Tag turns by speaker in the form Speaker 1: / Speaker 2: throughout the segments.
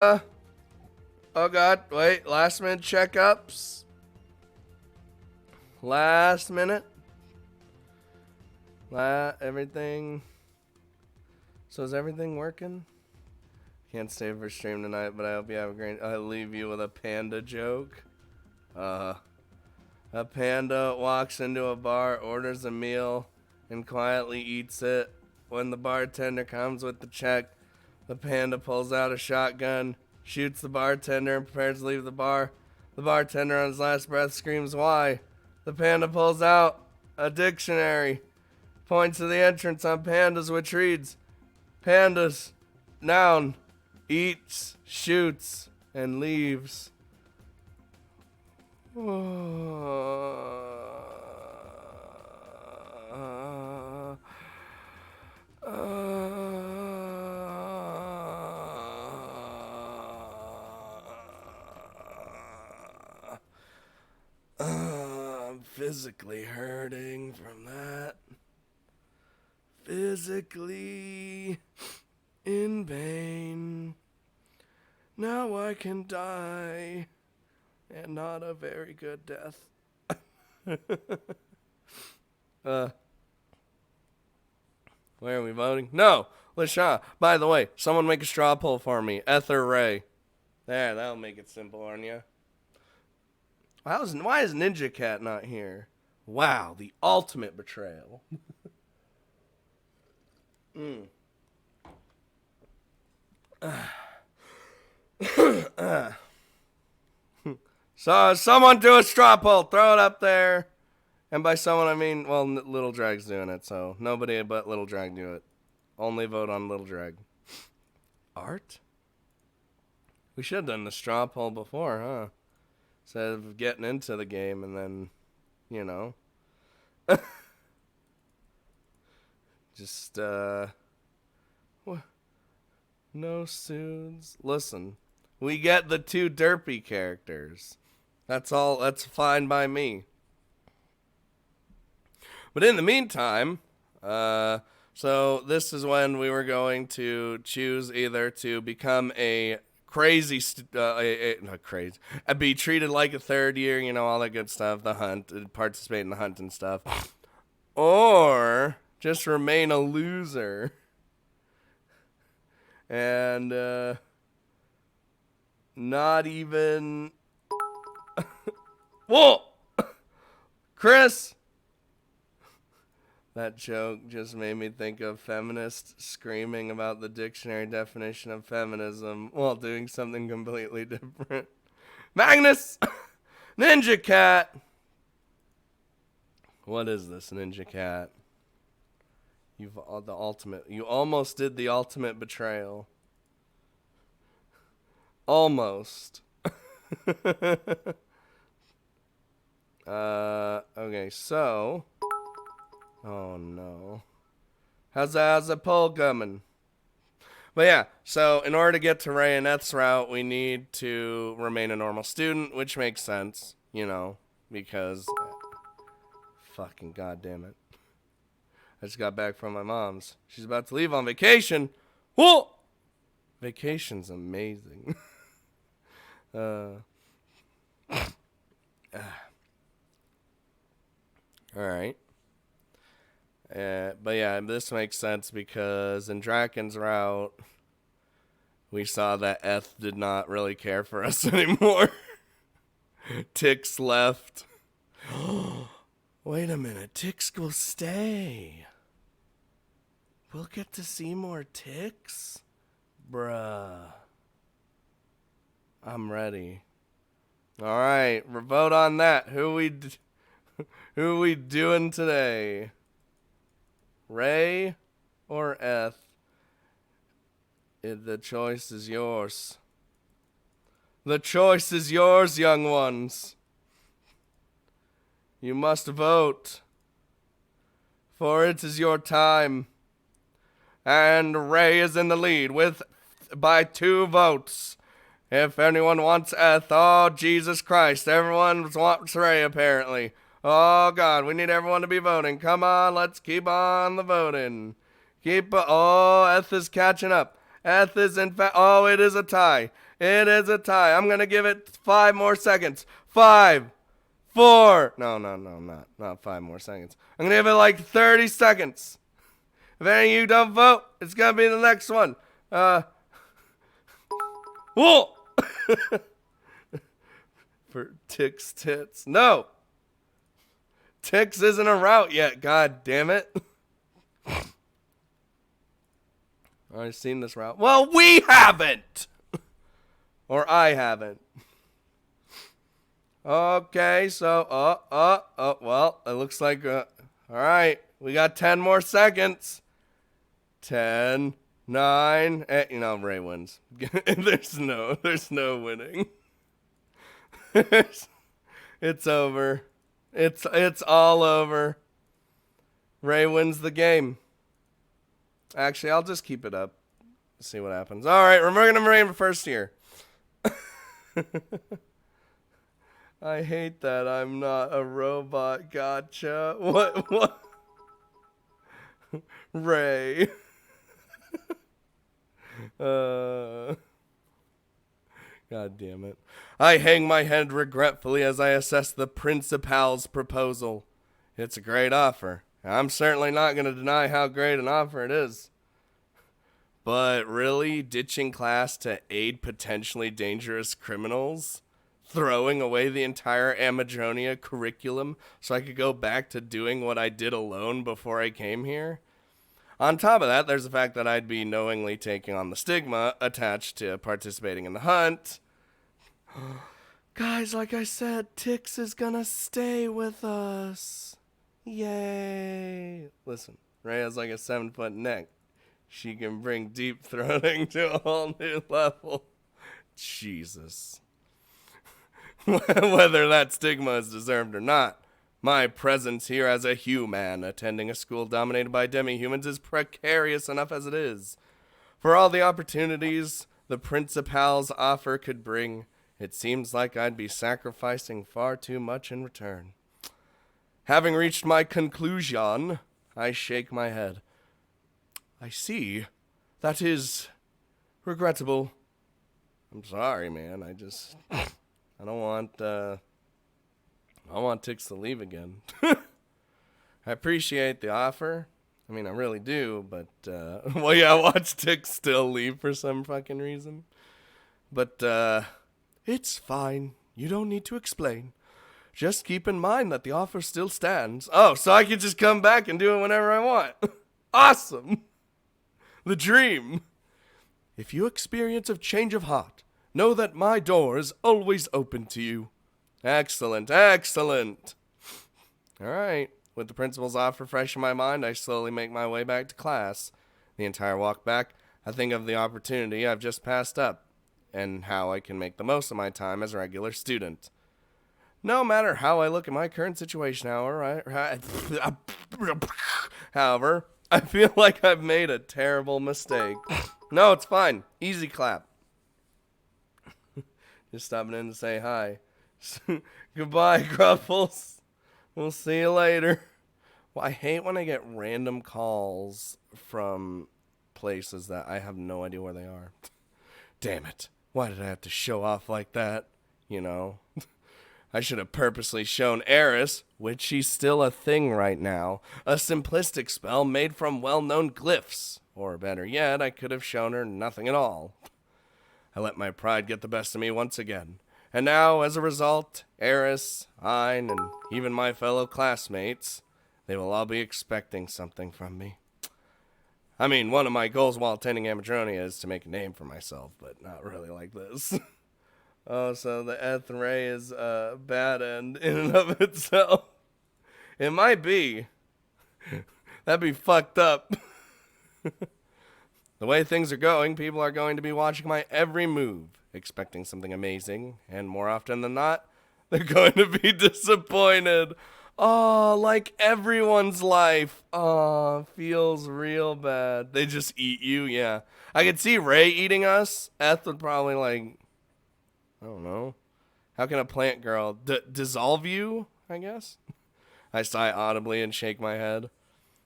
Speaker 1: Oh god, wait, last minute checkups. Last minute. Everything. So is everything working? Can't stay for stream tonight, but I hope you have a great. I'll leave you with a panda joke. A panda walks into a bar, orders a meal, and quietly eats it. When the bartender comes with the check, the panda pulls out a shotgun, shoots the bartender, and prepares to leave the bar. The bartender, on his last breath, screams, "Why?" The panda pulls out a dictionary, points to the entrance on pandas, which reads, "Pandas, noun, eats, shoots, and leaves." I'm physically hurting from that. Physically in pain. Now I can die. And not a very good death. Where are we voting? No! LaShaw. By the way, someone make a straw poll for me. Eth or Ray. There, that'll make it simple on you. Why is Ninja Cat not here? Wow, the ultimate betrayal. So, someone do a straw poll. Throw it up there. And by someone, I mean, well, Little Drag's doing it, so nobody but Little Drag do it. Only vote on Little Drag. Art? We should have done the straw poll before, huh? Instead of getting into the game and then, you know. Just, what? No suits. Listen, we get the 2 derpy characters. That's all. That's fine by me. But in the meantime, so this is when we were going to choose either to become a crazy, not crazy, be treated like a third year, you know, all that good stuff, the hunt, participate in the hunt and stuff, or just remain a loser. And, not even... Whoa! Chris! That joke just made me think of feminists screaming about the dictionary definition of feminism while doing something completely different. Magnus! Ninja Cat! What is this, Ninja Cat? You almost did the ultimate betrayal. Almost. Okay, so... Oh, no. How's the poll coming? But yeah, so in order to get to Ray and Eth's route, we need to remain a normal student, which makes sense, you know, because... Fucking goddamn it. I just got back from my mom's. She's about to leave on vacation. Whoa! Vacation's amazing. Alright. But yeah, this makes sense because in Draken's route, we saw that Eth did not really care for us anymore. Tix left. Wait a minute, Tix will stay. We'll get to see more Tix? Bruh. I'm ready. Alright, vote on that. Who we doing today? Ray or Eth? The choice is yours. The choice is yours, young ones. You must vote, for it is your time. And Ray is in the lead by 2 votes. If anyone wants Eth, oh Jesus Christ, everyone wants Ray apparently. Oh God, we need everyone to be voting. Come on, let's keep on the voting. Oh, Eth is catching up. Eth is in fact, oh, it is a tie. It is a tie. I'm going to give it 5 more seconds. 5, 4. No, not 5 more seconds. I'm going to give it like 30 seconds. If any of you don't vote, it's going to be the next one. Whoa! For Tix Tits. No! Tix isn't a route yet, god damn it. I've seen this route. Well, we haven't! Or I haven't. Okay, so, well, it looks like, alright, we got 10 more seconds. 10, 9, Ray wins. There's no winning. It's over. It's all over. Ray wins the game. Actually, I'll just keep it up. See what happens. Alright, we're going to Ray first here. I hate that I'm not a robot. Gotcha. What? Ray. God damn it. I hang my head regretfully as I assess the principal's proposal. It's a great offer. I'm certainly not going to deny how great an offer it is. But really, ditching class to aid potentially dangerous criminals? Throwing away the entire Amadronia curriculum so I could go back to doing what I did alone before I came here? On top of that, there's the fact that I'd be knowingly taking on the stigma attached to participating in the hunt. Guys, like I said, Tix is gonna stay with us. Yay. Listen, Ray has like a 7-foot neck. She can bring deep throating to a whole new level. Jesus. Whether that stigma is deserved or not, my presence here as a human attending a school dominated by demi-humans is precarious enough as it is. For all the opportunities the principal's offer could bring, it seems like I'd be sacrificing far too much in return. Having reached my conclusion, I shake my head. I see. That is regrettable. I'm sorry, man. I don't want Tix to leave again. I appreciate the offer. I mean, I really do, but, well, yeah, watch Tix still leave for some fucking reason. But, it's fine. You don't need to explain. Just keep in mind that the offer still stands. Oh, so I can just come back and do it whenever I want. Awesome. The dream. If you experience a change of heart, know that my door is always open to you. Excellent, excellent. All right. With the principal's offer fresh in my mind, I slowly make my way back to class. The entire walk back, I think of the opportunity I've just passed up and how I can make the most of my time as a regular student. No matter how I look at my current situation, however, I feel like I've made a terrible mistake. No, it's fine. Easy clap. Just stopping in to say hi. Goodbye, Gruffles. We'll see you later. Well, I hate when I get random calls from places that I have no idea where they are. Damn it. Why did I have to show off like that? You know? I should have purposely shown Eris, which she's still a thing right now, a simplistic spell made from well-known glyphs. Or better yet, I could have shown her nothing at all. I let my pride get the best of me once again. And now, as a result, Eris, Ein, and even my fellow classmates, they will all be expecting something from me. I mean, one of my goals while attending Amadronia is to make a name for myself, but not really like this. Oh, so the Eth Ray is a bad end in and of itself. It might be. That'd be fucked up. The way things are going, people are going to be watching my every move, expecting something amazing, and more often than not, they're going to be disappointed. Oh, like everyone's life. Oh, feels real bad. They just eat you, yeah. I could see Ray eating us. Eth would probably like, I don't know. How can a plant girl dissolve you, I guess? I sigh audibly and shake my head.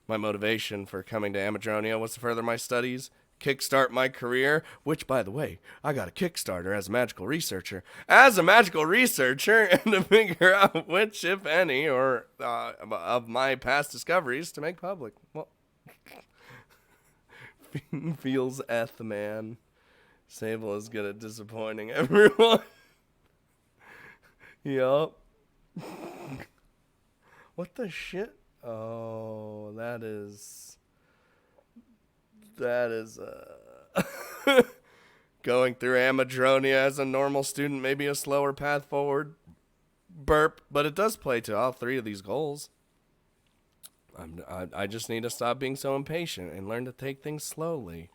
Speaker 1: My motivation for coming to Amadronia was to further my studies, kickstart my career, which, by the way, I got a Kickstarter as a magical researcher. As a magical researcher, and to figure out which, if any, or of my past discoveries to make public. Well, feels man. Sable is good at disappointing everyone. Yup. What the shit? Oh, that is going through Amadronia as a normal student may be a slower path forward. Burp, but it does play to all three of these goals. I just need to stop being so impatient and learn to take things slowly.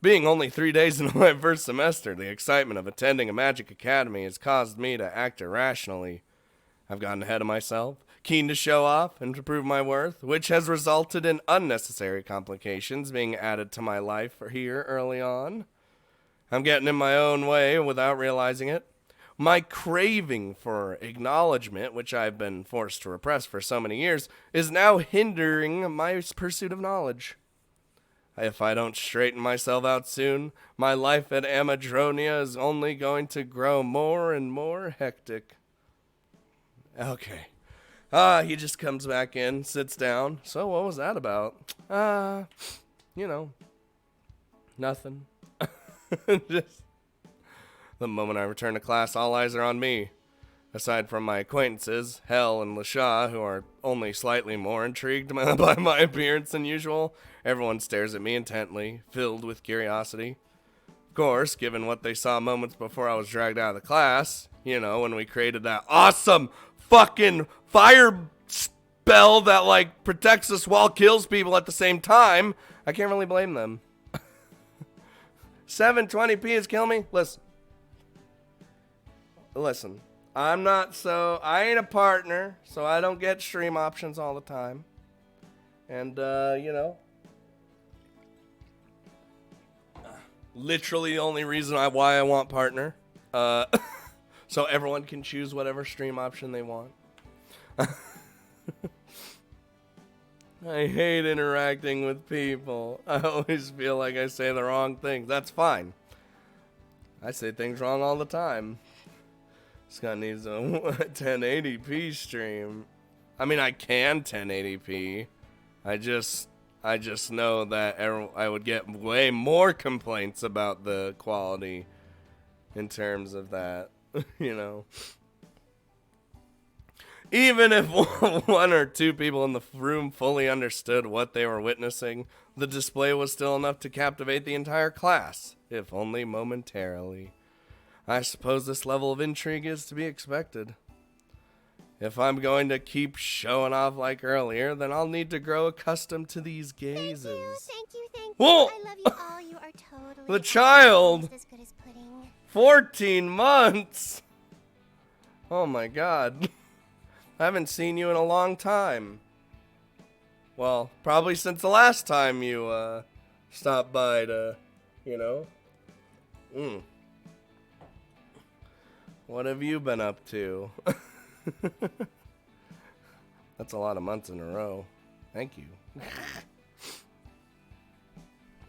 Speaker 1: Being only 3 days into my first semester, the excitement of attending a magic academy has caused me to act irrationally. I've gotten ahead of myself, keen to show off and to prove my worth, which has resulted in unnecessary complications being added to my life here early on. I'm getting in my own way without realizing it. My craving for acknowledgement, which I've been forced to repress for so many years, is now hindering my pursuit of knowledge. If I don't straighten myself out soon, my life at Amadronia is only going to grow more and more hectic. Okay. He just comes back in, sits down. So what was that about? Nothing. Just the moment I return to class, all eyes are on me. Aside from my acquaintances, Hel and Lasha, who are only slightly more intrigued by my appearance than usual, everyone stares at me intently, filled with curiosity. Of course, given what they saw moments before I was dragged out of the class, when we created that awesome fucking fire spell that, protects us while kills people at the same time, I can't really blame them. 720p is killing me? Listen. I ain't a partner, so I don't get stream options all the time. And, literally the only reason why I want partner. So everyone can choose whatever stream option they want. I hate interacting with people. I always feel like I say the wrong things. That's fine. I say things wrong all the time. Scott needs a 1080p stream. I mean, I can 1080p. I just know that I would get way more complaints about the quality in terms of that, Even if one or two people in the room fully understood what they were witnessing, the display was still enough to captivate the entire class, if only momentarily. I suppose this level of intrigue is to be expected. If I'm going to keep showing off like earlier, then I'll need to grow accustomed to these gazes.
Speaker 2: Thank you.
Speaker 1: Whoa!
Speaker 2: I love you all. You are totally
Speaker 1: the child!
Speaker 2: As good as pudding.
Speaker 1: 14 months! Oh my god. I haven't seen you in a long time. Well, probably since the last time you stopped by to, What have you been up to? That's a lot of months in a row. Thank you.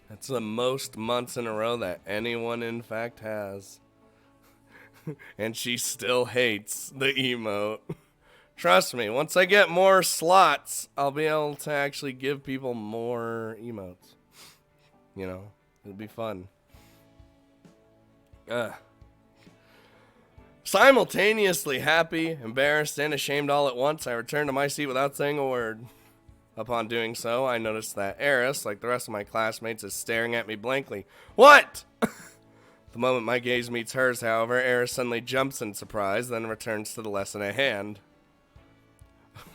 Speaker 1: That's the most months in a row that anyone in fact has. And she still hates the emote. Trust me, once I get more slots, I'll be able to actually give people more emotes. It'll be fun. Simultaneously happy, embarrassed, and ashamed all at once, I returned to my seat without saying a word. Upon doing so, I noticed that Eris, like the rest of my classmates, is staring at me blankly. What? The moment my gaze meets hers, however, Eris suddenly jumps in surprise, then returns to the lesson at hand.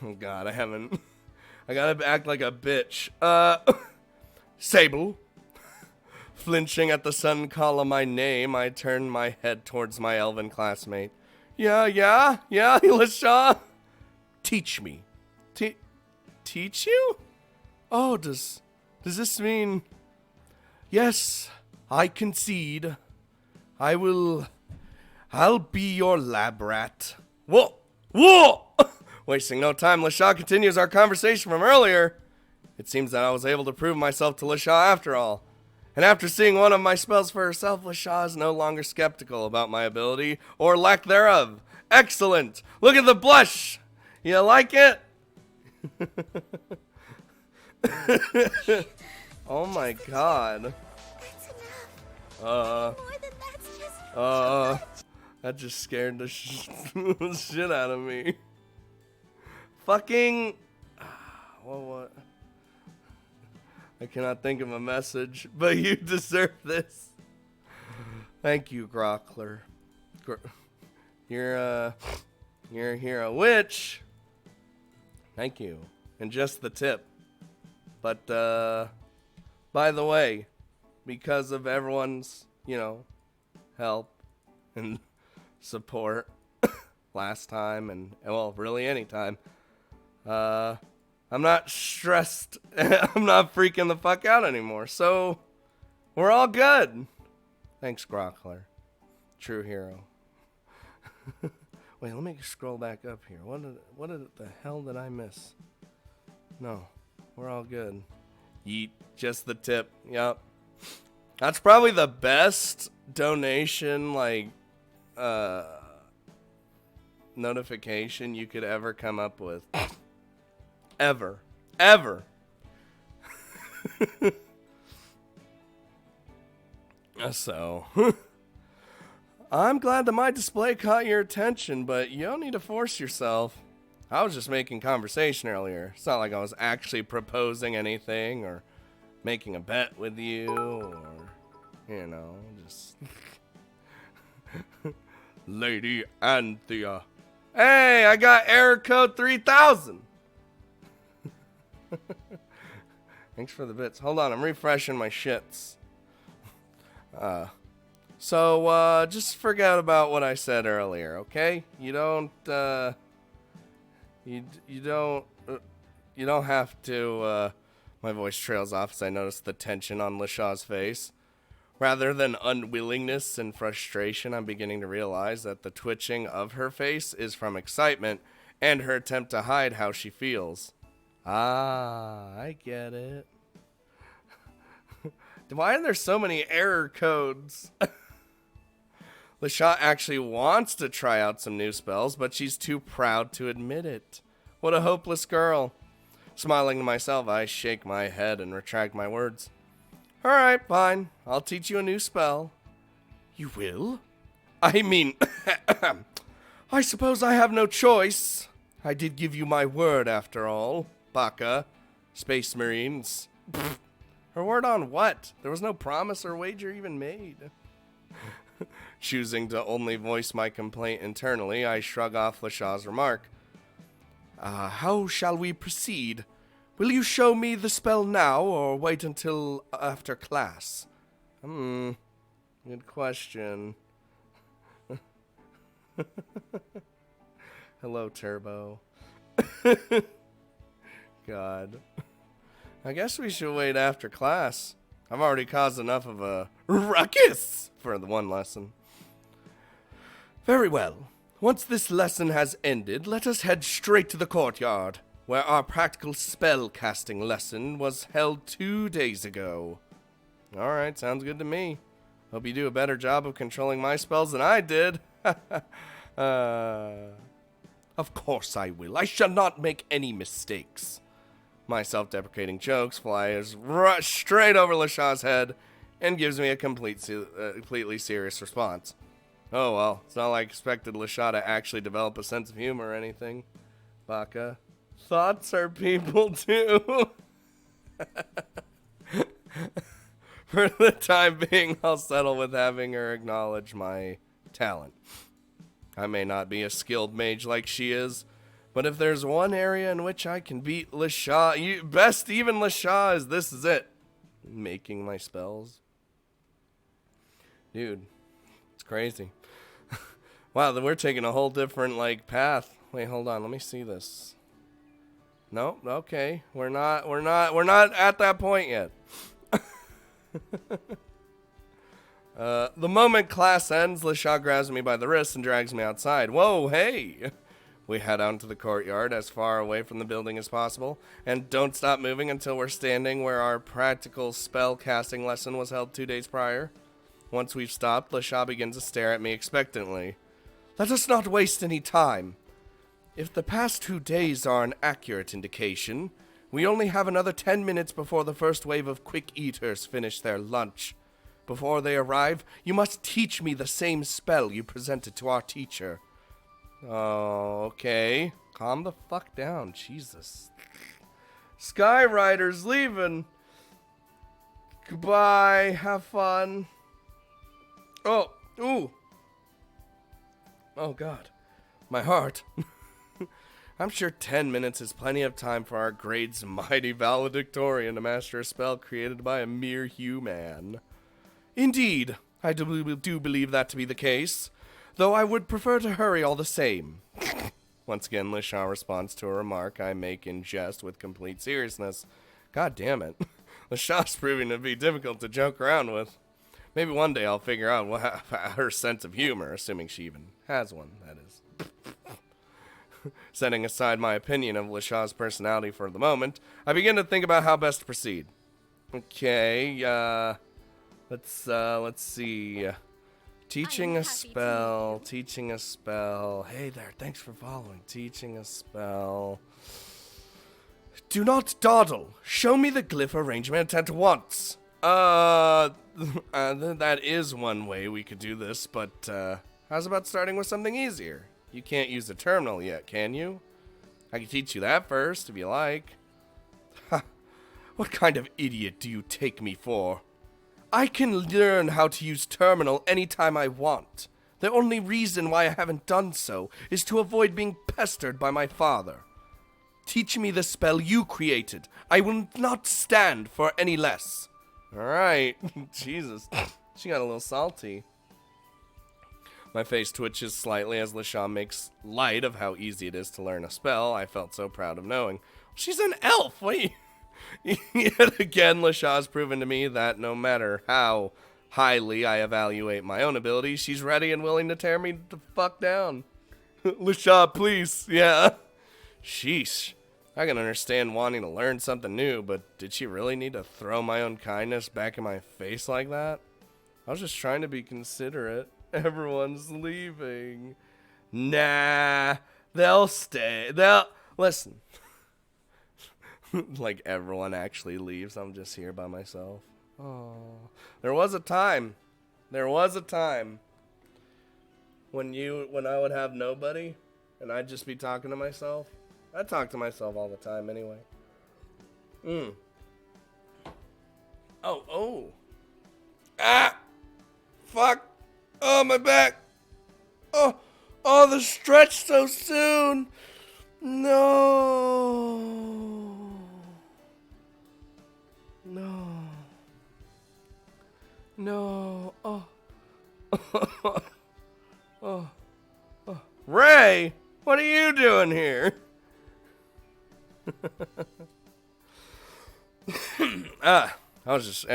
Speaker 1: Oh god, I gotta act like a bitch. Sable. Flinching at the sudden call of my name, I turned my head towards my elven classmate. Yeah, Lasha? Teach me. Teach you? Oh, does this mean... Yes, I concede. I'll be your lab rat. Whoa! Wasting no time, Lasha continues our conversation from earlier. It seems that I was able to prove myself to Lasha after all. And after seeing one of my spells for herself, LaShaw is no longer skeptical about my ability or lack thereof. Excellent! Look at the blush! You like it? Oh my god.
Speaker 2: That's enough. More than that's just too much.
Speaker 1: That just scared the shit out of me. Fucking... What? I cannot think of a message, but you deserve this. Thank you, Grockler. You're a hero. Which, thank you. And just the tip. But, by the way, because of everyone's, help and support last time and, well, really any time, I'm not stressed. I'm not freaking the fuck out anymore. So, we're all good. Thanks, Grockler. True hero. Wait, let me scroll back up here. What the hell did I miss? No, we're all good. Yeet, just the tip. Yep. That's probably the best donation, notification you could ever come up with. Ever. So, I'm glad that my display caught your attention, but you don't need to force yourself. I was just making conversation earlier. It's not like I was actually proposing anything or making a bet with you or, just... Lady Anthea. Hey, I got error code 3000. Thanks for the bits. Hold on, I'm refreshing my shits. So just forget about what I said earlier, okay? You don't have to, my voice trails off as I notice the tension on LaShaw's face. Rather than unwillingness and frustration, I'm beginning to realize that the twitching of her face is from excitement and her attempt to hide how she feels. Ah, I get it. Why are there so many error codes? LaShaw actually wants to try out some new spells, but she's too proud to admit it. What a hopeless girl. Smiling to myself, I shake my head and retract my words. Alright, fine. I'll teach you a new spell. You will? I mean, I suppose I have no choice. I did give you my word after all. Baka. Space Marines. Pfft. Her word on what? There was no promise or wager even made. Choosing to only voice my complaint internally, I shrug off LaShaw's remark. How shall we proceed? Will you show me the spell now, or wait until after class? Good question. Hello, Turbo. God. I guess we should wait after class. I've already caused enough of a ruckus for the one lesson. Very well. Once this lesson has ended, let us head straight to the courtyard, where our practical spell casting lesson was held 2 days ago. Alright, sounds good to me. Hope you do a better job of controlling my spells than I did. Of course I will. I shall not make any mistakes. My self-deprecating jokes flies straight over LaShaw's head and gives me a completely serious response. Oh well, it's not like I expected LaShaw to actually develop a sense of humor or anything. Baka. Thoughts are people too. For the time being, I'll settle with having her acknowledge my talent. I may not be a skilled mage like she is, but if there's one area in which I can beat LaShaw, best even LaShaw, this is it. Making my spells. Dude, it's crazy. Wow, we're taking a whole different, path. Wait, hold on, let me see this. No, okay, we're not at that point yet. The moment class ends, LaShaw grabs me by the wrist and drags me outside. Whoa, hey! We head out into the courtyard as far away from the building as possible, and don't stop moving until we're standing where our practical spell casting lesson was held 2 days prior. Once we've stopped, LaShaw begins to stare at me expectantly. Let us not waste any time. If the past 2 days are an accurate indication, we only have another 10 minutes before the first wave of quick eaters finish their lunch. Before they arrive, you must teach me the same spell you presented to our teacher. Oh, okay. Calm the fuck down, Jesus. Skyrider's leaving. Goodbye, have fun. Oh, ooh. Oh, God. My heart. I'm sure 10 minutes is plenty of time for our Grade's mighty valedictorian to master a spell created by a mere human. Indeed, I do believe that to be the case, though I would prefer to hurry all the same. Once again, LaShaw responds to a remark I make in jest with complete seriousness. God damn it. LaShaw's proving to be difficult to joke around with. Maybe one day I'll figure out her sense of humor, assuming she even has one, that is. Setting aside my opinion of LaShaw's personality for the moment, I begin to think about how best to proceed. Okay, let's see. Teaching a spell. Hey there, thanks for following. Teaching a spell. Do not dawdle. Show me the glyph arrangement at once. That is one way we could do this, but, how's about starting with something easier? You can't use the terminal yet, can you? I can teach you that first, if you like. Ha! What kind of idiot do you take me for? I can learn how to use terminal anytime I want. The only reason why I haven't done so is to avoid being pestered by my father. Teach me the spell you created. I will not stand for any less. Alright. Jesus. She got a little salty. My face twitches slightly as LaShaw makes light of how easy it is to learn a spell I felt so proud of knowing. She's an elf! What? Yet again, LaShaw's proven to me that no matter how highly I evaluate my own abilities, she's ready and willing to tear me the fuck down. LaShaw, please. Yeah. Sheesh. I can understand wanting to learn something new, but did she really need to throw my own kindness back in my face like that? I was just trying to be considerate. Everyone's leaving. Nah, they'll stay. Listen. Like everyone actually leaves. I'm just here by myself. Oh, there was a time when I would have nobody and I'd just be talking to myself. I talk to myself all the time anyway. Oh. Ah! Fuck! Oh, my back! Oh, the stretch so soon! No. Oh. Ray, what are you doing here? I was just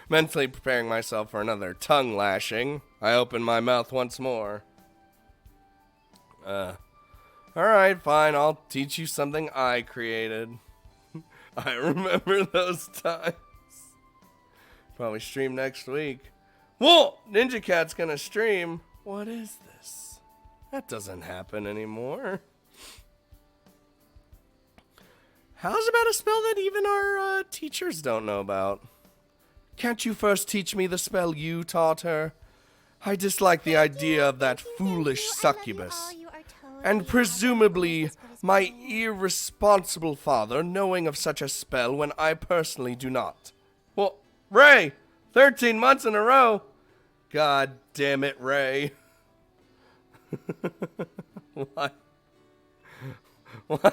Speaker 1: mentally preparing myself for another tongue lashing. I opened my mouth once more. Alright, fine, I'll teach you something I created. I remember those times. Probably stream next week. Whoa! Ninja Cat's gonna stream. What is this? That doesn't happen anymore. How's about a spell that even our teachers don't know about? Can't you first teach me the spell you taught her? I dislike the idea of that foolish succubus. And presumably my irresponsible father knowing of such a spell when I personally do not. Well, Ray, 13 months in a row. God damn it, Ray. Why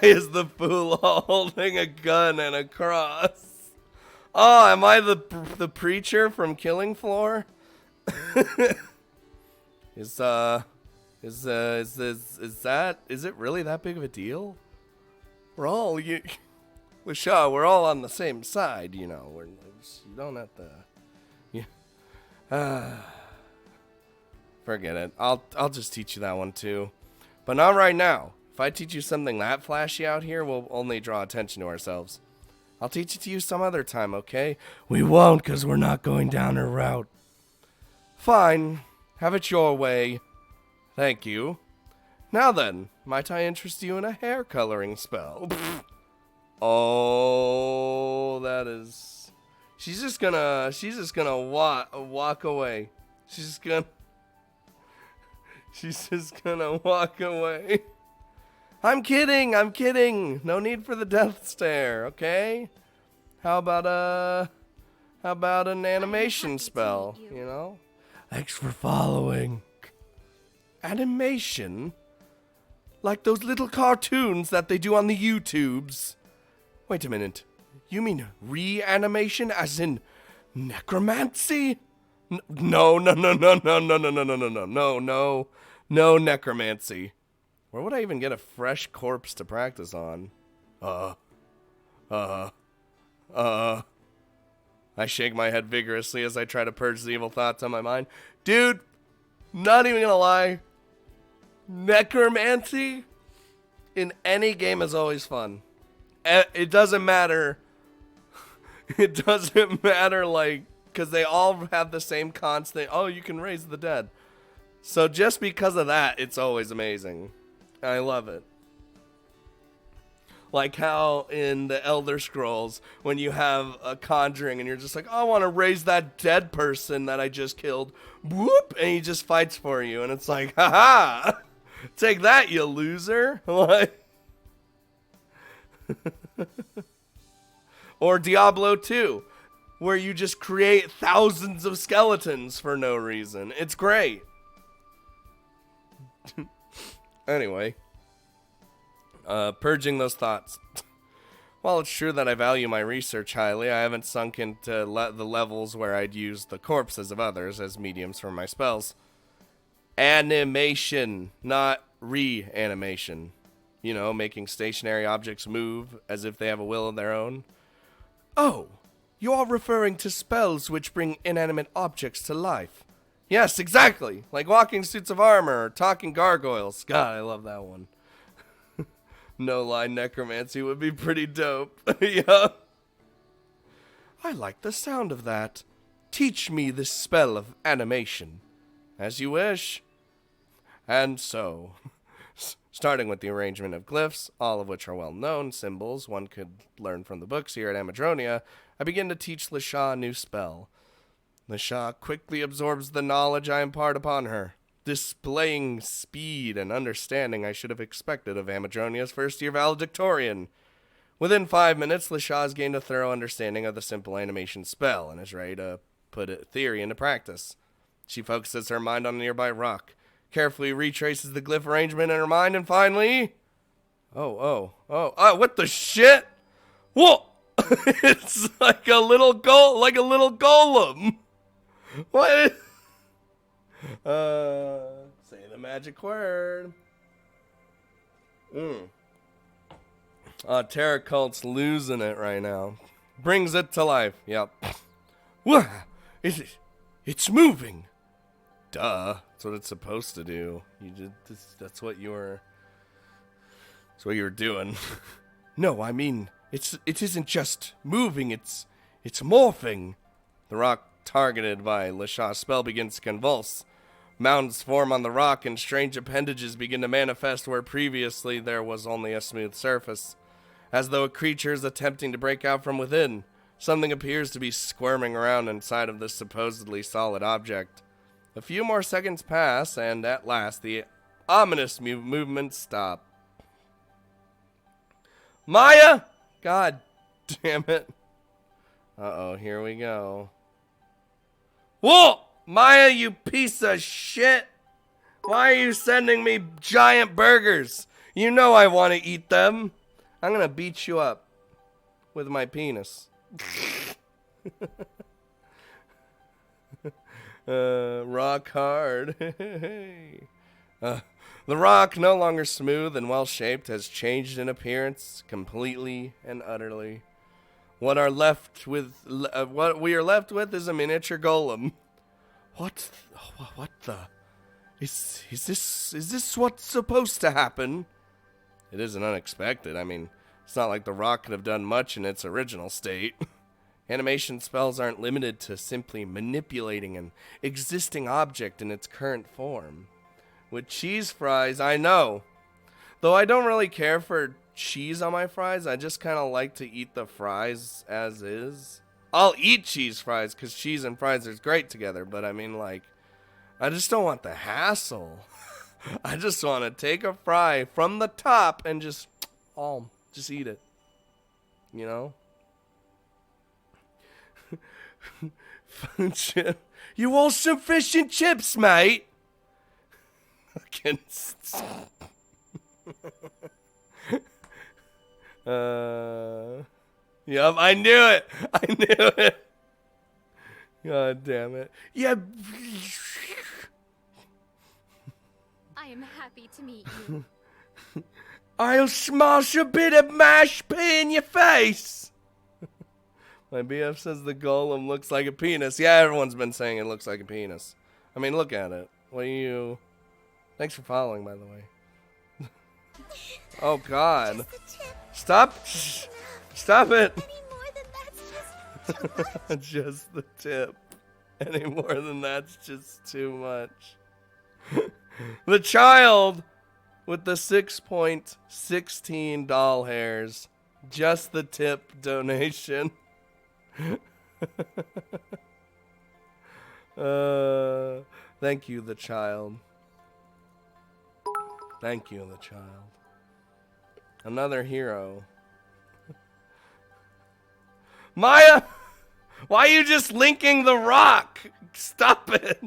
Speaker 1: is the fool holding a gun and a cross? Oh, am I the preacher from Killing Floor? Is it really that big of a deal? We're all LaShaw, we're all on the same side, you know. You don't have to. Forget it. I'll just teach you that one too. But not right now. If I teach you something that flashy out here, we'll only draw attention to ourselves. I'll teach it to you some other time, okay? We won't, because we're not going down her route. Fine. Have it your way. Thank you. Now then, might I interest you in a hair coloring spell? Oh, that is... She's just gonna walk away. She's just gonna walk away. I'm kidding. No need for the death stare, okay? How about an animation spell, you know? Thanks for following. Animation? Like those little cartoons that they do on the YouTubes. Wait a minute. You mean reanimation as in necromancy? No, necromancy. Where would I even get a fresh corpse to practice on? I shake my head vigorously as I try to purge the evil thoughts on my mind. Dude, not even gonna lie. Necromancy in any game is always fun. It doesn't matter. It doesn't matter, like, because they all have the same constant. Oh, you can raise the dead. So just because of that, it's always amazing. I love it. Like how in the Elder Scrolls, when you have a conjuring and you're just like, oh, I want to raise that dead person that I just killed. Whoop! And he just fights for you. And it's like, haha! Take that, you loser. Like, or Diablo 2, where you just create thousands of skeletons for no reason. It's great. Anyway, purging those thoughts. While it's true that I value my research highly, I haven't sunk into the levels where I'd use the corpses of others as mediums for my spells. Animation, not reanimation. You know, making stationary objects move as if they have a will of their own. Oh, you are referring to spells which bring inanimate objects to life. Yes, exactly. Like walking suits of armor or talking gargoyles. God, I love that one. No lie, necromancy would be pretty dope. Yeah. I like the sound of that. Teach me this spell of animation. As you wish. And so, starting with the arrangement of glyphs, all of which are well-known symbols one could learn from the books here at Amadronia, I begin to teach Lisha a new spell. Lisha quickly absorbs the knowledge I impart upon her, displaying speed and understanding I should have expected of Amadronia's first-year valedictorian. Within 5 minutes, Lisha has gained a thorough understanding of the simple animation spell and is ready to put theory into practice. She focuses her mind on a nearby rock, carefully retraces the glyph arrangement in her mind, and finally... what the shit? Whoa! It's like a little golem. What? Say the magic word. Terra Cult's losing it right now. Brings it to life. Yep. What? It's moving. Duh. That's what it's supposed to do. That's what you were doing. No, I mean, it isn't just moving, it's morphing. The rock targeted by Lisha's spell begins to convulse. Mounds form on the rock and strange appendages begin to manifest where previously there was only a smooth surface. As though a creature is attempting to break out from within, something appears to be squirming around inside of this supposedly solid object. A few more seconds pass, and at last the ominous movements stop. Maya! God damn it. Uh-oh, here we go. Whoa! Maya, you piece of shit! Why are you sending me giant burgers? You know I want to eat them. I'm gonna beat you up with my penis. Rock hard. The rock, no longer smooth and well-shaped, has changed in appearance completely and utterly. What we are left with is a miniature golem. What the? Is this what's supposed to happen? It isn't unexpected. I mean, it's not like the rock could have done much in its original state. Animation spells aren't limited to simply manipulating an existing object in its current form. With cheese fries, I know. Though I don't really care for cheese on my fries, I just kind of like to eat the fries as is. I'll eat cheese fries because cheese and fries are great together, but I mean, like, I just don't want the hassle. I just want to take a fry from the top and just eat it. You know? You want some fish and chips, mate? Yep, I knew it. God damn it. Yeah.
Speaker 2: I am happy to meet you.
Speaker 1: I'll smash a bit of mashed pea in your face. My BF says the golem looks like a penis. Yeah, everyone's been saying it looks like a penis. I mean, look at it. What are you... Thanks for following, by the way. Oh, God. Stop. Stop it.
Speaker 2: Any more than that's just too much.
Speaker 1: Just the tip. Any more than that's just too much. The child with the 6.16 doll hairs. Just the tip donation. Thank you, the child. Thank you, the child. Another hero. Maya! Why are you just linking the rock? Stop it.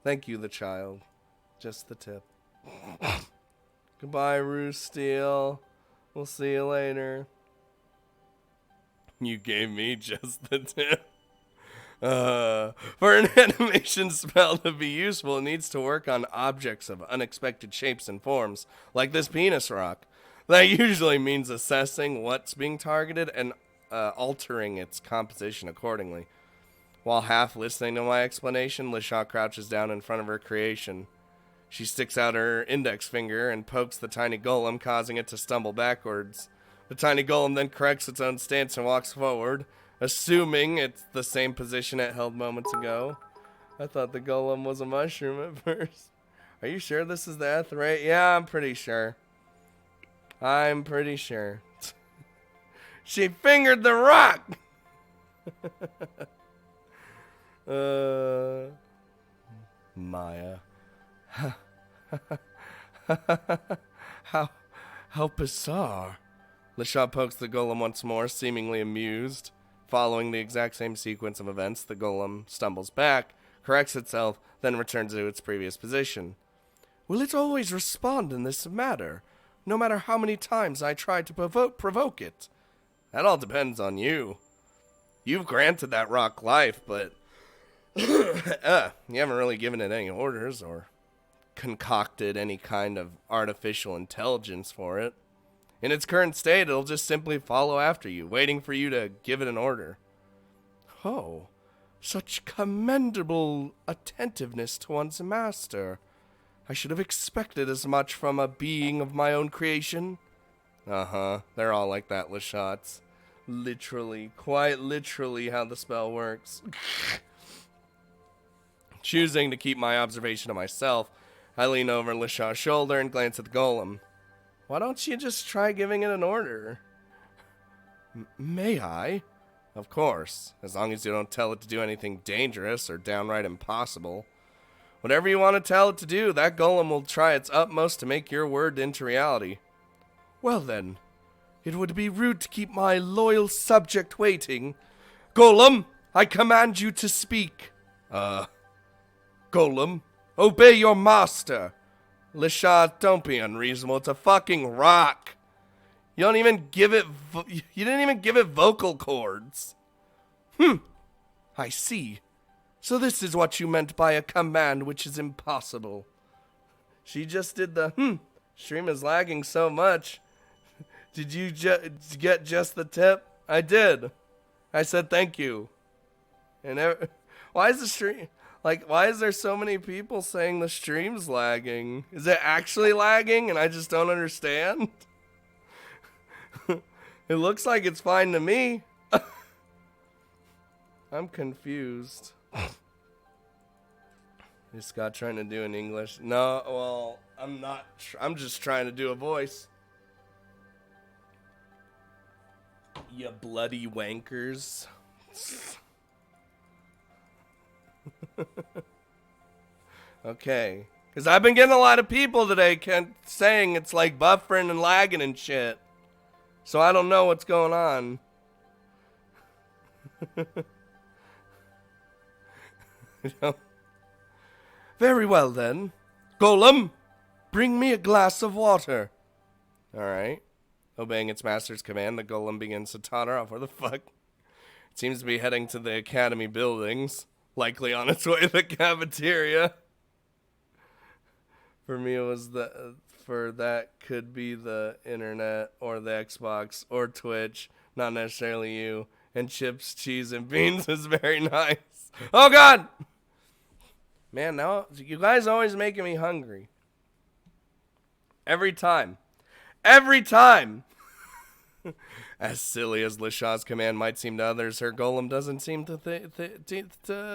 Speaker 1: Thank you, the child. Just the tip. Goodbye, Roost Steel. We'll see you later. You gave me just the tip. For an animation spell to be useful, it needs to work on objects of unexpected shapes and forms, like this penis rock. That usually means assessing what's being targeted and altering its composition accordingly. While half listening to my explanation, Lisha crouches down in front of her creation. She sticks out her index finger and pokes the tiny golem, causing it to stumble backwards. The tiny golem then corrects its own stance and walks forward, assuming it's the same position it held moments ago. I thought the golem was a mushroom at first. Are you sure this is the Etherate? Yeah, I'm pretty sure. I'm pretty sure. She fingered the rock! Maya. How bizarre. Lisha pokes the golem once more, seemingly amused. Following the exact same sequence of events, the golem stumbles back, corrects itself, then returns to its previous position. Will it always respond in this manner, no matter how many times I try to provoke it? That all depends on you. You've granted that rock life, but you haven't really given it any orders or concocted any kind of artificial intelligence for it. In its current state, it'll just simply follow after you, waiting for you to give it an order. Oh, such commendable attentiveness to one's master. I should have expected as much from a being of my own creation. Uh-huh, they're all like that, Lishat's. Literally, quite literally how the spell works. Choosing to keep my observation to myself, I lean over Lisha's shoulder and glance at the golem. Why don't you just try giving it an order? May I? Of course, as long as you don't tell it to do anything dangerous or downright impossible. Whatever you want to tell it to do, that golem will try its utmost to make your word into reality. Well then, it would be rude to keep my loyal subject waiting. Golem, I command you to speak. Golem, obey your master. Lisha, don't be unreasonable. It's a fucking rock. You don't even give it. You didn't even give it vocal cords. I see. So this is what you meant by a command which is impossible. She just did the Stream is lagging so much. Did you get just the tip? I did. I said thank you. And why is the stream... Like, why is there so many people saying the stream's lagging? Is it actually lagging and I just don't understand? It looks like it's fine to me. I'm confused. Is Scott trying to do an English? No, well, I'm not. I'm just trying to do a voice. You bloody wankers. Okay. Because I've been getting a lot of people today saying it's like buffering and lagging and shit. So I don't know what's going on. Very well then. Golem, bring me a glass of water. Alright. Obeying its master's command, the golem begins to totter off. Where the fuck? It seems to be heading to the academy buildings. Likely on its way to the cafeteria. For me, it was for that could be the internet or the Xbox or Twitch, not necessarily you. And chips, cheese, and beans is very nice. Oh God! Man, now you guys always making me hungry. Every time. Every time! As silly as Lashaw's command might seem to others, her golem doesn't seem to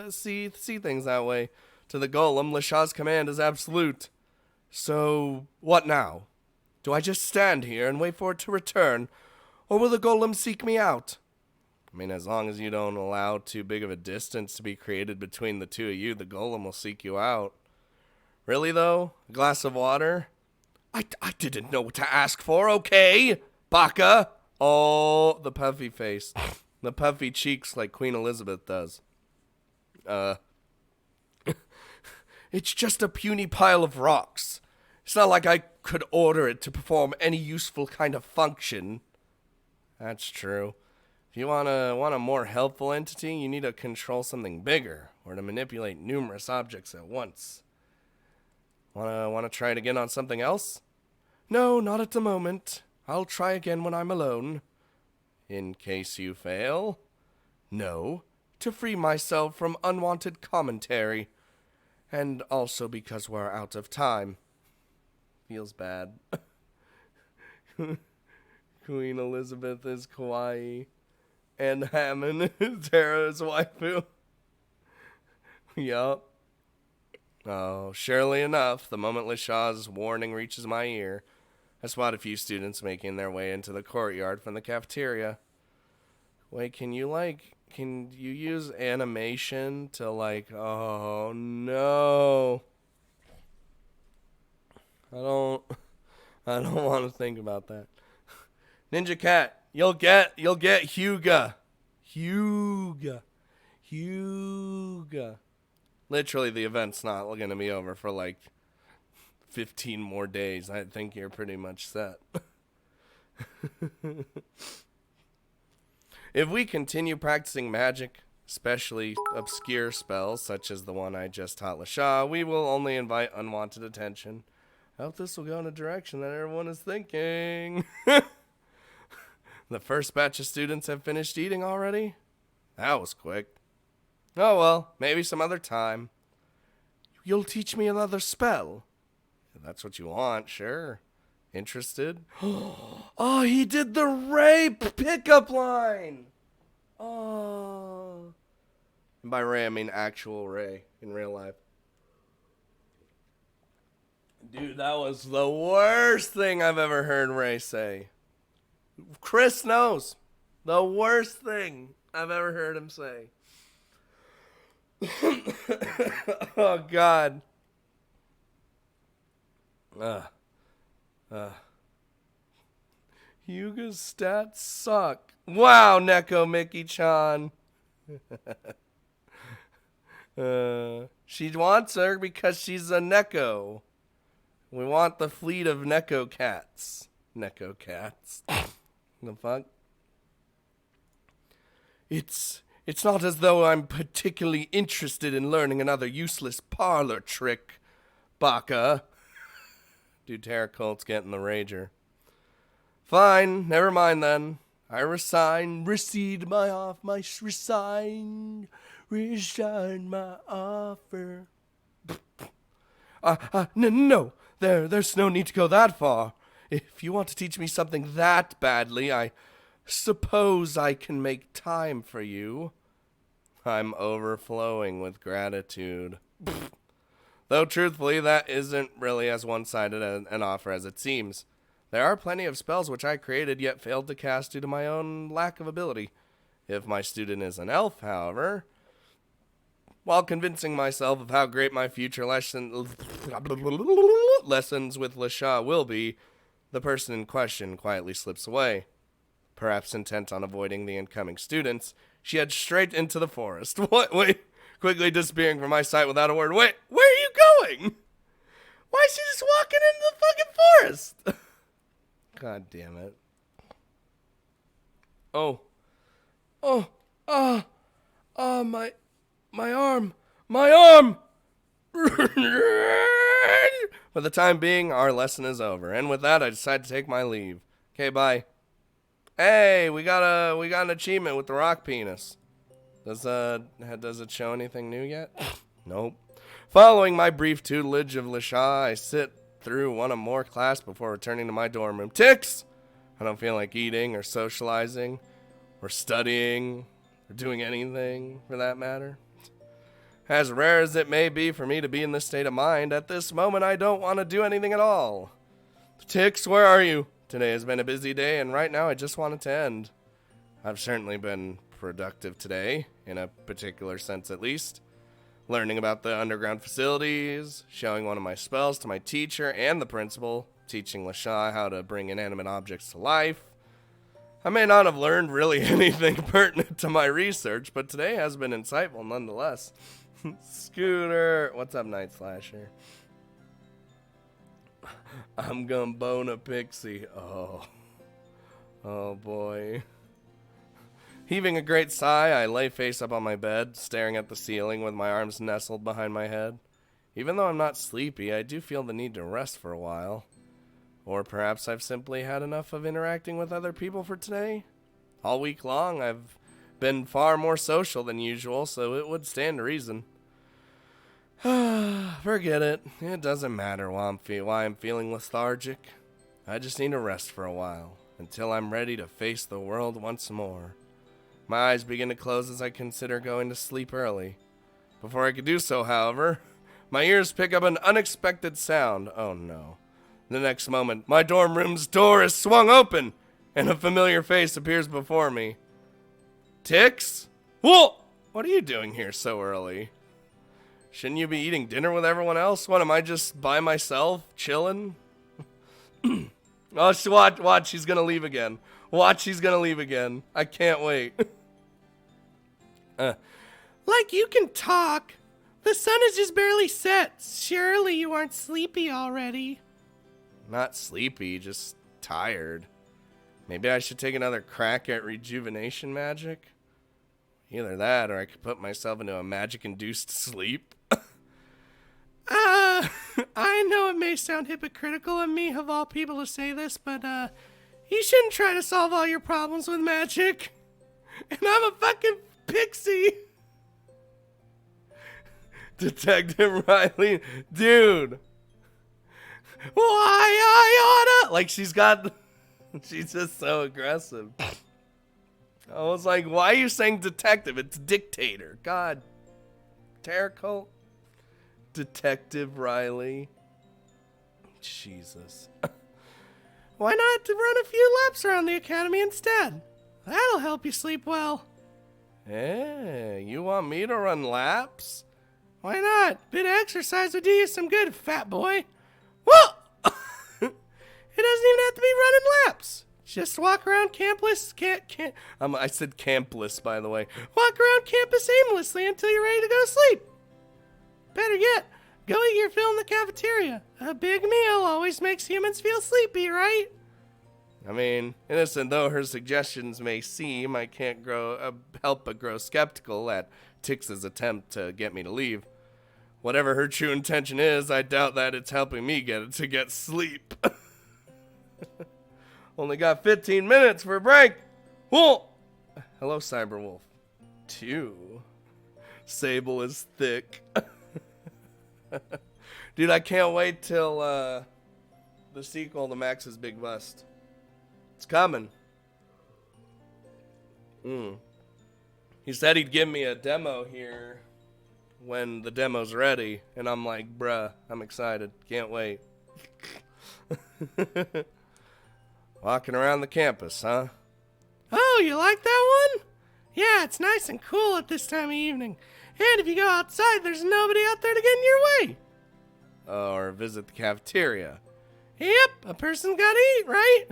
Speaker 1: see things that way. To the golem, Lashaw's command is absolute. So, what now? Do I just stand here and wait for it to return, or will the golem seek me out? I mean, as long as you don't allow too big of a distance to be created between the two of you, the golem will seek you out. Really, though? A glass of water? I didn't know what to ask for, okay? Baka! Oh, the puffy face. The puffy cheeks like Queen Elizabeth does. It's just a puny pile of rocks. It's not like I could order it to perform any useful kind of function. That's true. If you want a more helpful entity, you need to control something bigger, or to manipulate numerous objects at once. Wanna try it again on something else? No, not at the moment. I'll try again when I'm alone. In case you fail? No, to free myself from unwanted commentary. And also because we're out of time. Feels bad. Queen Elizabeth is kawaii. And Hammond is Tara's waifu. Yup. Oh, surely enough, the moment Lashaw's warning reaches my ear, I spot a few students making their way into the courtyard from the cafeteria. Wait, can you use animation to oh no. I don't want to think about that. Ninja Cat, you'll get Hyuga. Hyuga. Literally, the event's not going to be over for 15 more days. I think you're pretty much set. If we continue practicing magic, especially obscure spells such as the one I just taught LaShaw, we will only invite unwanted attention. I hope this will go in a direction that everyone is thinking. The first batch of students have finished eating already? That was quick. Oh well, maybe some other time. You'll teach me another spell? If that's what you want, sure. Interested? Oh, he did the Ray pickup line! Oh. And by Ray, I mean actual Ray in real life. Dude, that was the worst thing I've ever heard Ray say. Chris knows. The worst thing I've ever heard him say. Oh, God. Hyuga's stats suck. Wow, Neko Mickey-chan. She wants her because she's a Neko. We want the fleet of Neko cats. Neko cats. The fuck? It's not as though I'm particularly interested in learning another useless parlor trick, Baka. Dude, Terracolt's getting the rager. Fine, never mind then. I resign. Resign. Resign my offer. No. There's no need to go that far. If you want to teach me something that badly, I suppose I can make time for you. I'm overflowing with gratitude. Though truthfully, that isn't really as one-sided an offer as it seems. There are plenty of spells which I created yet failed to cast due to my own lack of ability. If my student is an elf, however, while convincing myself of how great my future lessons with Lasha will be, the person in question quietly slips away. Perhaps intent on avoiding the incoming students, she heads straight into the forest. Wait, quickly disappearing from my sight without a word. Wait, where are you going? Why is she just walking into the fucking forest? God damn it. My arm! For the time being, our lesson is over, and with that, I decide to take my leave. Okay, bye. Hey, we got an achievement with the rock penis. Does it show anything new yet? Nope. Following my brief tutelage of Lasha, I sit through one or more class before returning to my dorm room. Ticks! I don't feel like eating or socializing or studying or doing anything for that matter. As rare as it may be for me to be in this state of mind, at this moment I don't want to do anything at all. Ticks, where are you? Today has been a busy day, and right now I just want it to end. I've certainly been productive today, in a particular sense at least. Learning about the underground facilities, showing one of my spells to my teacher and the principal, teaching Lasha how to bring inanimate objects to life. I may not have learned really anything pertinent to my research, but today has been insightful nonetheless. Scooter, what's up, Night Slasher? I'm gonna bone a pixie. Oh boy. Heaving a great sigh, I lay face up on my bed, staring at the ceiling with my arms nestled behind my head. Even though I'm not sleepy, I do feel the need to rest for a while. Or perhaps I've simply had enough of interacting with other people for today. All week long, I've been far more social than usual, so it would stand to reason. Forget it. It doesn't matter why I'm feeling lethargic. I just need to rest for a while, until I'm ready to face the world once more. My eyes begin to close as I consider going to sleep early. Before I can do so, however, my ears pick up an unexpected sound. Oh no. The next moment, my dorm room's door is swung open, and a familiar face appears before me. Tix? Whoa! What are you doing here so early? Shouldn't you be eating dinner with everyone else? What, am I just by myself, chilling? Oh, watch, she's gonna leave again. Watch, she's gonna leave again. I can't wait. Like you can talk. The sun is just barely set. Surely you aren't sleepy already. Not sleepy, just tired. Maybe I should take another crack at rejuvenation magic? Either that, or I could put myself into a magic-induced sleep. I know it may sound hypocritical of me, of all people, to say this, but, you shouldn't try to solve all your problems with magic. And I'm a fucking pixie. Detective Riley, dude. Why I oughta? Like, she's just so aggressive. I was like, why are you saying detective? It's dictator. God. Terror cult. Detective Riley. Jesus. Why not run a few laps around the academy instead? That'll help you sleep well. Hey, you want me to run laps? Why not? Bit of exercise would do you some good, fat boy. Whoa! It doesn't even have to be running laps. Just walk around campus. I said campless, by the way. Walk around campus aimlessly until you're ready to go to sleep. Better yet, go eat your fill in the cafeteria. A big meal always makes humans feel sleepy, right? I mean, innocent though her suggestions may seem, I can't help but grow skeptical at Tix's attempt to get me to leave. Whatever her true intention is, I doubt that it's helping me get sleep. Only got 15 minutes for a break. Whoa! Hello, Cyberwolf. 2. Sable is thick. Dude, I can't wait till the sequel to Max's Big Bust. It's coming. He said he'd give me a demo here when the demo's ready, and I'm like, bruh, I'm excited. Can't wait. Walking around the campus, huh?
Speaker 3: Oh, you like that one? Yeah, it's nice and cool at this time of evening. And if you go outside, there's nobody out there to get in your way.
Speaker 1: Or visit the cafeteria.
Speaker 3: Yep, a person's gotta eat, right?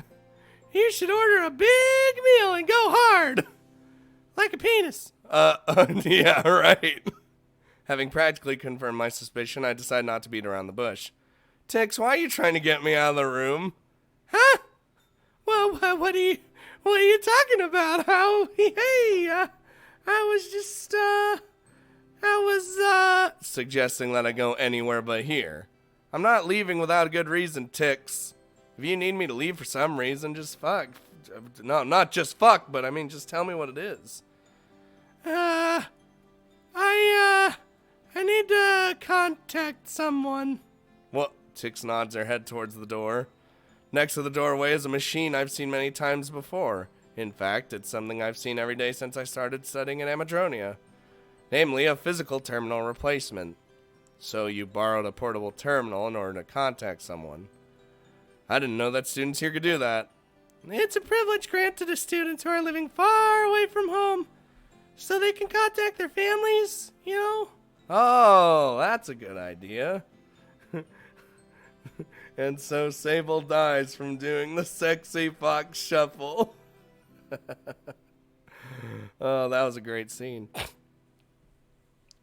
Speaker 3: You should order a big meal and go hard. Like a penis.
Speaker 1: Yeah, right. Having practically confirmed my suspicion, I decide not to beat around the bush. Tix, why are you trying to get me out of the room?
Speaker 3: Huh? Well, what are you talking about? I was
Speaker 1: suggesting that I go anywhere but here. I'm not leaving without a good reason, Tix. If you need me to leave for some reason, just fuck. No, not just fuck, but I mean, just tell me what it is.
Speaker 3: I need to contact someone.
Speaker 1: What? Tix nods her head towards the door. Next to the doorway is a machine I've seen many times before. In fact, it's something I've seen every day since I started studying at Amadronia. Namely, a physical terminal replacement. So you borrowed a portable terminal in order to contact someone. I didn't know that students here could do that.
Speaker 3: It's a privilege granted to students who are living far away from home, so they can contact their families, you know?
Speaker 1: Oh, that's a good idea. And so Sable dies from doing the sexy fox shuffle. Oh, that was a great scene.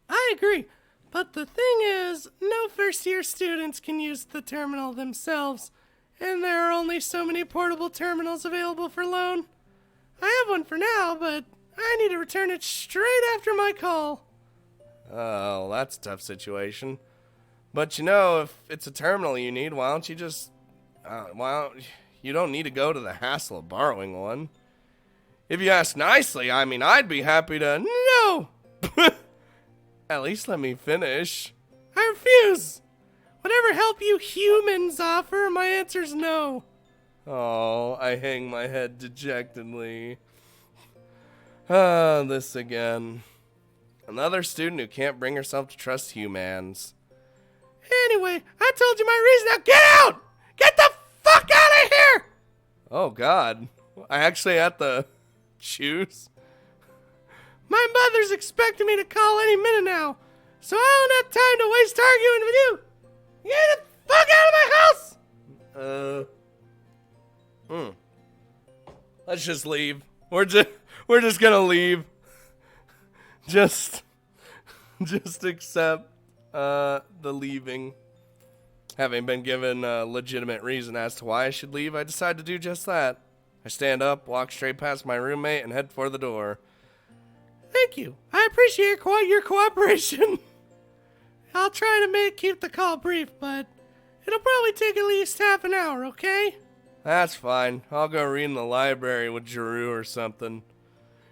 Speaker 3: I agree, but the thing is, no first-year students can use the terminal themselves, and there are only so many portable terminals available for loan. I have one for now, but I need to return it straight after my call.
Speaker 1: Oh, that's a tough situation. But you know, if it's a terminal you need, why don't you just... you don't need to go to the hassle of borrowing one. If you ask nicely, I mean, I'd be happy to... No! At least let me finish.
Speaker 3: I refuse! Whatever help you humans offer, my answer's no.
Speaker 1: Oh, I hang my head dejectedly. Ah, this again. Another student who can't bring herself to trust humans.
Speaker 3: Anyway, I told you my reason. Now get out! Get the fuck out of here!
Speaker 1: Oh, God. I actually have to choose.
Speaker 3: My mother's expecting me to call any minute now, so I don't have time to waste arguing with you. Get the fuck out of my house!
Speaker 1: Let's just leave. We're just gonna leave. Just accept the leaving. Having been given a legitimate reason as to why I should leave, I decide to do just that. I stand up, walk straight past my roommate, and head for the door.
Speaker 3: Thank you. I appreciate your cooperation. I'll try to keep the call brief, but it'll probably take at least half an hour, okay?
Speaker 1: That's fine. I'll go read in the library with Giroux or something.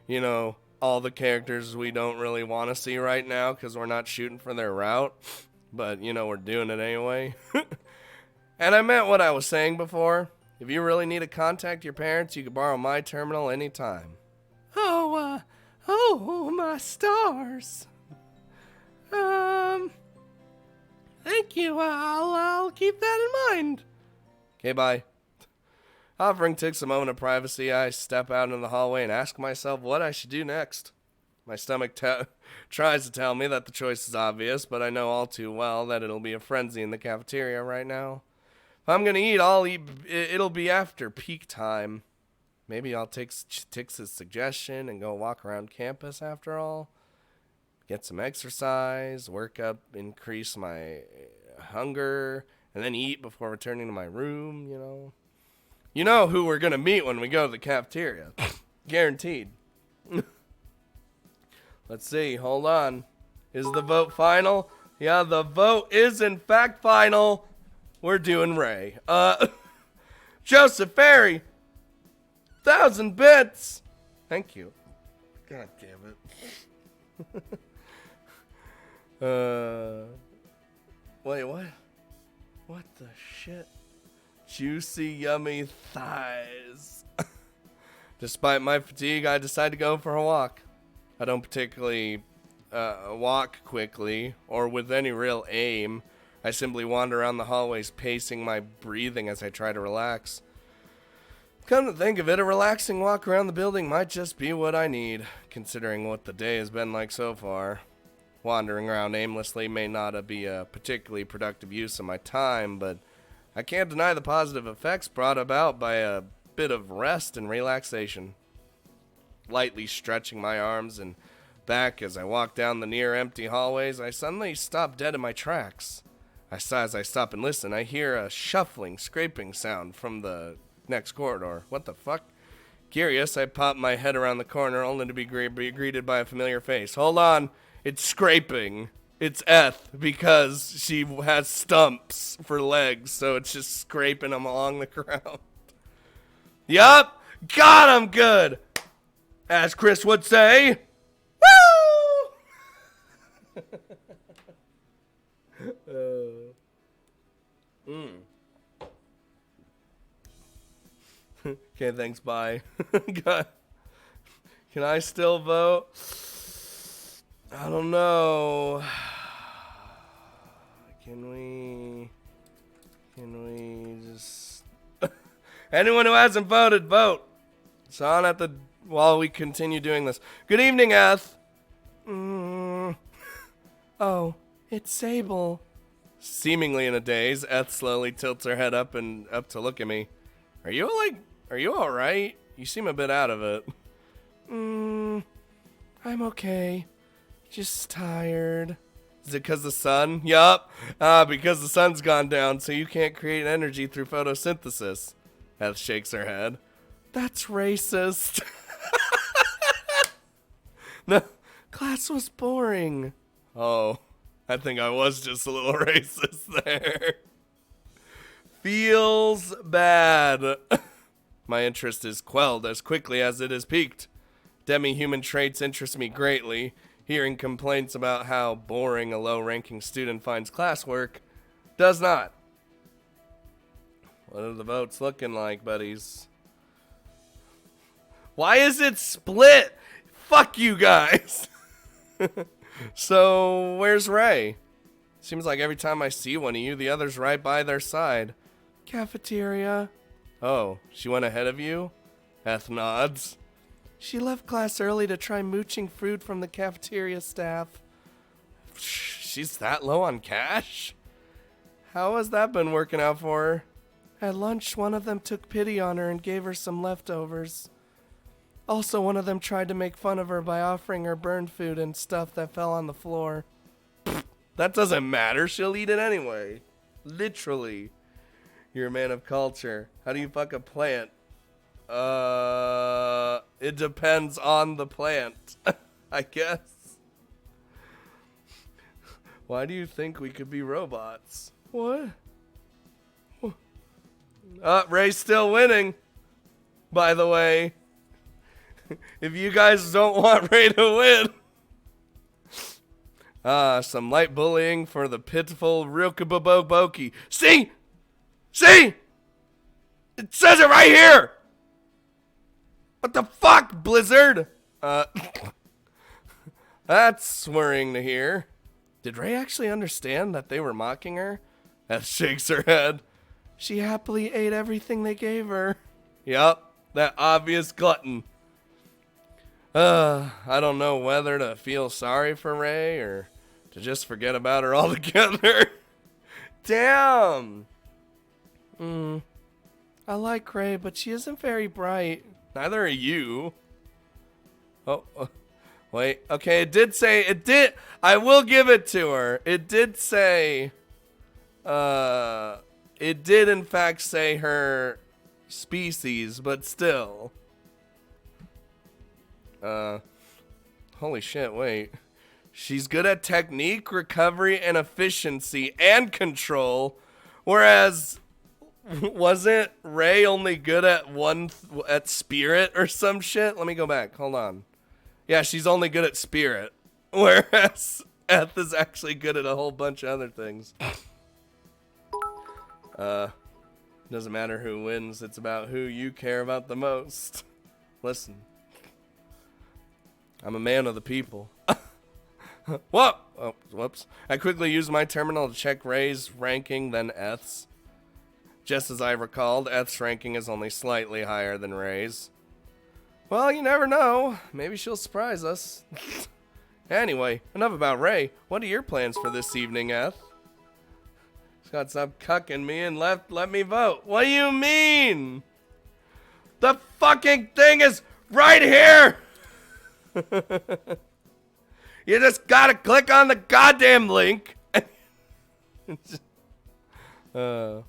Speaker 1: You know, all the characters we don't really want to see right now because we're not shooting for their route. But, you know, we're doing it anyway. And I meant what I was saying before. If you really need to contact your parents, you can borrow my terminal anytime.
Speaker 3: Oh, my stars. Thank you. I'll keep that in mind.
Speaker 1: Okay, bye. Offering Tix a moment of privacy, I step out into the hallway and ask myself what I should do next. My stomach tries to tell me that the choice is obvious, but I know all too well that it'll be a frenzy in the cafeteria right now. If I'm gonna eat, it'll be after peak time. Maybe I'll take Tix's suggestion and go walk around campus after all. Get some exercise, work up, increase my hunger, and then eat before returning to my room, you know. You know who we're gonna meet when we go to the cafeteria. Guaranteed. Let's see, hold on. Is the vote final? Yeah, the vote is in fact final. We're doing Ray. Joseph Ferry. 1,000 bits. Thank you. God damn it. Wait, what? What the shit? Juicy, yummy thighs. Despite my fatigue, I decide to go for a walk. I don't particularly walk quickly or with any real aim. I simply wander around the hallways, pacing my breathing as I try to relax. Come to think of it, a relaxing walk around the building might just be what I need, considering what the day has been like so far. Wandering around aimlessly may not be a particularly productive use of my time, but I can't deny the positive effects brought about by a bit of rest and relaxation. Lightly stretching my arms and back as I walk down the near empty hallways, I suddenly stop dead in my tracks. As I stop and listen, I hear a shuffling, scraping sound from the next corridor. What the fuck? Curious, I pop my head around the corner only to be greeted by a familiar face. Hold on, it's scraping. It's Eth, because she has stumps for legs, so it's just scraping them along the ground. Yup, got him good, as Chris would say. Woo! Okay, thanks, bye. Can I still vote? I don't know. Can we just... Anyone who hasn't voted, vote. It's on while we continue doing this. Good evening, Eth. Oh, it's Sable. Seemingly in a daze, Eth slowly tilts her head up to look at me. Are you alright? You seem a bit out of it. I'm okay. Just tired. Is it because the sun? Yup. Because the sun's gone down, so you can't create energy through photosynthesis. Eth shakes her head. That's racist. No, class was boring. Oh, I think I was just a little racist there. Feels bad. My interest is quelled as quickly as it is piqued. Demi-human traits interest me greatly. Hearing complaints about how boring a low-ranking student finds classwork does not. What are the votes looking like, buddies? Why is it split? Fuck you guys. So, where's Ray? Seems like every time I see one of you, the other's right by their side. Cafeteria. Oh, she went ahead of you? Eth nods. She left class early to try mooching food from the cafeteria staff. She's that low on cash? How has that been working out for her? At lunch, one of them took pity on her and gave her some leftovers. Also, one of them tried to make fun of her by offering her burned food and stuff that fell on the floor. That doesn't matter. She'll eat it anyway. Literally. You're a man of culture. How do you fuck a plant? It depends on the plant, I guess. Why do you think we could be robots? What? Ray's still winning, by the way. If you guys don't want Ray to win. Some light bullying for the pitiful Rilkaboboki. See? See? It says it right here! What the fuck, Blizzard? That's worrying to hear. Did Ray actually understand that they were mocking her? Eth shakes her head. She happily ate everything they gave her. Yup, that obvious glutton. I don't know whether to feel sorry for Ray or to just forget about her altogether. Damn. I like Ray, but she isn't very bright. Neither are you. Oh, wait. Okay, it did. I will give it to her. It did say, it did in fact say her species, but still. Holy shit, wait. She's good at technique, recovery, and efficiency, and control, whereas... Wasn't Ray only good at at spirit or some shit? Let me go back. Hold on. Yeah, she's only good at spirit. Whereas Eth is actually good at a whole bunch of other things. Doesn't matter who wins, it's about who you care about the most. Listen. I'm a man of the people. Whoa! Oh, whoops. I quickly used my terminal to check Ray's ranking, then Eth's. Just as I recalled, Eth's ranking is only slightly higher than Ray's. Well, you never know. Maybe she'll surprise us. Anyway, enough about Ray. What are your plans for this evening, Eth? Scott, stop cucking me and let me vote. What do you mean? The fucking thing is right here! You just gotta click on the goddamn link. Are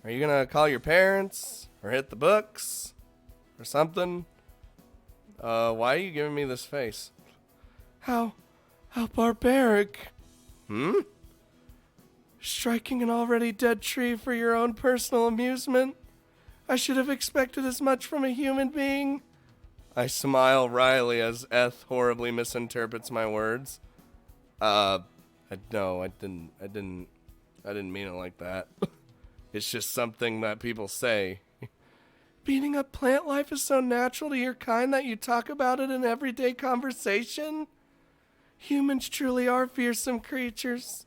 Speaker 1: you gonna call your parents? Or hit the books? Or something? Why are you giving me this face? How barbaric. Striking an already dead tree for your own personal amusement? I should have expected as much from a human being. I smile wryly as Eth horribly misinterprets my words. No, I didn't mean it like that. It's just something that people say. Beating up plant life is so natural to your kind that you talk about it in everyday conversation? Humans truly are fearsome creatures.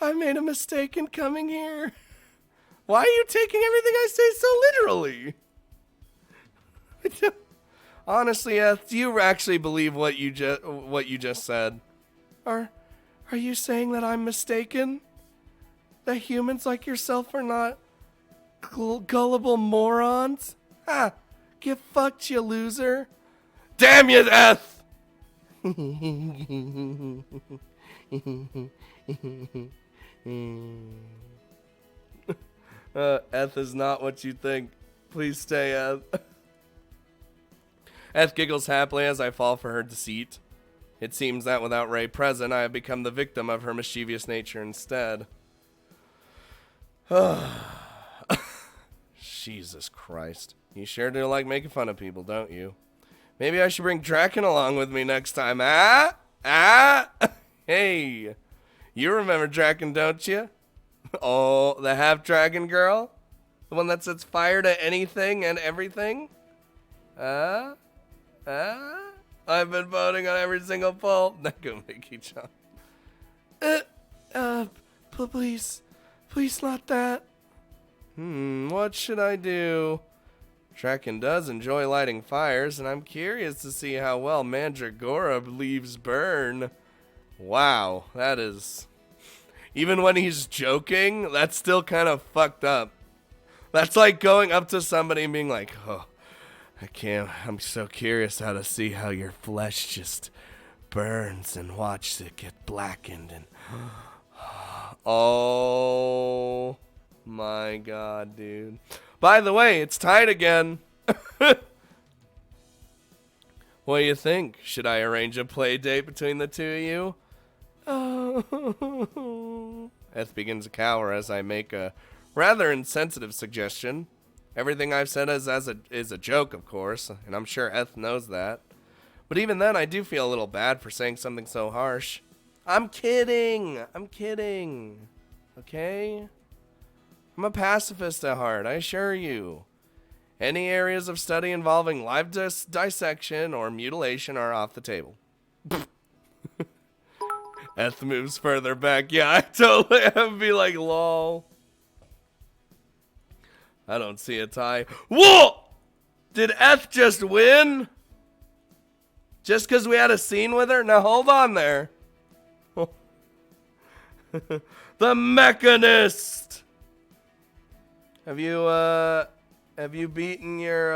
Speaker 1: I made a mistake in coming here. Why are you taking everything I say so literally? Honestly, Eth, do you actually believe what you just said? Are you saying that I'm mistaken? That humans like yourself are not gullible morons? Ha! Get fucked, you loser! Damn you, Eth! Eth is not what you think. Please stay, Eth. Eth giggles happily as I fall for her deceit. It seems that without Ray present, I have become the victim of her mischievous nature instead. Jesus Christ. You sure do like making fun of people, don't you? Maybe I should bring Draken along with me next time. Hey. You remember Draken, don't you? Oh, the half-dragon girl? The one that sets fire to anything and everything? I've been voting on every single poll. Not gonna make you jump. Please not that. What should I do? Draken does enjoy lighting fires, and I'm curious to see how well Mandragora leaves burn. Wow, that is... Even when he's joking, that's still kind of fucked up. That's like going up to somebody and being like, oh, I'm so curious how to see how your flesh just burns and watch it get blackened and... Oh my god, dude. By the way, it's tied again. What do you think? Should I arrange a play date between the two of you? Oh. Eth begins to cower as I make a rather insensitive suggestion. Everything I've said is a joke, of course, and I'm sure Eth knows that. But even then, I do feel a little bad for saying something so harsh. I'm kidding. Okay? I'm a pacifist at heart, I assure you. Any areas of study involving live dissection or mutilation are off the table. Eth moves further back. Yeah, I totally would be like, lol. I don't see a tie. Whoa! Did Eth just win? Just because we had a scene with her? Now hold on there. The Mechanist! Have you beaten your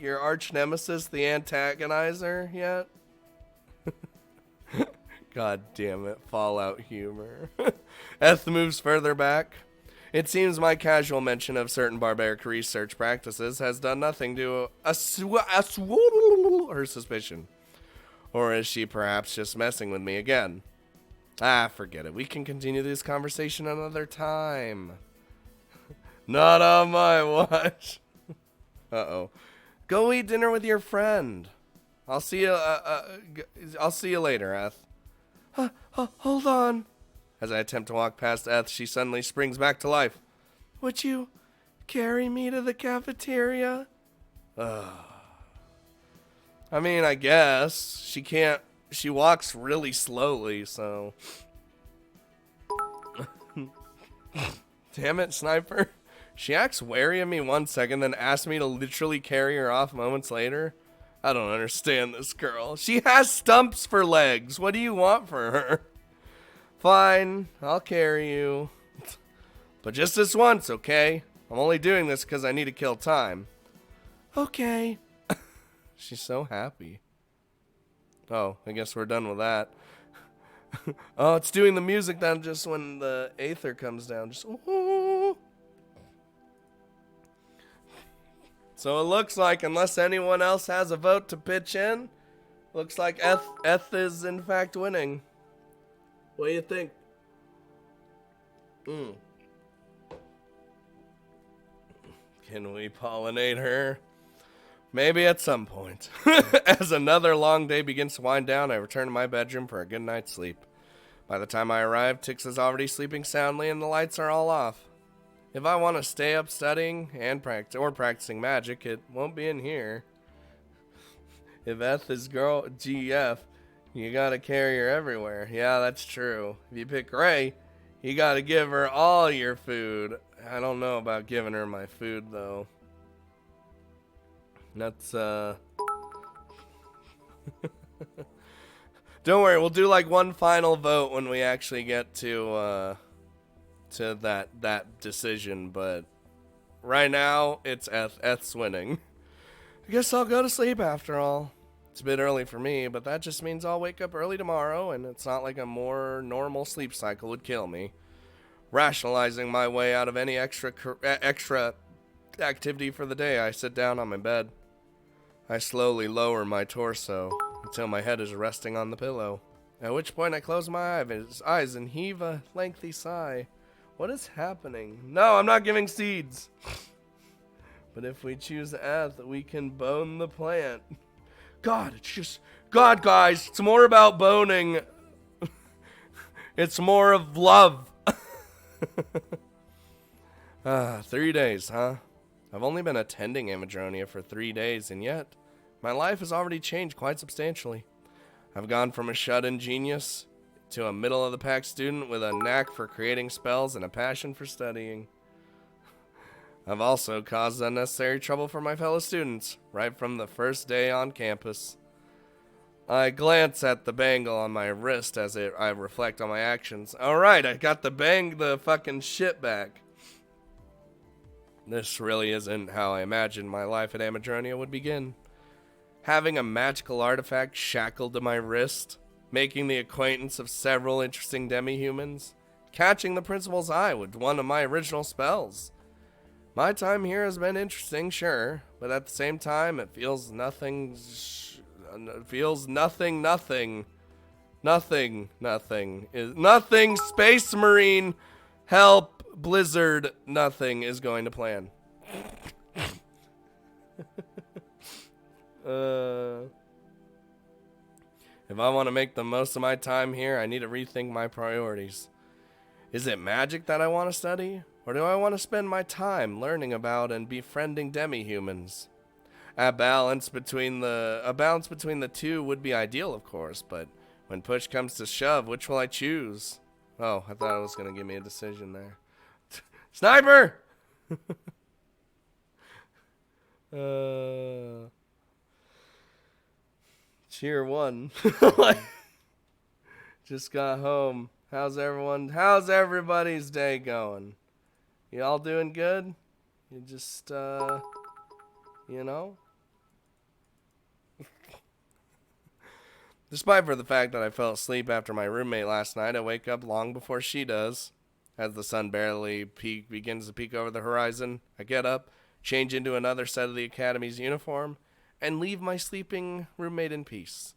Speaker 1: arch nemesis, the Antagonizer, yet? God damn it, Fallout humor. Eth moves further back. It seems my casual mention of certain barbaric research practices has done nothing to her suspicion. Or is she perhaps just messing with me again? Forget it. We can continue this conversation another time. Not on my watch. Uh-oh. Go eat dinner with your friend. I'll see you later, Eth. Hold on. As I attempt to walk past Eth, she suddenly springs back to life. Would you carry me to the cafeteria? I mean, I guess. She can't. She walks really slowly, so. Damn it, Sniper. She acts wary of me 1 second, then asks me to literally carry her off moments later. I don't understand this girl. She has stumps for legs. What do you want for her? Fine, I'll carry you. But just this once, okay? I'm only doing this because I need to kill time. Okay. She's so happy. Oh, I guess we're done with that. Oh, it's doing the music then just when the aether comes down. Just ooh. So it looks like, unless anyone else has a vote to pitch in, looks like Eth is in fact winning. What do you think? Can we pollinate her? Maybe at some point. As another long day begins to wind down, I return to my bedroom for a good night's sleep. By the time I arrive, Tix is already sleeping soundly and the lights are all off. If I want to stay up studying and practicing magic, it won't be in here. If Eth is girl GF, you gotta carry her everywhere. Yeah, that's true. If you pick Ray, you gotta give her all your food. I don't know about giving her my food, though. That's, Don't worry, we'll do like one final vote when we actually get to that decision, but right now, it's Eth's winning. I guess I'll go to sleep after all. It's a bit early for me, but that just means I'll wake up early tomorrow, and it's not like a more normal sleep cycle would kill me. Rationalizing my way out of any extra activity for the day, I sit down on my bed. I slowly lower my torso until my head is resting on the pillow, at which point I close my eyes and heave a lengthy sigh. What is happening? No, I'm not giving seeds. But if we choose Eth, we can bone the plant. God, it's just... God, guys, it's more about boning. It's more of love. 3 days, huh? I've only been attending Amadronia for 3 days, and yet my life has already changed quite substantially. I've gone from a shut-in genius to a middle-of-the-pack student with a knack for creating spells and a passion for studying. I've also caused unnecessary trouble for my fellow students, right from the first day on campus. I glance at the bangle on my wrist as I reflect on my actions. Alright, I got the fucking shit back. This really isn't how I imagined my life at Amadronia would begin. Having a magical artifact shackled to my wrist, making the acquaintance of several interesting demi-humans, catching the principal's eye with one of my original spells. My time here has been interesting, sure, but at the same time, it feels nothing Space Marine, help, Blizzard, nothing is going to plan. If I want to make the most of my time here, I need to rethink my priorities. Is it magic that I want to study? Or do I want to spend my time learning about and befriending demi-humans? A balance between the two would be ideal, of course, but when push comes to shove, which will I choose? Oh, I thought it was going to give me a decision there. Sniper! Cheer 1. Just got home. How's everybody's day going? You all doing good? You just, you know? Despite for the fact that I fell asleep after my roommate last night, I wake up long before she does. As the sun barely begins to peek over the horizon, I get up, change into another set of the Academy's uniform, and leave my sleeping roommate in peace.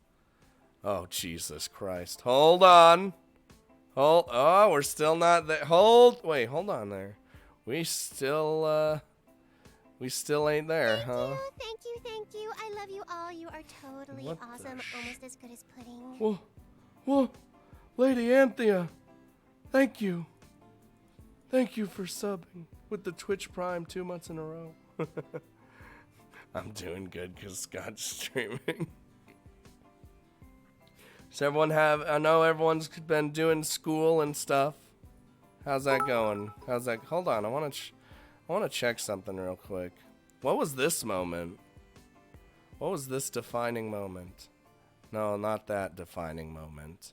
Speaker 1: Oh, Jesus Christ. Hold on. Oh, we're still not there. Wait, hold on there. We still ain't there, huh?
Speaker 2: Thank you. I love you all. You are totally awesome. Almost as good as pudding.
Speaker 1: Lady Anthea, thank you. Thank you for subbing with the Twitch Prime 2 months in a row. I'm doing good because Scott's streaming. Does everyone have, I know everyone's been doing school and stuff. How's that going? How's that, hold on, I want to check something real quick. What was this moment? What was this defining moment? No, not that defining moment.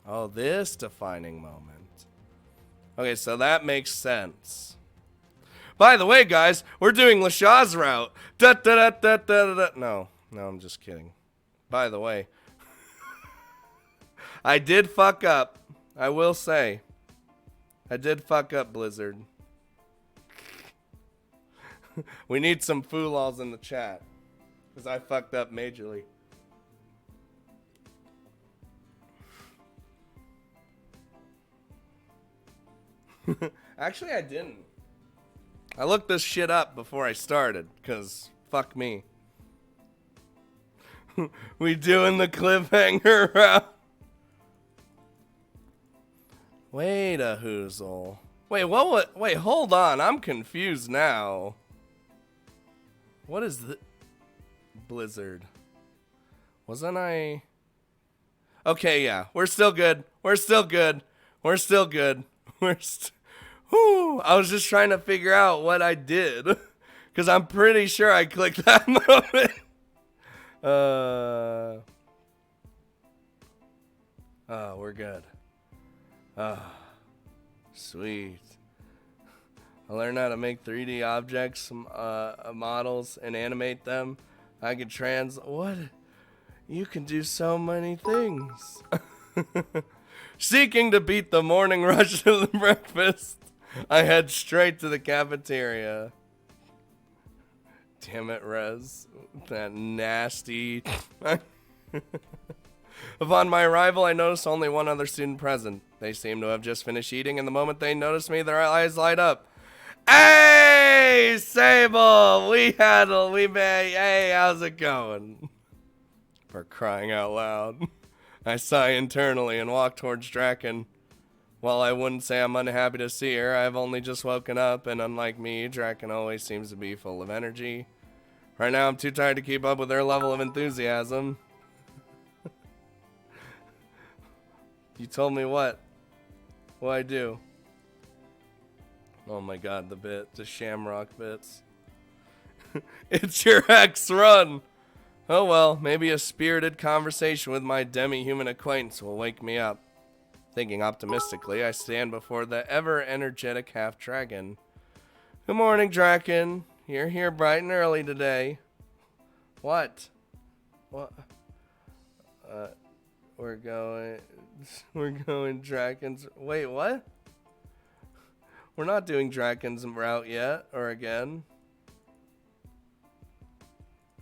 Speaker 1: Oh, this defining moment. Okay, so that makes sense. By the way, guys, we're doing Lashaw's route. Da, da, da, da, da, da. No, I'm just kidding. By the way, I did fuck up. I will say. I did fuck up, Blizzard. We need some foolals in the chat. Because I fucked up majorly. Actually, I didn't. I looked this shit up before I started, because fuck me. We doing the cliffhanger route. Wait a hoozle. Wait, hold on. I'm confused now. What is the Blizzard? Wasn't I? Okay, yeah. We're still good. We're still good. We're still good. Whew, I was just trying to figure out what I did. Because I'm pretty sure I clicked that moment. Oh, we're good. Sweet. I learned how to make 3D objects, models, and animate them. I could what? You can do so many things. Seeking to beat the morning rush to the breakfast, I head straight to the cafeteria. Damn it, Rez. That nasty. Upon my arrival, I noticed only one other student present. They seemed to have just finished eating, and the moment they noticed me, their eyes light up. Hey, Sable! Hey, how's it going? For crying out loud. I sigh internally and walk towards Draken. While I wouldn't say I'm unhappy to see her, I've only just woken up, and unlike me, Draken always seems to be full of energy. Right now, I'm too tired to keep up with her level of enthusiasm. You told me what? What I do? Oh my god, the shamrock bits. It's your ex, run! Oh well, maybe a spirited conversation with my demi-human acquaintance will wake me up. Thinking optimistically, I stand before the ever-energetic half-dragon. Good morning, Draken. You're here bright and early today. What? What? We're going Draken's... Wait, what? We're not doing Draken's route yet, or again.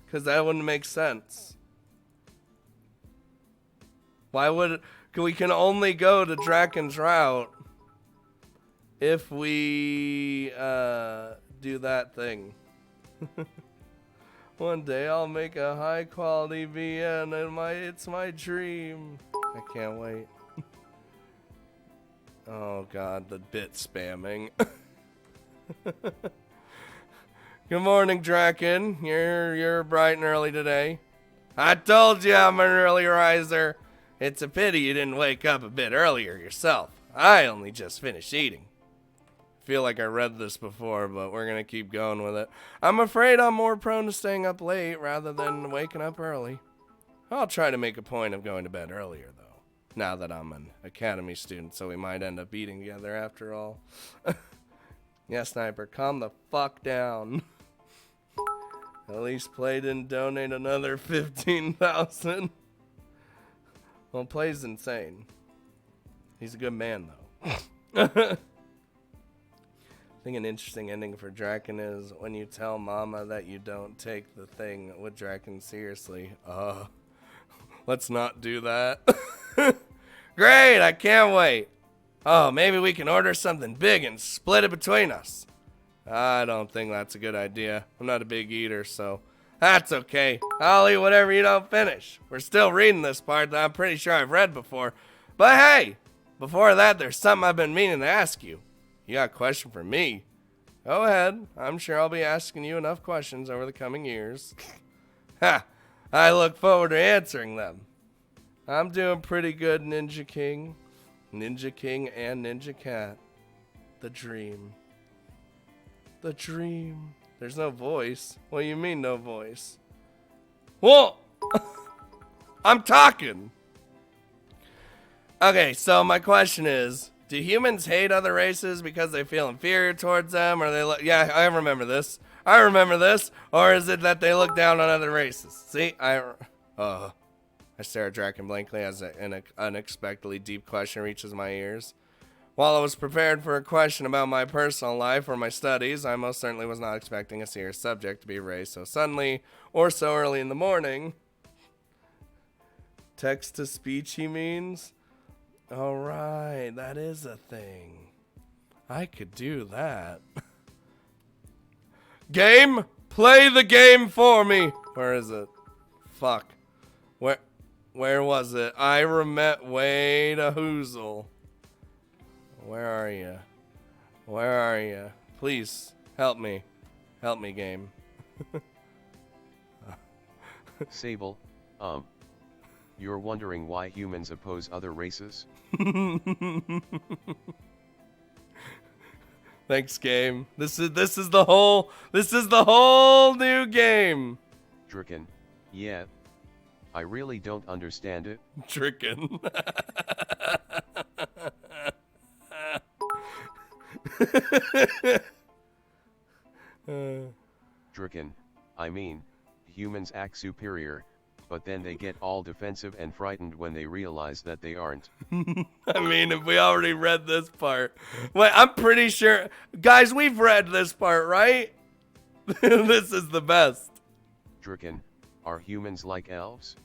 Speaker 1: Because that wouldn't make sense. Why would... We can only go to Draken's route if we do that thing. One day I'll make a high quality VN and it's my dream. I can't wait. Oh god, the bit spamming. Good morning, Draken. You're bright and early today. I told you I'm an early riser. It's a pity you didn't wake up a bit earlier yourself. I only just finished eating. I feel like I read this before, but we're gonna keep going with it. I'm afraid I'm more prone to staying up late rather than waking up early. I'll try to make a point of going to bed earlier, though. Now that I'm an academy student, so we might end up eating together after all. Yeah, Sniper, calm the fuck down. At least Play didn't donate another 15,000. Well, Play's insane. He's a good man, though. I think an interesting ending for Draken is when you tell Mama that you don't take the thing with Draken seriously. Let's not do that. Great, I can't wait. Oh, maybe we can order something big and split it between us. I don't think that's a good idea. I'm not a big eater, so That's okay. I'll eat whatever you don't finish. We're still reading this part that I'm pretty sure I've read before. But hey, before that, there's something I've been meaning to ask you. You got a question for me? Go ahead. I'm sure I'll be asking you enough questions over the coming years. Ha! I look forward to answering them. I'm doing pretty good, Ninja King. Ninja King and Ninja Cat. The dream. The dream. There's no voice. What do you mean, no voice? Well, I'm talking. Okay, so my question is, do humans hate other races because they feel inferior towards them, or yeah, I remember this. Or is it that they look down on other races? See, I stare at Draken blankly as an unexpectedly deep question reaches my ears. While I was prepared for a question about my personal life or my studies, I most certainly was not expecting a serious subject to be raised so suddenly or so early in the morning. Text-to-speech, he means? Alright, that is a thing. I could do that. Game? Play the game for me! Where is it? Fuck. Where was it? Wait a hoozle. Where are you? Where are you? Please, help me. Help me, game.
Speaker 4: Sable, you're wondering why humans oppose other races?
Speaker 1: Thanks, game. This is the whole new game.
Speaker 4: Draken, yeah. I really don't understand it.
Speaker 1: Draken.
Speaker 4: Draken, I mean, humans act superior, but then they get all defensive and frightened when they realize that they aren't.
Speaker 1: I mean, if we already read this part. Wait, I'm pretty sure. Guys, we've read this part, right? This is the best.
Speaker 4: Draken, are humans like elves?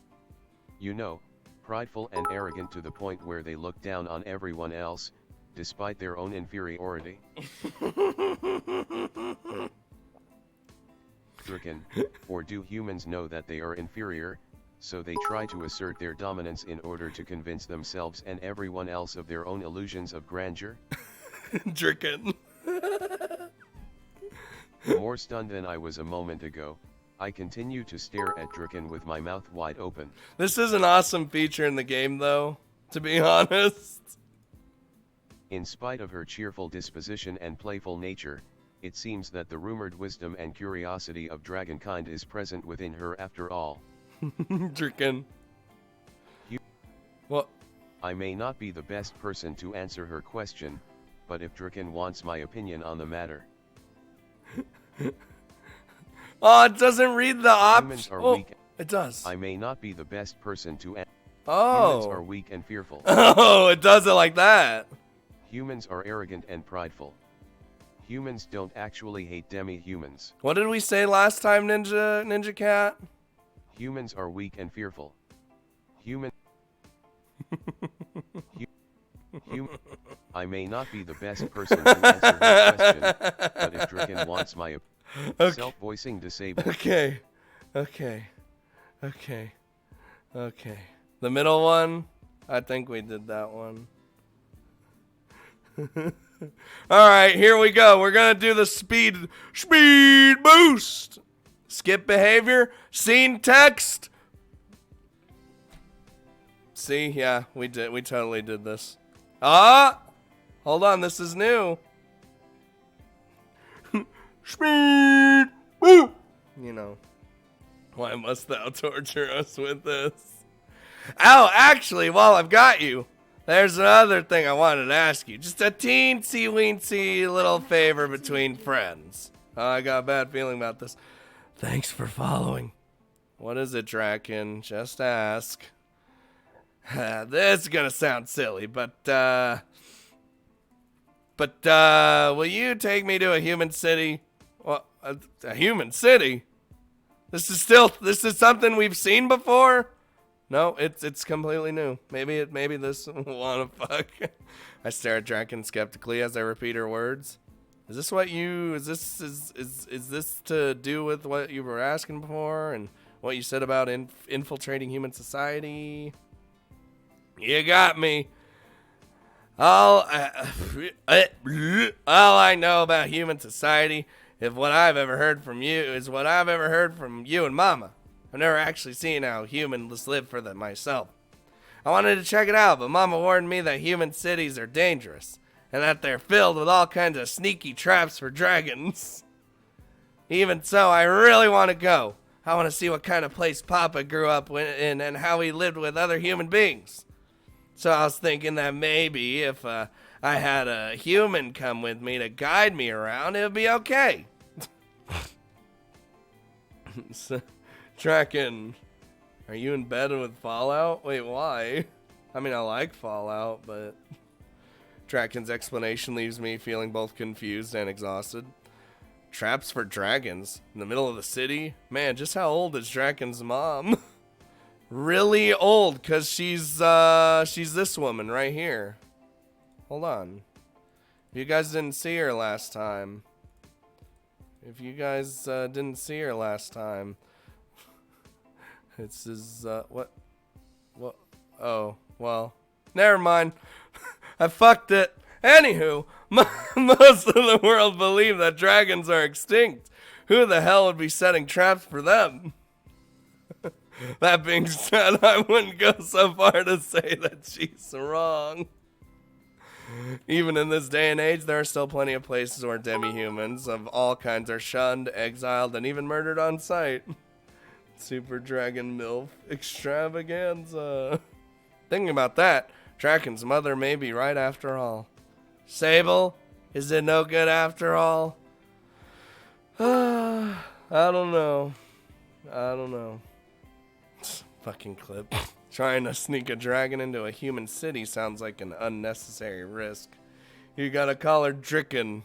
Speaker 4: You know, prideful and arrogant to the point where they look down on everyone else, despite their own inferiority. Draken, or do humans know that they are inferior, so they try to assert their dominance in order to convince themselves and everyone else of their own illusions of grandeur?
Speaker 1: Draken.
Speaker 4: More stunned than I was a moment ago, I continue to stare at Draken with my mouth wide open.
Speaker 1: This is an awesome feature in the game, though, to be honest.
Speaker 4: In spite of her cheerful disposition and playful nature, it seems that the rumored wisdom and curiosity of dragonkind is present within her after all.
Speaker 1: Draken. What?
Speaker 4: I may not be the best person to answer her question, but if Draken wants my opinion on the matter.
Speaker 1: Oh, it doesn't read the
Speaker 4: Humans
Speaker 1: option.
Speaker 4: are
Speaker 1: Oh,
Speaker 4: weak.
Speaker 1: it does.
Speaker 4: I may not be the best person to answer.
Speaker 1: Oh.
Speaker 4: Humans are weak and fearful.
Speaker 1: Oh, it does it like that.
Speaker 4: Humans are arrogant and prideful. Humans don't actually hate demi-humans.
Speaker 1: What did we say last time, Ninja Cat?
Speaker 4: Humans are weak and fearful. I may not be the best person to answer her question, but if Draken wants my self-voicing disabled.
Speaker 1: Okay. The middle one? I think we did that one. Alright, here we go. We're gonna do the speed boost. Skip behavior. Scene text. See, yeah, we did. We totally did this. Hold on, this is new. Speed boost. You know, why must thou torture us with this? Oh, actually, while I've got you, there's another thing I wanted to ask you. Just a teensy-weensy little favor between friends. I got a bad feeling about this. Thanks for following. What is it, Draken? Just ask. This is gonna sound silly, but will you take me to a human city? Well, a human city? This is something we've seen before? No, it's completely new. Maybe this wanna fuck. I stare at Draken skeptically as I repeat her words. Is this what you, is this to do with what you were asking before and what you said about infiltrating human society? You got me. All I know about human society is what I've ever heard from you and Mama. I've never actually seen how humans live for them myself. I wanted to check it out, but Mama warned me that human cities are dangerous and that they're filled with all kinds of sneaky traps for dragons. Even so, I really want to go. I want to see what kind of place Papa grew up in and how he lived with other human beings. So I was thinking that maybe if I had a human come with me to guide me around, it would be okay. So, Draken, are you in bed with Fallout? Wait, why? I mean, I like Fallout, but Draken's explanation leaves me feeling both confused and exhausted. Traps for dragons in the middle of the city? Man, just how old is Draken's mom? Really old, because she's this woman right here. Hold on. If you guys didn't see her last time. It's his, what? Oh, well, never mind. I fucked it. Anywho, most of the world believe that dragons are extinct. Who the hell would be setting traps for them? That being said, I wouldn't go so far to say that she's wrong. Even in this day and age, there are still plenty of places where demi-humans of all kinds are shunned, exiled, and even murdered on sight. Super Dragon MILF extravaganza. Thinking about that, Draken's mother may be right after all. Sable, is it no good after all? I don't know. Fucking clip. Trying to sneak a dragon into a human city sounds like an unnecessary risk. You gotta call her Dricken.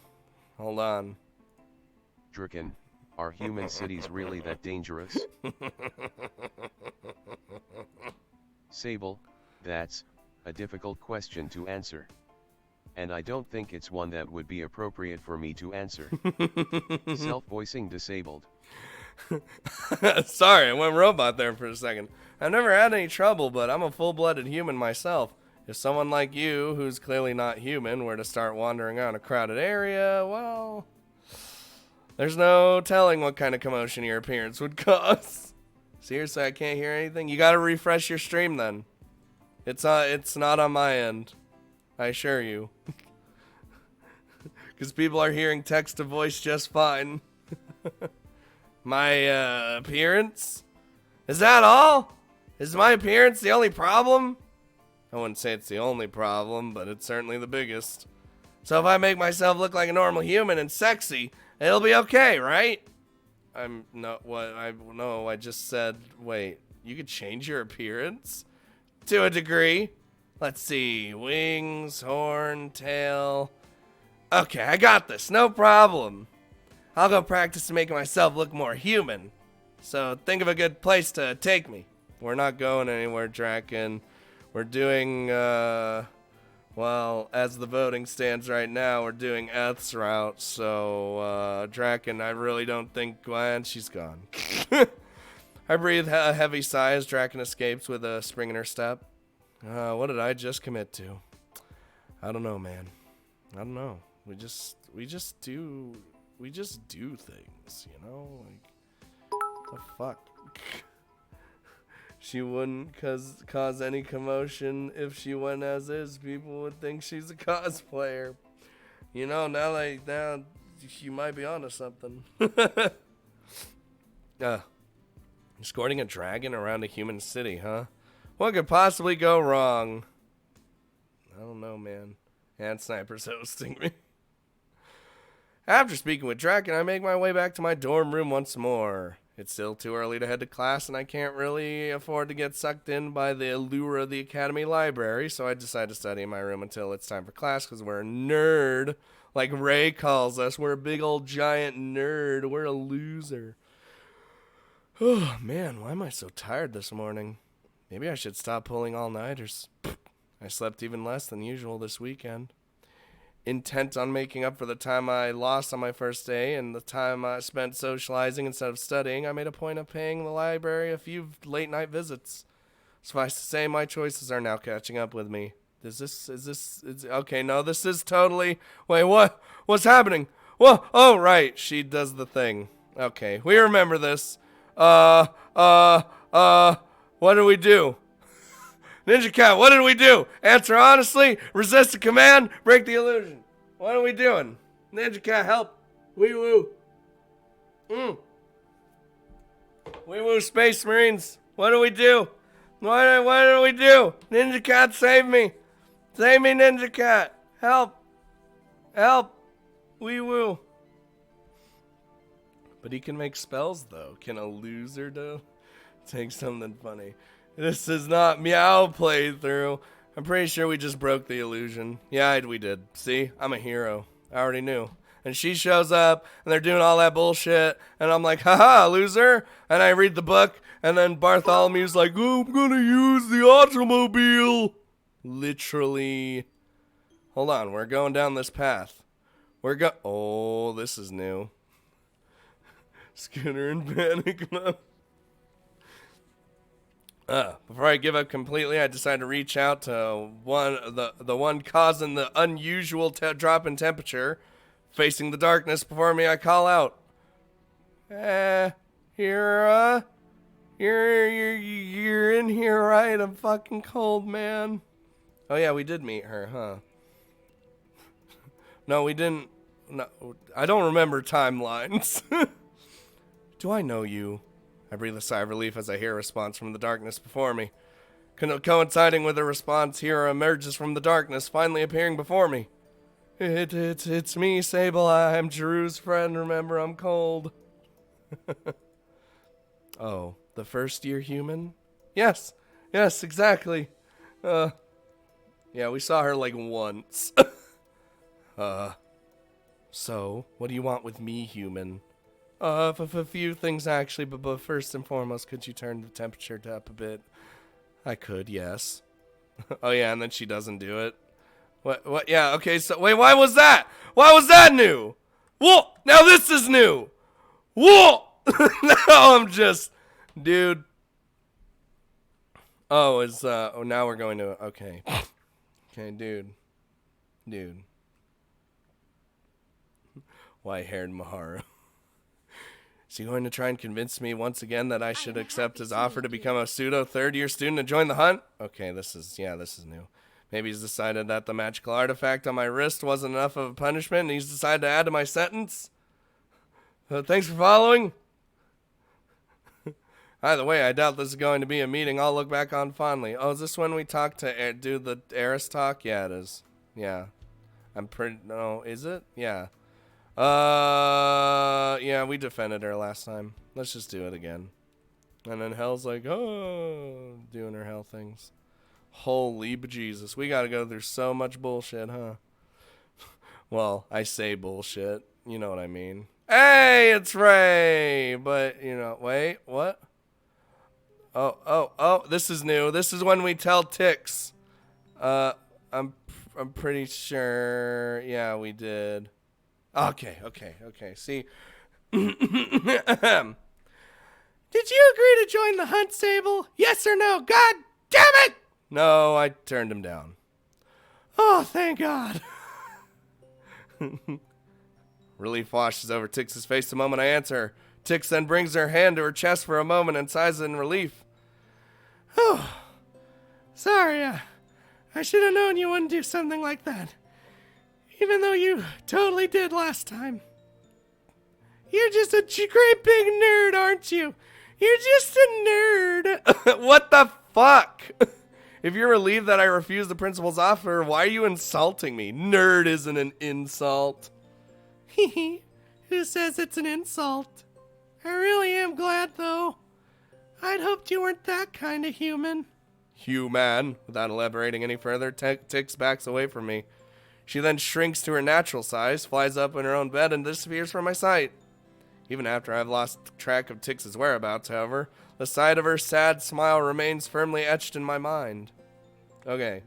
Speaker 1: Hold on.
Speaker 4: Dricken, are human cities really that dangerous? Sable, that's a difficult question to answer. And I don't think it's one that would be appropriate for me to answer. Self-voicing disabled.
Speaker 1: Sorry, I went robot there for a second. I've never had any trouble, but I'm a full-blooded human myself. If someone like you, who's clearly not human, were to start wandering around a crowded area, well, there's no telling what kind of commotion your appearance would cause. Seriously, I can't hear anything? You gotta refresh your stream then. It's not on my end. I assure you. Because people are hearing text to voice just fine. My appearance? Is that all? Is my appearance the only problem? I wouldn't say it's the only problem, but it's certainly the biggest. So if I make myself look like a normal human and sexy, it'll be okay, right? I just said, wait, you could change your appearance? To a degree. Let's see, wings, horn, tail. Okay, I got this, no problem. I'll go practice making myself look more human. So think of a good place to take me. We're not going anywhere, Draken. We're doing, well, as the voting stands right now, we're doing Eth's route. So, Draken, I really don't think, she's gone. I breathe a heavy sigh as Draken escapes with a spring in her step. What did I just commit to? I don't know, man. I don't know. We just do things, you know? Like, the fuck? She wouldn't cause any commotion if she went as is. People would think she's a cosplayer. You know, now you might be onto something. Escorting a dragon around a human city, huh? What could possibly go wrong? I don't know, man. And Sniper's hosting me. After speaking with Draken, I make my way back to my dorm room once more. It's still too early to head to class, and I can't really afford to get sucked in by the allure of the academy library, so I decide to study in my room until it's time for class, because we're a nerd. Like Ray calls us, we're a big old giant nerd. We're a loser. Oh, man, why am I so tired this morning? Maybe I should stop pulling all-nighters. I slept even less than usual this weekend. intent on making up for the time I lost on my first day and the time I spent socializing instead of studying, I made a point of paying the library a few late-night visits. Suffice to say, my choices are now catching up with me. Okay, no, this is totally... Wait, what? What's happening? What? Oh, right, she does the thing. Okay, we remember this. What do we do? Ninja Cat, what did we do? Answer honestly, resist the command, break the illusion. What are we doing? Ninja Cat, help. Wee woo. Wee woo, Space Marines. What do we do? What do we do? Ninja Cat, save me. Save me, Ninja Cat. Help. Help. Wee woo. But he can make spells, though. Can a loser, though? Take something funny. This is not Meow playthrough. I'm pretty sure we just broke the illusion. Yeah, we did. See? I'm a hero. I already knew. And she shows up, and they're doing all that bullshit, and I'm like, haha, loser. And I read the book, and then Bartholomew's like, oh, I'm gonna use the automobile. Literally. Hold on, we're going down this path. Oh, this is new. Scooter and panic mode. Before I give up completely, I decide to reach out to the one causing the unusual drop in temperature. Facing the darkness before me, I call out, you're in here, right? I'm fucking cold, man. Oh yeah, we did meet her, huh? No, we didn't. No, I don't remember timelines. Do I know you? I breathe a sigh of relief as I hear a response from the darkness before me. Coinciding with a response, Hero emerges from the darkness, finally appearing before me. It's me, Sable. I'm Drew's friend. Remember, I'm cold. Oh, the first year human? Yes, exactly. Yeah, we saw her like once. So, what do you want with me, human? A few things, actually, but first and foremost, could you turn the temperature up a bit? I could, yes. Oh, yeah, and then she doesn't do it. What? Yeah, okay, so, wait, why was that? Why was that new? Whoa! Now this is new! Whoa! Now I'm just... Dude. Oh, now we're going to... Okay. Okay, dude. White-haired Maharu. Is he going to try and convince me once again that I should accept his offer to become a pseudo third-year student and join the hunt? Okay, this is new. Maybe he's decided that the magical artifact on my wrist wasn't enough of a punishment and he's decided to add to my sentence? Thanks for following. Either way, I doubt this is going to be a meeting I'll look back on fondly. Oh, is this when we talk to do the Eris talk? Yeah, it is. Yeah. No, is it? Yeah. Yeah, we defended her last time. Let's just do it again. And then Hell's like, oh, doing her Hell things. Holy bejesus. We gotta go through so much bullshit, huh? Well, I say bullshit. You know what I mean. Hey, it's Ray! But, wait, what? Oh, this is new. This is when we tell Tix. I'm pretty sure, yeah, we did. Okay. See.
Speaker 3: Did you agree to join the hunt, Sable? Yes or no? God damn it!
Speaker 1: No, I turned him down.
Speaker 3: Oh, thank God.
Speaker 1: Relief washes over Tix's face the moment I answer her. Tix then brings her hand to her chest for a moment and sighs in relief.
Speaker 3: Oh, sorry. I should have known you wouldn't do something like that. Even though you totally did last time. You're just a great big nerd, aren't you? You're just a nerd.
Speaker 1: What the fuck? If you're relieved that I refused the principal's offer, why are you insulting me? Nerd isn't an insult.
Speaker 3: Who says it's an insult? I really am glad, though. I'd hoped you weren't that kind of human.
Speaker 1: Human? Without elaborating any further, Tix backs away from me. She then shrinks to her natural size, flies up in her own bed, and disappears from my sight. Even after I've lost track of Tix's whereabouts, however, the sight of her sad smile remains firmly etched in my mind. Okay,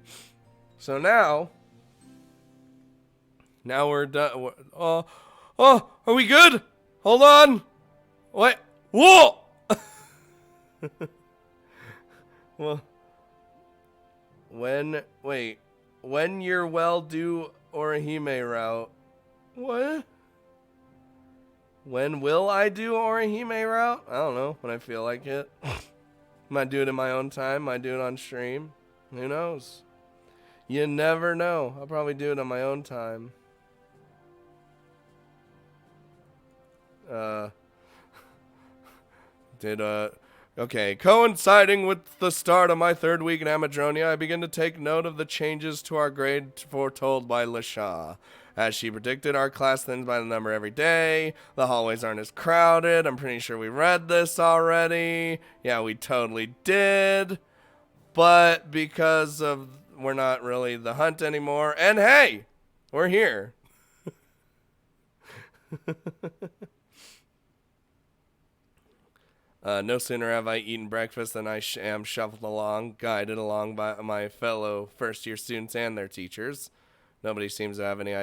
Speaker 1: so now, Now we're done. Oh, are we good? Hold on. What? Whoa! Well, when you're well do Orihime route. What? When will I do Orihime route? I don't know, when I feel like it. Might do it in my own time, might do it on stream. Who knows? You never know. I'll probably do it on my own time. Okay, coinciding with the start of my 3rd week in Amadronia, I begin to take note of the changes to our grade foretold by LaShaw. As she predicted, our class thins by the number every day. The hallways aren't as crowded. I'm pretty sure we read this already. Yeah, we totally did. But because of we're not really the hunt anymore. And hey, we're here. No sooner have I eaten breakfast than I am shuffled along, guided along by my fellow first-year students and their teachers. Nobody seems to have any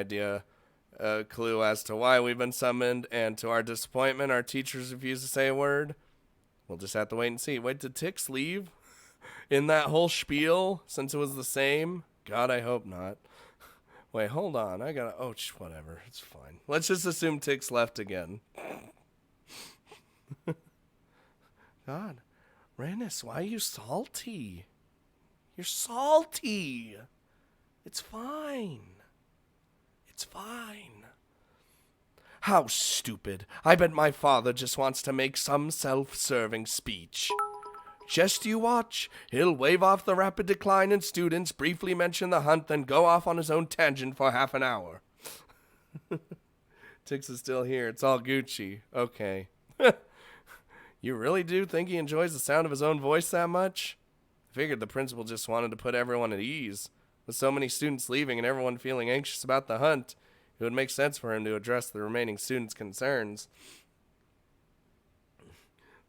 Speaker 1: clue as to why we've been summoned, and to our disappointment, our teachers refuse to say a word. We'll just have to wait and see. Wait, did Tix leave in that whole spiel since it was the same? God, I hope not. Wait, hold on. Whatever. It's fine. Let's just assume Tix left again. God, Rannis, why are you salty? You're salty. It's fine. It's fine. How stupid. I bet my father just wants to make some self-serving speech. Just you watch. He'll wave off the rapid decline in students, briefly mention the hunt, then go off on his own tangent for half an hour. Tix is still here. It's all Gucci. Okay. You really do think he enjoys the sound of his own voice that much? I figured the principal just wanted to put everyone at ease. With so many students leaving and everyone feeling anxious about the hunt, it would make sense for him to address the remaining students' concerns.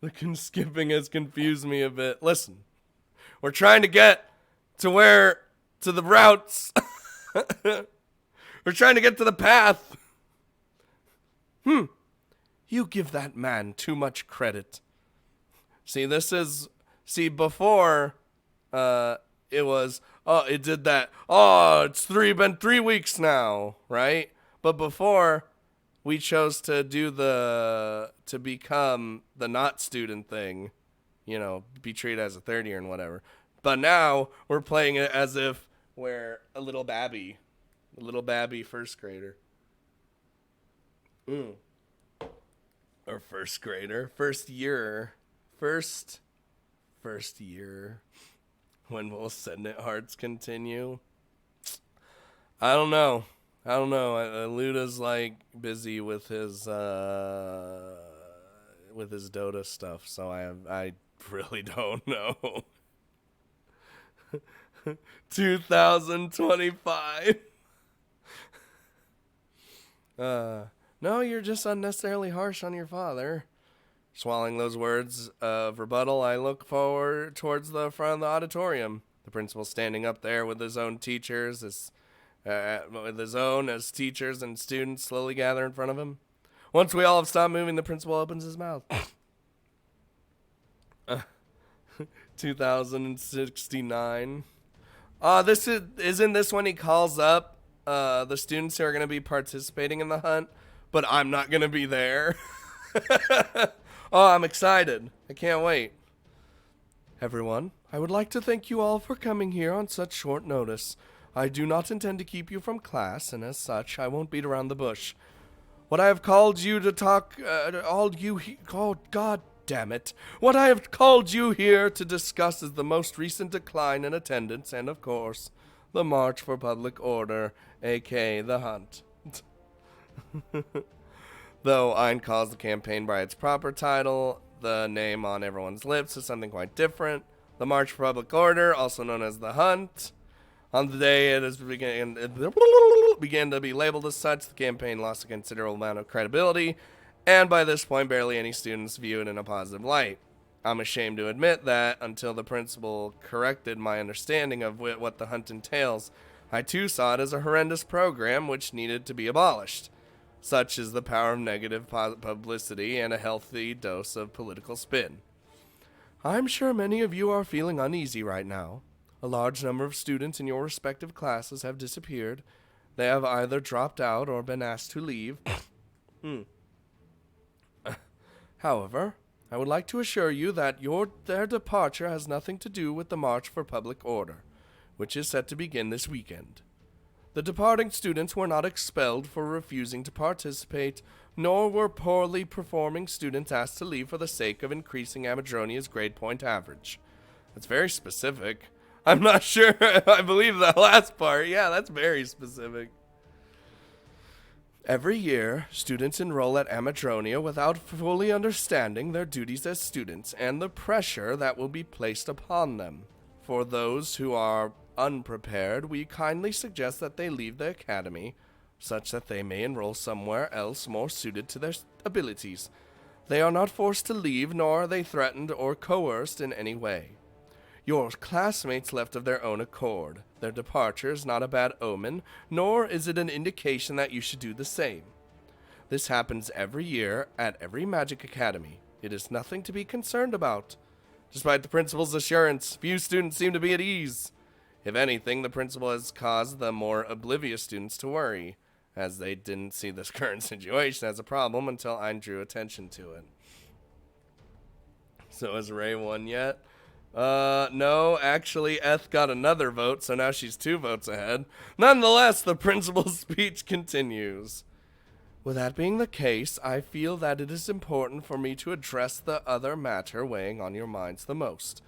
Speaker 1: The skipping has confused me a bit. Listen, we're trying to get to the routes. We're trying to get to the path. You give that man too much credit. Before, it was, it did that. It's been 3 weeks now, right? But before, we chose to do to become the not student thing, be treated as a 3rd year and whatever. But now, we're playing it as if we're a little babby first grader. Or first grader, first year, when will Ascendant Hearts continue? I don't know. Luda's busy with his Dota stuff, so I really don't know. 2025. No, you're just unnecessarily harsh on your father. Swallowing those words of rebuttal, I look forward towards the front of the auditorium. The principal standing up there with his own teachers, as teachers and students slowly gather in front of him. Once we all have stopped moving, the principal opens his mouth. 2069. Isn't this when he calls up the students who are going to be participating in the hunt? But I'm not going to be there. Oh, I'm excited. I can't wait. Everyone, I would like to thank you all for coming here on such short notice. I do not intend to keep you from class, and as such, I won't beat around the bush. What I have called you to God damn it. What I have called you here to discuss is the most recent decline in attendance and, of course, the March for Public Order, aka the Hunt. Though Ein calls the campaign by its proper title, the name on everyone's lips is something quite different. The March for Public Order, also known as the Hunt. On the day it began to be labeled as such, the campaign lost a considerable amount of credibility, and by this point barely any students view it in a positive light. I'm ashamed to admit that, until the principal corrected my understanding of what the hunt entails, I too saw it as a horrendous program which needed to be abolished. Such is the power of negative publicity and a healthy dose of political spin. I'm sure many of you are feeling uneasy right now. A large number of students in your respective classes have disappeared. They have either dropped out or been asked to leave. However, I would like to assure you that their departure has nothing to do with the March for Public Order, which is set to begin this weekend. The departing students were not expelled for refusing to participate, nor were poorly performing students asked to leave for the sake of increasing Amadronia's grade point average. That's very specific. I'm not sure I believe the last part. Yeah, that's very specific. Every year, students enroll at Amadronia without fully understanding their duties as students and the pressure that will be placed upon them. For those who are unprepared, we kindly suggest that they leave the academy, such that they may enroll somewhere else more suited to their abilities. They are not forced to leave, nor are they threatened or coerced in any way. Your classmates left of their own accord. Their departure is not a bad omen, nor is it an indication that you should do the same. This happens every year at every magic academy. It is nothing to be concerned about. Despite the principal's assurance, few students seem to be at ease. If anything, the principal has caused the more oblivious students to worry, as they didn't see this current situation as a problem until I drew attention to it. So has Ray won yet? No, actually, Eth got another vote, so now she's 2 votes ahead. Nonetheless, the principal's speech continues. With that being the case, I feel that it is important for me to address the other matter weighing on your minds the most.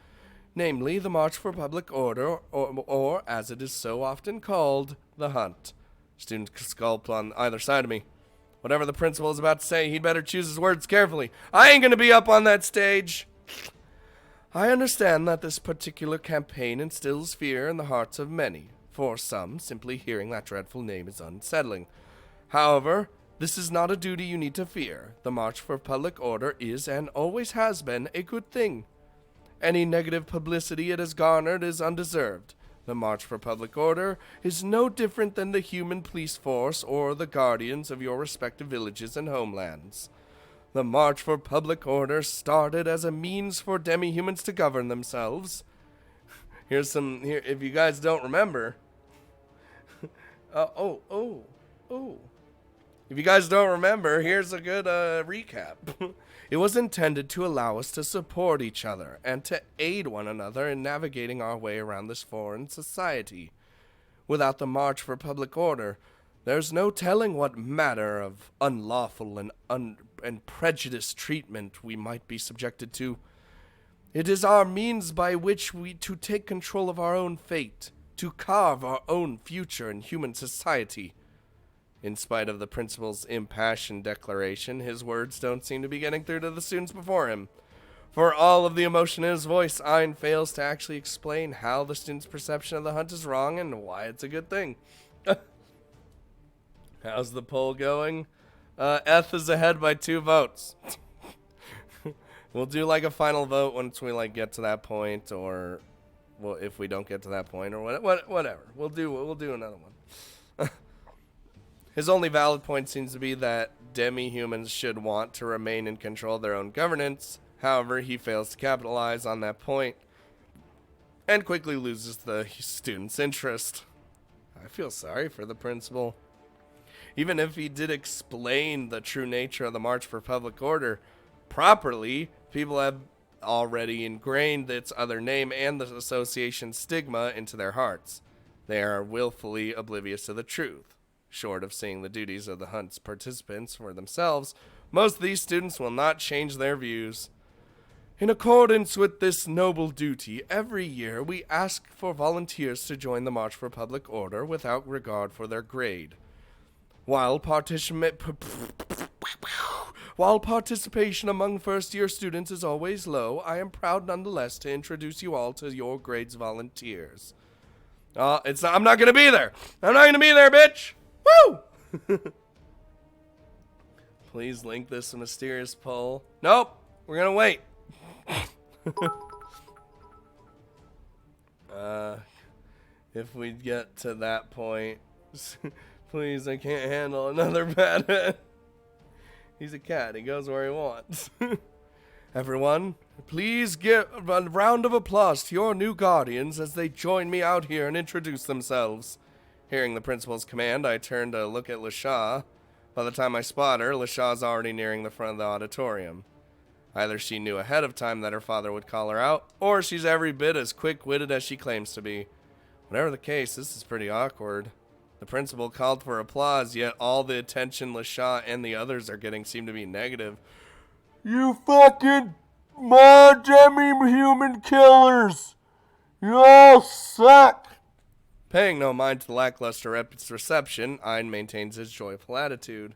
Speaker 1: Namely, the March for Public Order, or as it is so often called, the Hunt. Students sculpt on either side of me. Whatever the principal is about to say, he'd better choose his words carefully. I ain't gonna be up on that stage. I understand that this particular campaign instills fear in the hearts of many. For some, simply hearing that dreadful name is unsettling. However, this is not a duty you need to fear. The March for Public Order is and always has been a good thing. Any negative publicity it has garnered is undeserved. The March for Public Order is no different than the human police force or the guardians of your respective villages and homelands. The March for Public Order started as a means for demi-humans to govern themselves. Here, if you guys don't remember. If you guys don't remember, here's a good recap. It was intended to allow us to support each other and to aid one another in navigating our way around this foreign society. Without the March for Public Order, there's no telling what matter of unlawful and prejudiced treatment we might be subjected to. It is our means by which to take control of our own fate, to carve our own future in human society. In spite of the principal's impassioned declaration, his words don't seem to be getting through to the students before him. For all of the emotion in his voice, Ein fails to actually explain how the students' perception of the hunt is wrong and why it's a good thing. How's the poll going? Eth is ahead by 2 votes. We'll do like a final vote once we like get to that point, or well, if we don't get to that point, or whatever. We'll do another one. His only valid point seems to be that demi-humans should want to remain in control of their own governance. However, he fails to capitalize on that point and quickly loses the student's interest. I feel sorry for the principal. Even if he did explain the true nature of the March for Public Order properly, people have already ingrained its other name and the association stigma into their hearts. They are willfully oblivious to the truth. Short of seeing the duties of the hunt's participants for themselves, most of these students will not change their views. In accordance with this noble duty, every year we ask for volunteers to join the March for Public Order without regard for their grade. While participation among first-year students is always low, I am proud nonetheless to introduce you all to your grade's volunteers. I'm not gonna be there! I'm not gonna be there, bitch! Woo! Please link this mysterious poll. Nope! We're gonna wait. if we get to that point. Please, I can't handle another bad head. He's a cat. He goes where he wants. Everyone, please give a round of applause to your new guardians as they join me out here and introduce themselves. Hearing the principal's command, I turn to look at LaShaw. By the time I spot her, LaShaw's already nearing the front of the auditorium. Either she knew ahead of time that her father would call her out, or she's every bit as quick-witted as she claims to be. Whatever the case, this is pretty awkward. The principal called for applause, yet all the attention LaShaw and the others are getting seem to be negative. You fucking demi-human killers! You all suck! Paying no mind to the lackluster reception, Ein maintains his joyful attitude.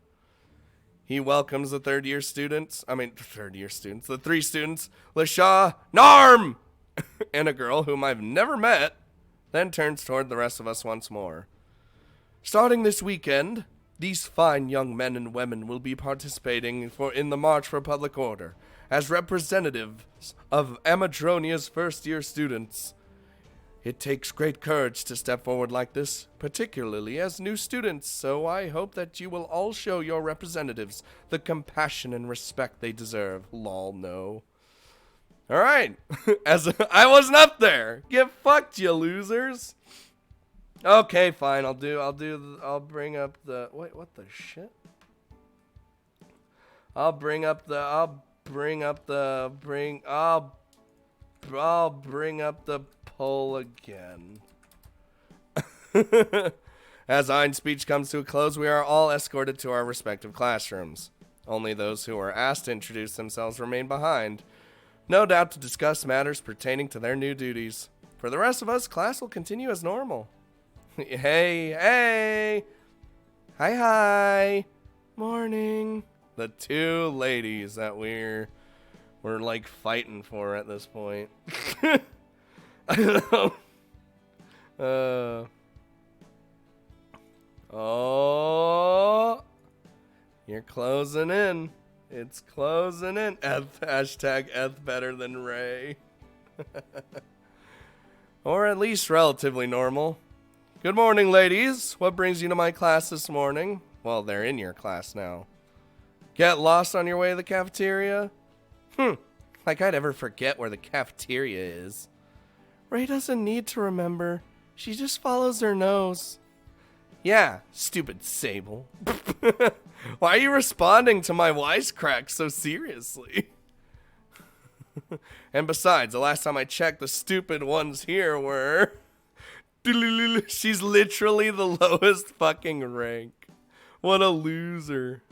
Speaker 1: He welcomes the the three students, LaShaw, Narm! And a girl whom I've never met, then turns toward the rest of us once more. Starting this weekend, these fine young men and women will be participating in the March for Public Order as representatives of Amadronia's first-year students. It takes great courage to step forward like this, particularly as new students, so I hope that you will all show your representatives the compassion and respect they deserve. Lol, no. Alright, as I wasn't up there. Get fucked, you losers. Okay, fine. I'll bring up the. Wait, what the shit? I'll bring up the poll again. As Ein's speech comes to a close, we are all escorted to our respective classrooms. Only those who are asked to introduce themselves remain behind, no doubt to discuss matters pertaining to their new duties. For the rest of us, class will continue as normal. Hey! Hi! Morning. The two ladies that we're like fighting for at this point. I don't know. Oh, you're closing in. It's closing in. Hashtag Eth better than Ray. Or at least relatively normal. Good morning, ladies. What brings you to my class this morning? Well, they're in your class now. Get lost on your way to the cafeteria? Like I'd ever forget where the cafeteria is. Ray doesn't need to remember. She just follows her nose. Yeah, stupid Sable. Why are you responding to my wisecracks so seriously? And besides, the last time I checked, the stupid ones here were... She's literally the lowest fucking rank. What a loser.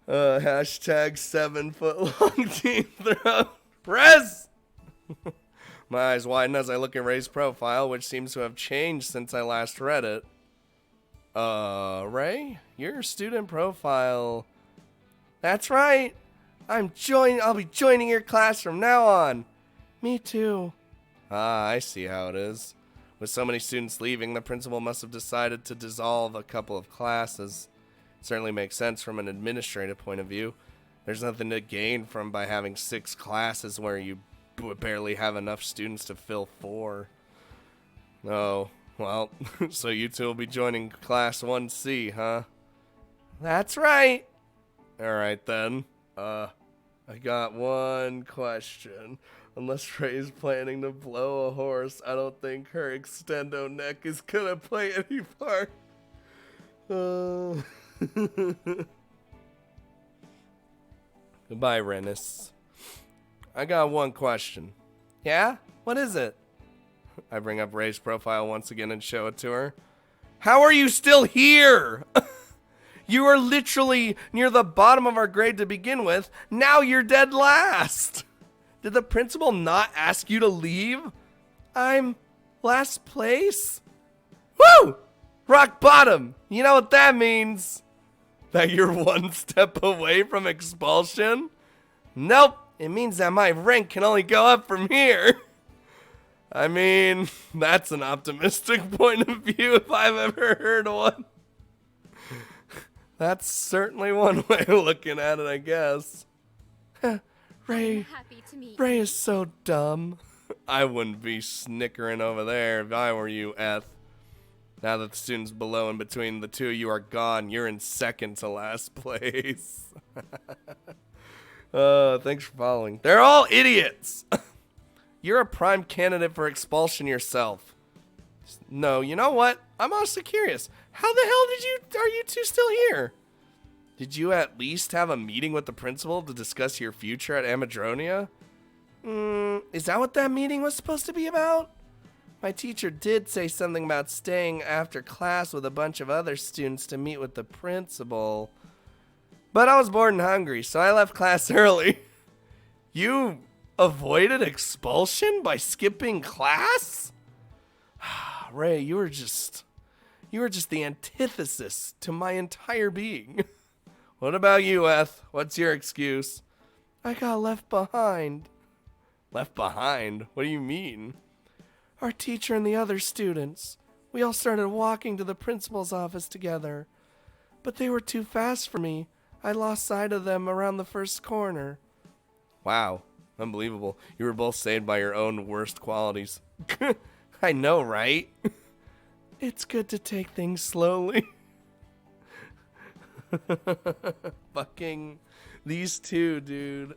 Speaker 1: Hashtag 7-foot-long team throw. Rez! My eyes widen as I look at Ray's profile, which seems to have changed since I last read it. Ray? Your student profile... That's right. I'll be joining your class from now on. Me too. Ah, I see how it is. With so many students leaving, the principal must have decided to dissolve a couple of classes. It certainly makes sense from an administrative point of view. There's nothing to gain by having 6 classes where you barely have enough students to fill 4. Oh, well, so you two will be joining Class 1C, huh? That's right. Alright then. I got one question. Unless Ray's planning to blow a horse, I don't think her extendo neck is gonna play any part. Goodbye, Rennis. I got one question. Yeah? What is it? I bring up Ray's profile once again and show it to her. How are you still here? You were literally near the bottom of our grade to begin with. Now you're dead last. Did the principal not ask you to leave? I'm last place? Woo! Rock bottom. You know what that means? That you're one step away from expulsion? Nope. It means that my rank can only go up from here. I mean, that's an optimistic point of view if I've ever heard one. That's certainly one way of looking at it, I guess. Ray is so dumb. I wouldn't be snickering over there if I were you, Eth. Now that the students below and between the two of you are gone, you're in second to last place. Thanks for following. They're all idiots. You're a prime candidate for expulsion yourself. No, you know what? I'm also curious. How the hell are you two still here? Did you at least have a meeting with the principal to discuss your future at Amadronia? Is that what that meeting was supposed to be about? My teacher did say something about staying after class with a bunch of other students to meet with the principal. But I was bored and hungry, so I left class early. You avoided expulsion by skipping class? Ray, you were just the antithesis to my entire being. What about you, Eth? What's your excuse? I got left behind. Left behind? What do you mean? Our teacher and the other students. We all started walking to the principal's office together. But they were too fast for me. I lost sight of them around the first corner. Wow. Unbelievable. You were both saved by your own worst qualities. I know, right? It's good to take things slowly. Fucking these two, dude.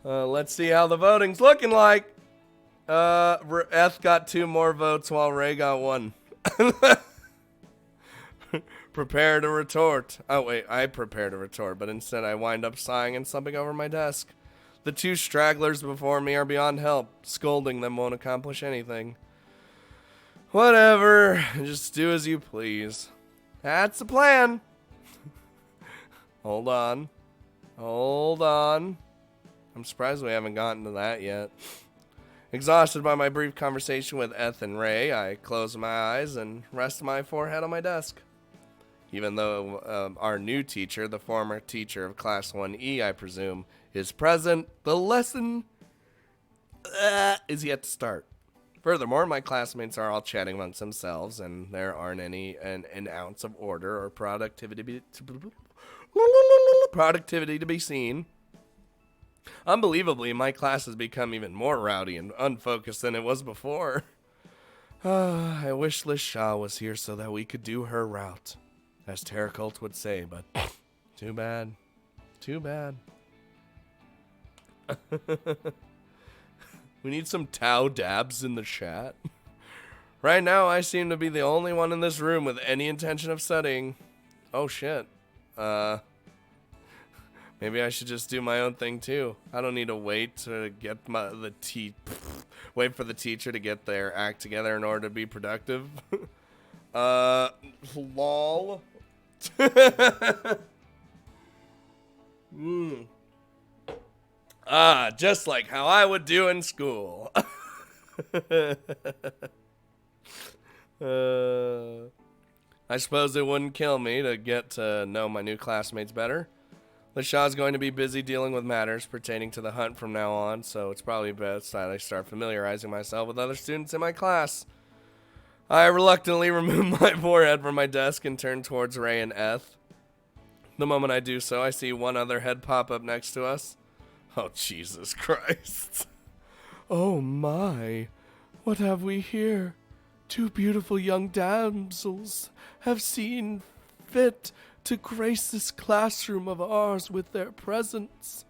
Speaker 1: Let's see how the voting's looking like. Eth got 2 more votes while Ray got 1. Prepare to retort. Oh, wait, I prepare to retort, but instead I wind up sighing and slumping over my desk. The 2 stragglers before me are beyond help. Scolding them won't accomplish anything. Whatever. Just do as you please. That's the plan. Hold on. I'm surprised we haven't gotten to that yet. Exhausted by my brief conversation with Eth and Ray, I close my eyes and rest my forehead on my desk. Even though our new teacher, the former teacher of Class 1E, I presume, is present, the lesson is yet to start. Furthermore, my classmates are all chatting amongst themselves, and there aren't an ounce of order or productivity to be seen. Unbelievably, my class has become even more rowdy and unfocused than it was before. I wish Liz Shaw was here so that we could do her route, as Terracult would say, but too bad. Too bad. We need some Tau dabs in the chat. Right now, I seem to be the only one in this room with any intention of studying. Oh, shit. Maybe I should just do my own thing, too. I don't need to wait to get wait for the teacher to get their act together in order to be productive. Lol. Just like how I would do in school. I suppose it wouldn't kill me to get to know my new classmates better. Lashaw's going to be busy dealing with matters pertaining to the hunt from now on, so it's probably best that I start familiarizing myself with other students in my class. I reluctantly remove my forehead from my desk and turn towards Ray and Eth. The moment I do so, I see one other head pop up next to us. Oh, Jesus Christ. Oh, my. What have we here? 2 beautiful young damsels have seen fit to grace this classroom of ours with their presence.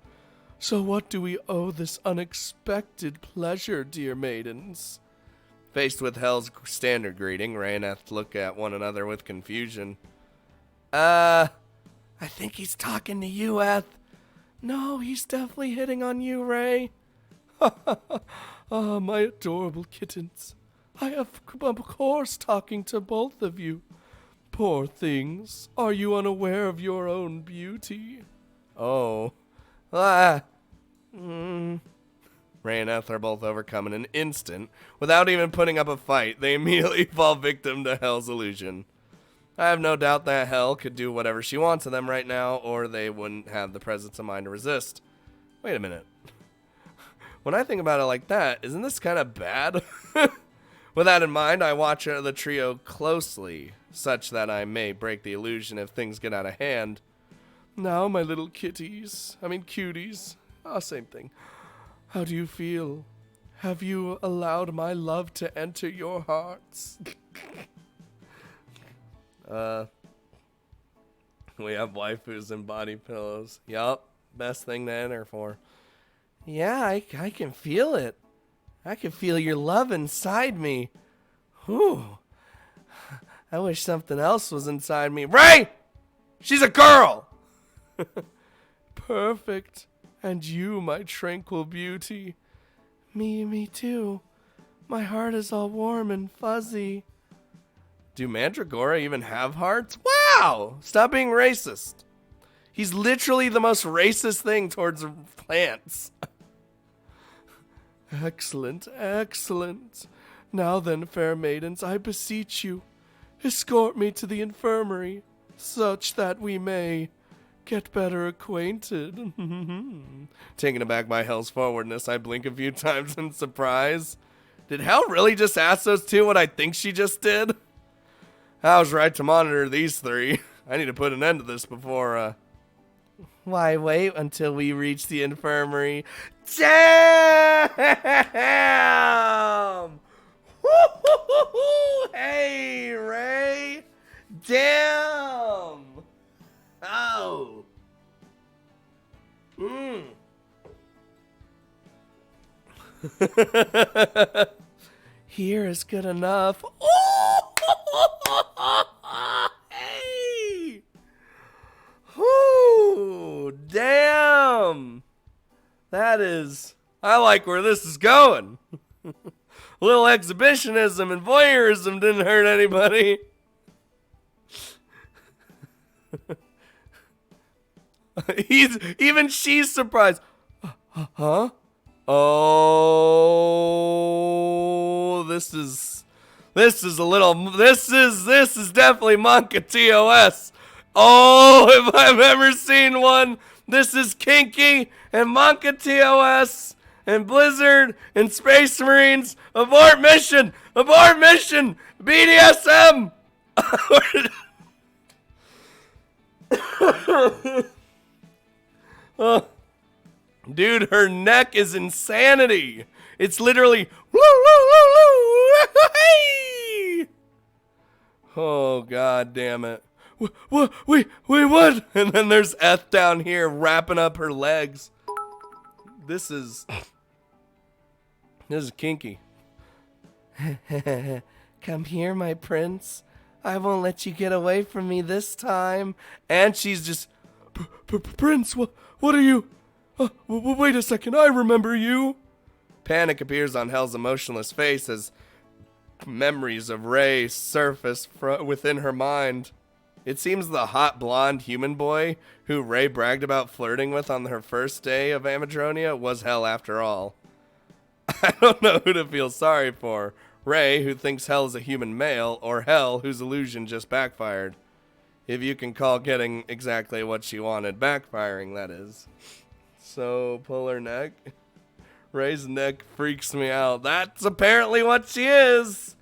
Speaker 1: So what do we owe this unexpected pleasure, dear maidens? Faced with Hell's standard greeting, Ray and Eth look at one another with confusion. I think he's talking to you, Eth. No, he's definitely hitting on you, Ray. Ah, my adorable kittens. I am, of course, talking to both of you. Poor things. Are you unaware of your own beauty? Oh. Ray and Eth are both overcome in an instant. Without even putting up a fight, they immediately fall victim to Hell's illusion. I have no doubt that Hell could do whatever she wants to them right now, or they wouldn't have the presence of mind to resist. Wait a minute. When I think about it like that, isn't this kind of bad? With that in mind, I watch the trio closely, such that I may break the illusion if things get out of hand. Now, my little cuties, same thing. How do you feel? Have you allowed my love to enter your hearts? We have waifus and body pillows. Yup, best thing to enter for. Yeah, I can feel it. I can feel your love inside me. Whew. I wish something else was inside me. Ray! She's a girl! Perfect. And you, my tranquil beauty. Me too. My heart is all warm and fuzzy. Do Mandragora even have hearts? Wow! Stop being racist. He's literally the most racist thing towards plants. Excellent, excellent. Now then, fair maidens, I beseech you, escort me to the infirmary, such that we may get better acquainted. Taken aback by Hell's forwardness, I blink a few times in surprise. Did Hell really just ask those two what I think she just did? I was right to monitor these three. I need to put an end to this before, Why wait until we reach the infirmary? Damn! Woo-hoo-hoo-hoo! Hey, Ray! Damn! Oh! Here is good enough. Hey! Ooh, damn! That is... I like where this is going. A little exhibitionism and voyeurism didn't hurt anybody. Even she's surprised. Huh? Oh, this is definitely Monka TOS. Oh, if I've ever seen one, this is kinky and Monka TOS and Blizzard and Space Marines. Abort mission! Abort mission! BDSM! Dude, her neck is insanity. It's literally woo, woo, woo, woo, hey! Oh, god damn it. Wait, what? And then there's Eth down here wrapping up her legs. This is kinky. Come here, my prince. I won't let you get away from me this time. And she's just, Prince, what are you? Wait a second, I remember you. Panic appears on Hell's emotionless face as memories of Ray surface within her mind. It seems the hot blonde human boy who Ray bragged about flirting with on her first day of Amadronia was Hell after all. I don't know who to feel sorry for. Ray, who thinks Hell is a human male, or Hell, whose illusion just backfired. If you can call getting exactly what she wanted backfiring, that is. So, pull her neck. Ray's neck freaks me out. That's apparently what she is.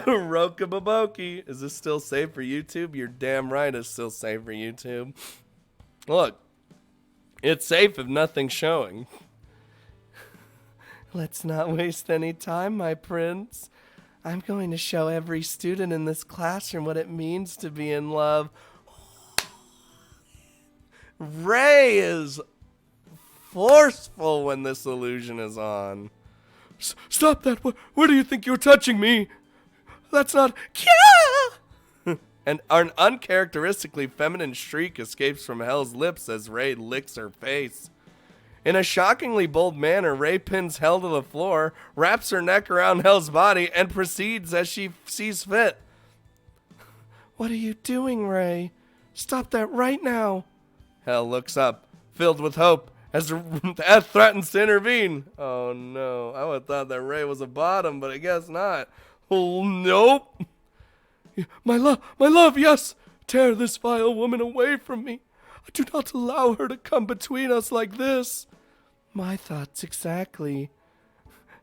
Speaker 1: Roka Baboki. Is this still safe for YouTube? You're damn right it's still safe for YouTube. Look, it's safe if nothing's showing. Let's not waste any time, my prince. I'm going to show every student in this classroom what it means to be in love. Ray is forceful when this illusion is on. Stop that! Where do you think you're touching me? That's not... And an uncharacteristically feminine shriek escapes from Hell's lips as Ray licks her face. In a shockingly bold manner, Ray pins Hell to the floor, wraps her neck around Hell's body, and proceeds as she sees fit. What are you doing, Ray? Stop that right now. Hell looks up, filled with hope, as Eth threatens to intervene. Oh no, I would have thought that Ray was a bottom, but I guess not. Oh, nope. My love, yes. Tear this vile woman away from me. Do not allow her to come between us like this. My thoughts exactly.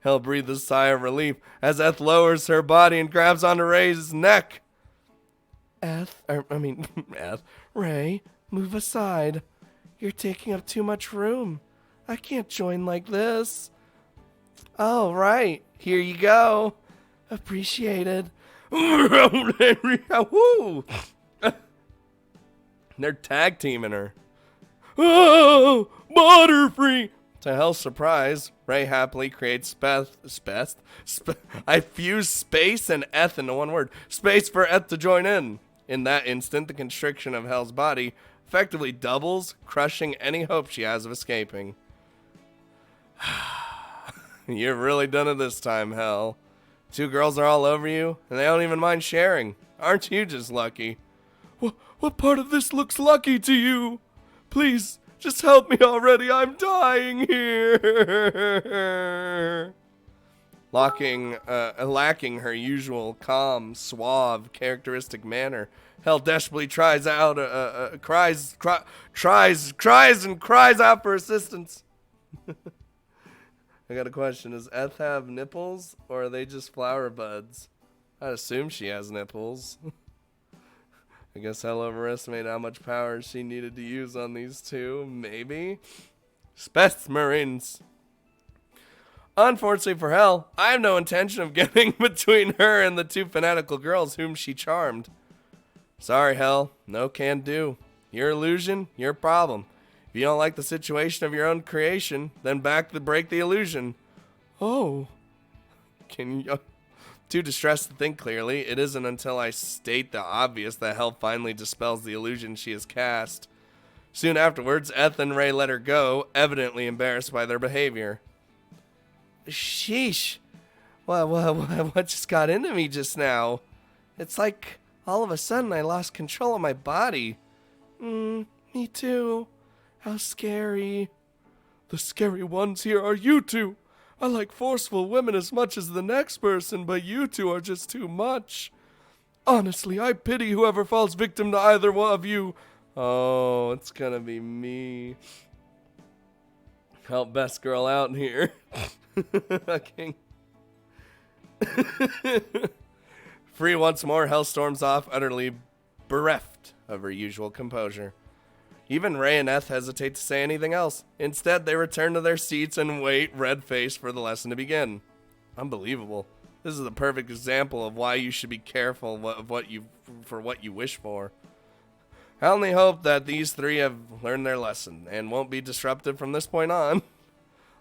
Speaker 1: Hell breathes a sigh of relief as Eth lowers her body and grabs onto Ray's neck. Ray Ray, move aside. You're taking up too much room. I can't join like this. Oh, right. Here you go. Appreciated. Woo! They're tag teaming her. Oh, Butterfree! To Hell's surprise, Ray happily creates I fused space and Eth into one word. Space for Eth to join in. In that instant, the constriction of Hell's body effectively doubles, crushing any hope she has of escaping. You've really done it this time, Hell. 2 girls are all over you, and they don't even mind sharing. Aren't you just lucky? What part of this looks lucky to you? Please, just help me already. I'm dying here. Lacking her usual calm, suave, characteristic manner, Hell desperately cries out for assistance. I got a question. Does Eth have nipples, or are they just flower buds? I'd assume she has nipples. I guess Hell overestimated how much power she needed to use on these 2. Maybe. Speth Marines. Unfortunately for Hell, I have no intention of getting between her and the 2 fanatical girls whom she charmed. Sorry, Hell. No can do. Your illusion, your problem. If you don't like the situation of your own creation, then break the illusion. Oh. Can you... Too distressed to think clearly, it isn't until I state the obvious that Hell finally dispels the illusion she has cast. Soon afterwards, Eth and Ray let her go, evidently embarrassed by their behavior. Sheesh. What just got into me just now? It's like all of a sudden I lost control of my body. Me too. How scary. The scary ones here are you 2. I like forceful women as much as the next person, but you 2 are just too much. Honestly, I pity whoever falls victim to either one of you. Oh, it's gonna be me. Help best girl out here. Okay. Free once more, Hell storms off, utterly bereft of her usual composure. Even Ray and Eth hesitate to say anything else. Instead, they return to their seats and wait, red-faced, for the lesson to begin. Unbelievable. This is the perfect example of why you should be careful of what you wish for. I only hope that these 3 have learned their lesson and won't be disrupted from this point on.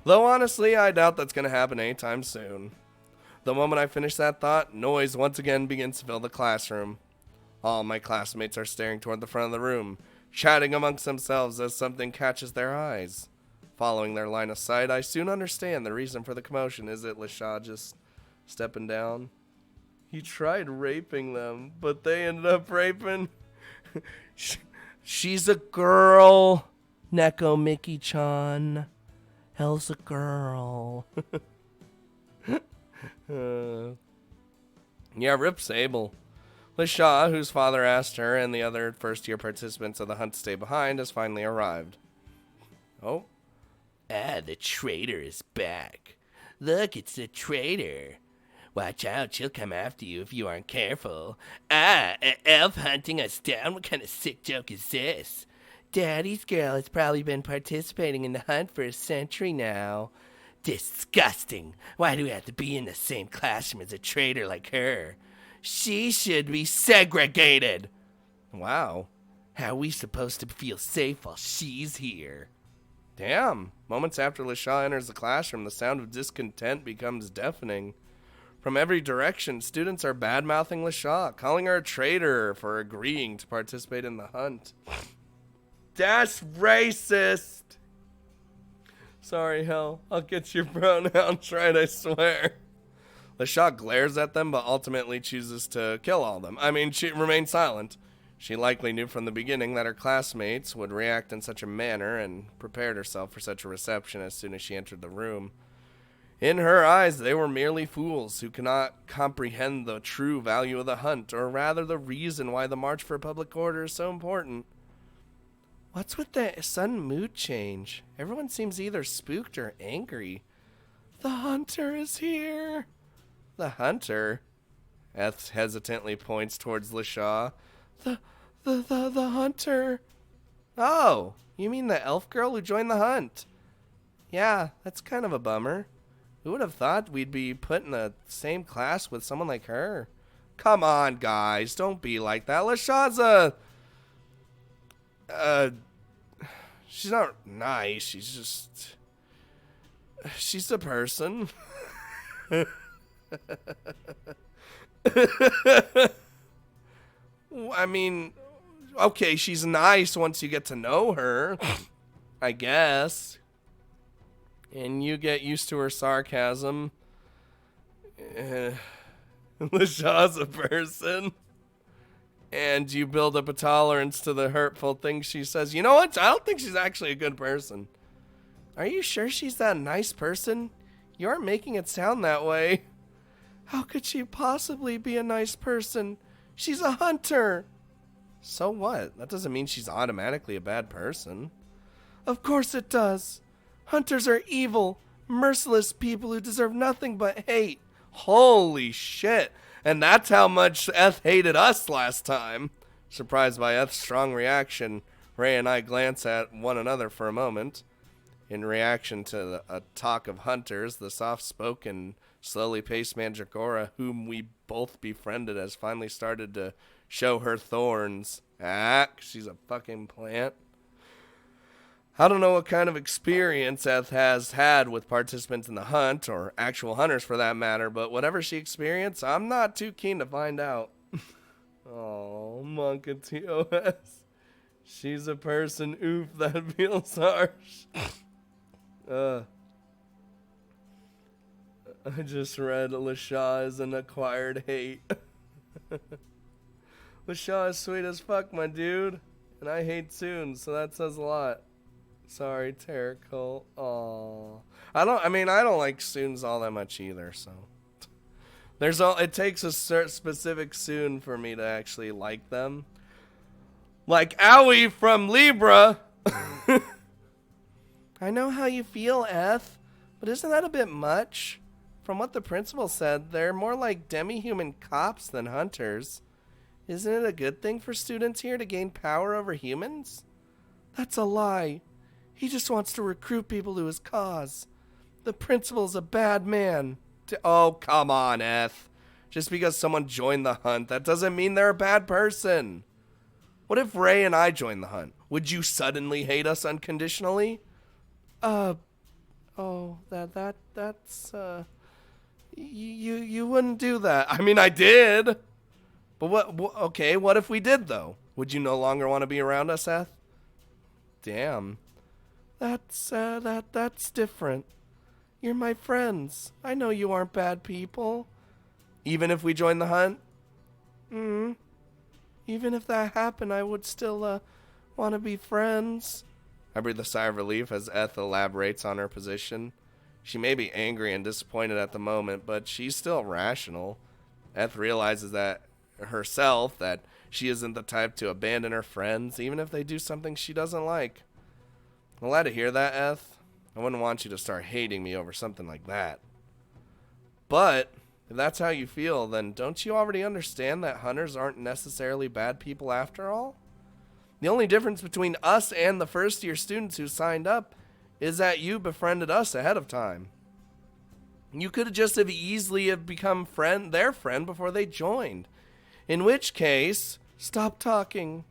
Speaker 1: Though honestly, I doubt that's going to happen anytime soon. The moment I finish that thought, noise once again begins to fill the classroom. All my classmates are staring toward the front of the room, chatting amongst themselves as something catches their eyes. Following their line of sight, I soon understand the reason for the commotion. Is it LaShaw just stepping down? He tried raping them, but they ended up raping. She's a girl, Neko Mickey-chan. Hell's a girl. Yeah, rip Sable. LaShaw, whose father asked her and the other first-year participants of the hunt to stay behind, has finally arrived. Oh.
Speaker 5: The traitor is back. Look, it's the traitor. Watch out, she'll come after you if you aren't careful. Elf hunting us down? What kind of sick joke is this? Daddy's girl has probably been participating in the hunt for a century now. Disgusting. Why do we have to be in the same classroom as a traitor like her? She should be segregated.
Speaker 1: Wow.
Speaker 5: How are we supposed to feel safe while she's here?
Speaker 1: Damn. Moments after LaShaw enters the classroom, the sound of discontent becomes deafening. From every direction, students are bad-mouthing LaShaw, calling her a traitor for agreeing to participate in the hunt. That's racist. Sorry, Hell. I'll get your pronouns right, I swear. LaShaw glares at them, but ultimately chooses to kill all of them. I mean, she remains silent. She likely knew from the beginning that her classmates would react in such a manner and prepared herself for such a reception as soon as she entered the room. In her eyes, they were merely fools who cannot comprehend the true value of the hunt, or rather the reason why the March for Public Order is so important. What's with the sudden mood change? Everyone seems either spooked or angry. The hunter is here. The hunter? Eth hesitantly points towards LaShaw. The hunter. Oh, you mean the elf girl who joined the hunt? Yeah, that's kind of a bummer. Who would have thought we'd be put in the same class with someone like her? Come on, guys, don't be like that. LaShaw's she's not nice. She's a person. I mean, okay, she's nice once you get to know her, I guess. And you get used to her sarcasm. LaShaw's a person. And you build up a tolerance to the hurtful things she says. You know what? I don't think she's actually a good person. Are you sure she's that nice person? You aren't making it sound that way. How could she possibly be a nice person? She's a hunter. So what? That doesn't mean she's automatically a bad person. Of course it does. Hunters are evil, merciless people who deserve nothing but hate. Holy shit. And that's how much Eth hated us last time. Surprised by Eth's strong reaction, Ray and I glance at one another for a moment. In reaction to a talk of hunters, the soft-spoken, slowly paced Mandragora, whom we both befriended, has finally started to show her thorns. She's a fucking plant. I don't know what kind of experience Eth has had with participants in the hunt, or actual hunters for that matter, but whatever she experienced, I'm not too keen to find out. Oh, Monka TOS. She's a person, oof, that feels harsh. I just read LaShaw is an acquired hate. LaShaw is sweet as fuck, my dude. And I hate soon, so that says a lot. Sorry, Terracole. Aww. I don't like Soons all that much either, so. It takes a specific Soon for me to actually like them. Like Owie from Libra. I know how you feel, Eth, but isn't that a bit much? From what the principal said, they're more like demi-human cops than hunters. Isn't it a good thing for students here to gain power over humans? That's a lie. He just wants to recruit people to his cause. The principal's a bad man. Oh, come on, Eth. Just because someone joined the hunt, that doesn't mean they're a bad person. What if Ray and I joined the hunt? Would you suddenly hate us unconditionally? You wouldn't do that. I mean, I did. But okay, what if we did, though? Would you no longer want to be around us, Eth? Damn. That's different. You're my friends. I know you aren't bad people. Even if we join the hunt? Even if that happened, I would still, want to be friends. I breathe a sigh of relief as Eth elaborates on her position. She may be angry and disappointed at the moment, but she's still rational. Eth realizes that herself that she isn't the type to abandon her friends, even if they do something she doesn't like. I'm glad to hear that, Eth. I wouldn't want you to start hating me over something like that. But if that's how you feel, then don't you already understand that hunters aren't necessarily bad people after all? The only difference between us and the first-year students who signed up is that you befriended us ahead of time. You could just have easily have become their friend before they joined. In which case, stop talking.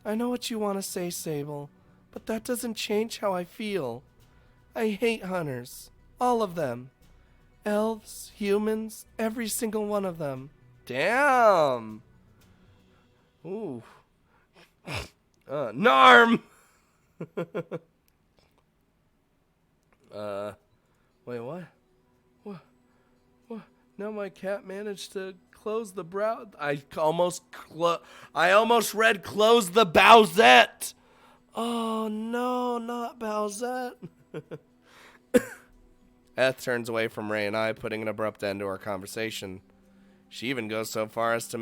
Speaker 1: I know what you want to say, Sable, but that doesn't change how I feel. I hate hunters. All of them. Elves, humans, every single one of them. Damn. Ooh. Narm! Wait, what? What? Now my cat managed to close the brow. I almost read close the Bowsette. Oh no, not Bowsette. Eth turns away from Ray and I, putting an abrupt end to our conversation. She even goes so far as to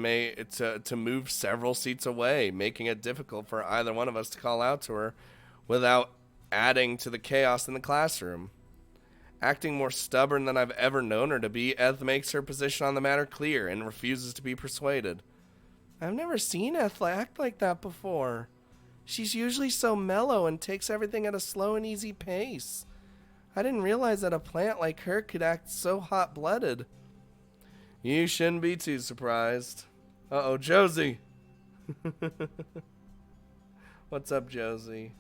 Speaker 1: move several seats away, making it difficult for either one of us to call out to her without adding to the chaos in the classroom. Acting more stubborn than I've ever known her to be, Eth makes her position on the matter clear and refuses to be persuaded. I've never seen Eth act like that before. She's usually so mellow and takes everything at a slow and easy pace. I didn't realize that a plant like her could act so hot-blooded. You shouldn't be too surprised. Uh-oh, Josie. What's up, Josie?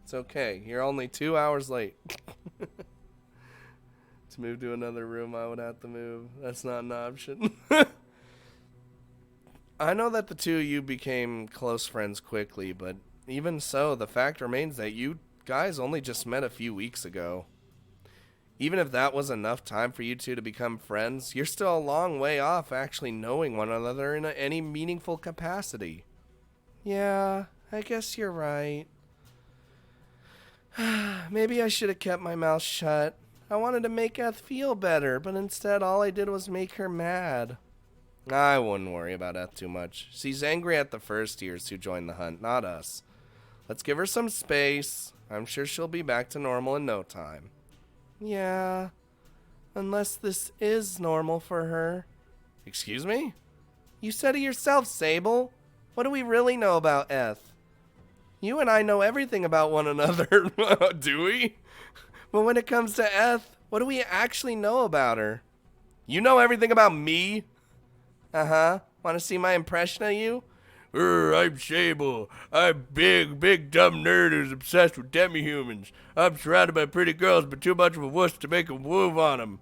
Speaker 1: It's okay. You're only 2 hours late. To move to another room, I would have to move. That's not an option. I know that the two of you became close friends quickly, but even so, the fact remains that you guys only just met a few weeks ago. Even if that was enough time for you two to become friends, you're still a long way off actually knowing one another in any meaningful capacity. Yeah, I guess you're right. Maybe I should have kept my mouth shut. I wanted to make Eth feel better, but instead all I did was make her mad. I wouldn't worry about Eth too much. She's angry at the first years who joined the hunt, not us. Let's give her some space. I'm sure she'll be back to normal in no time. Yeah, unless this is normal for her. Excuse me? You said it yourself, Sable. What do we really know about Eth? You and I know everything about one another, do we? But when it comes to Eth, what do we actually know about her? You know everything about me? Uh-huh. Want to see my impression of you? I'm Sable. I'm big dumb nerd who's obsessed with demi-humans. I'm surrounded by pretty girls, but too much of a wuss to make a move on them.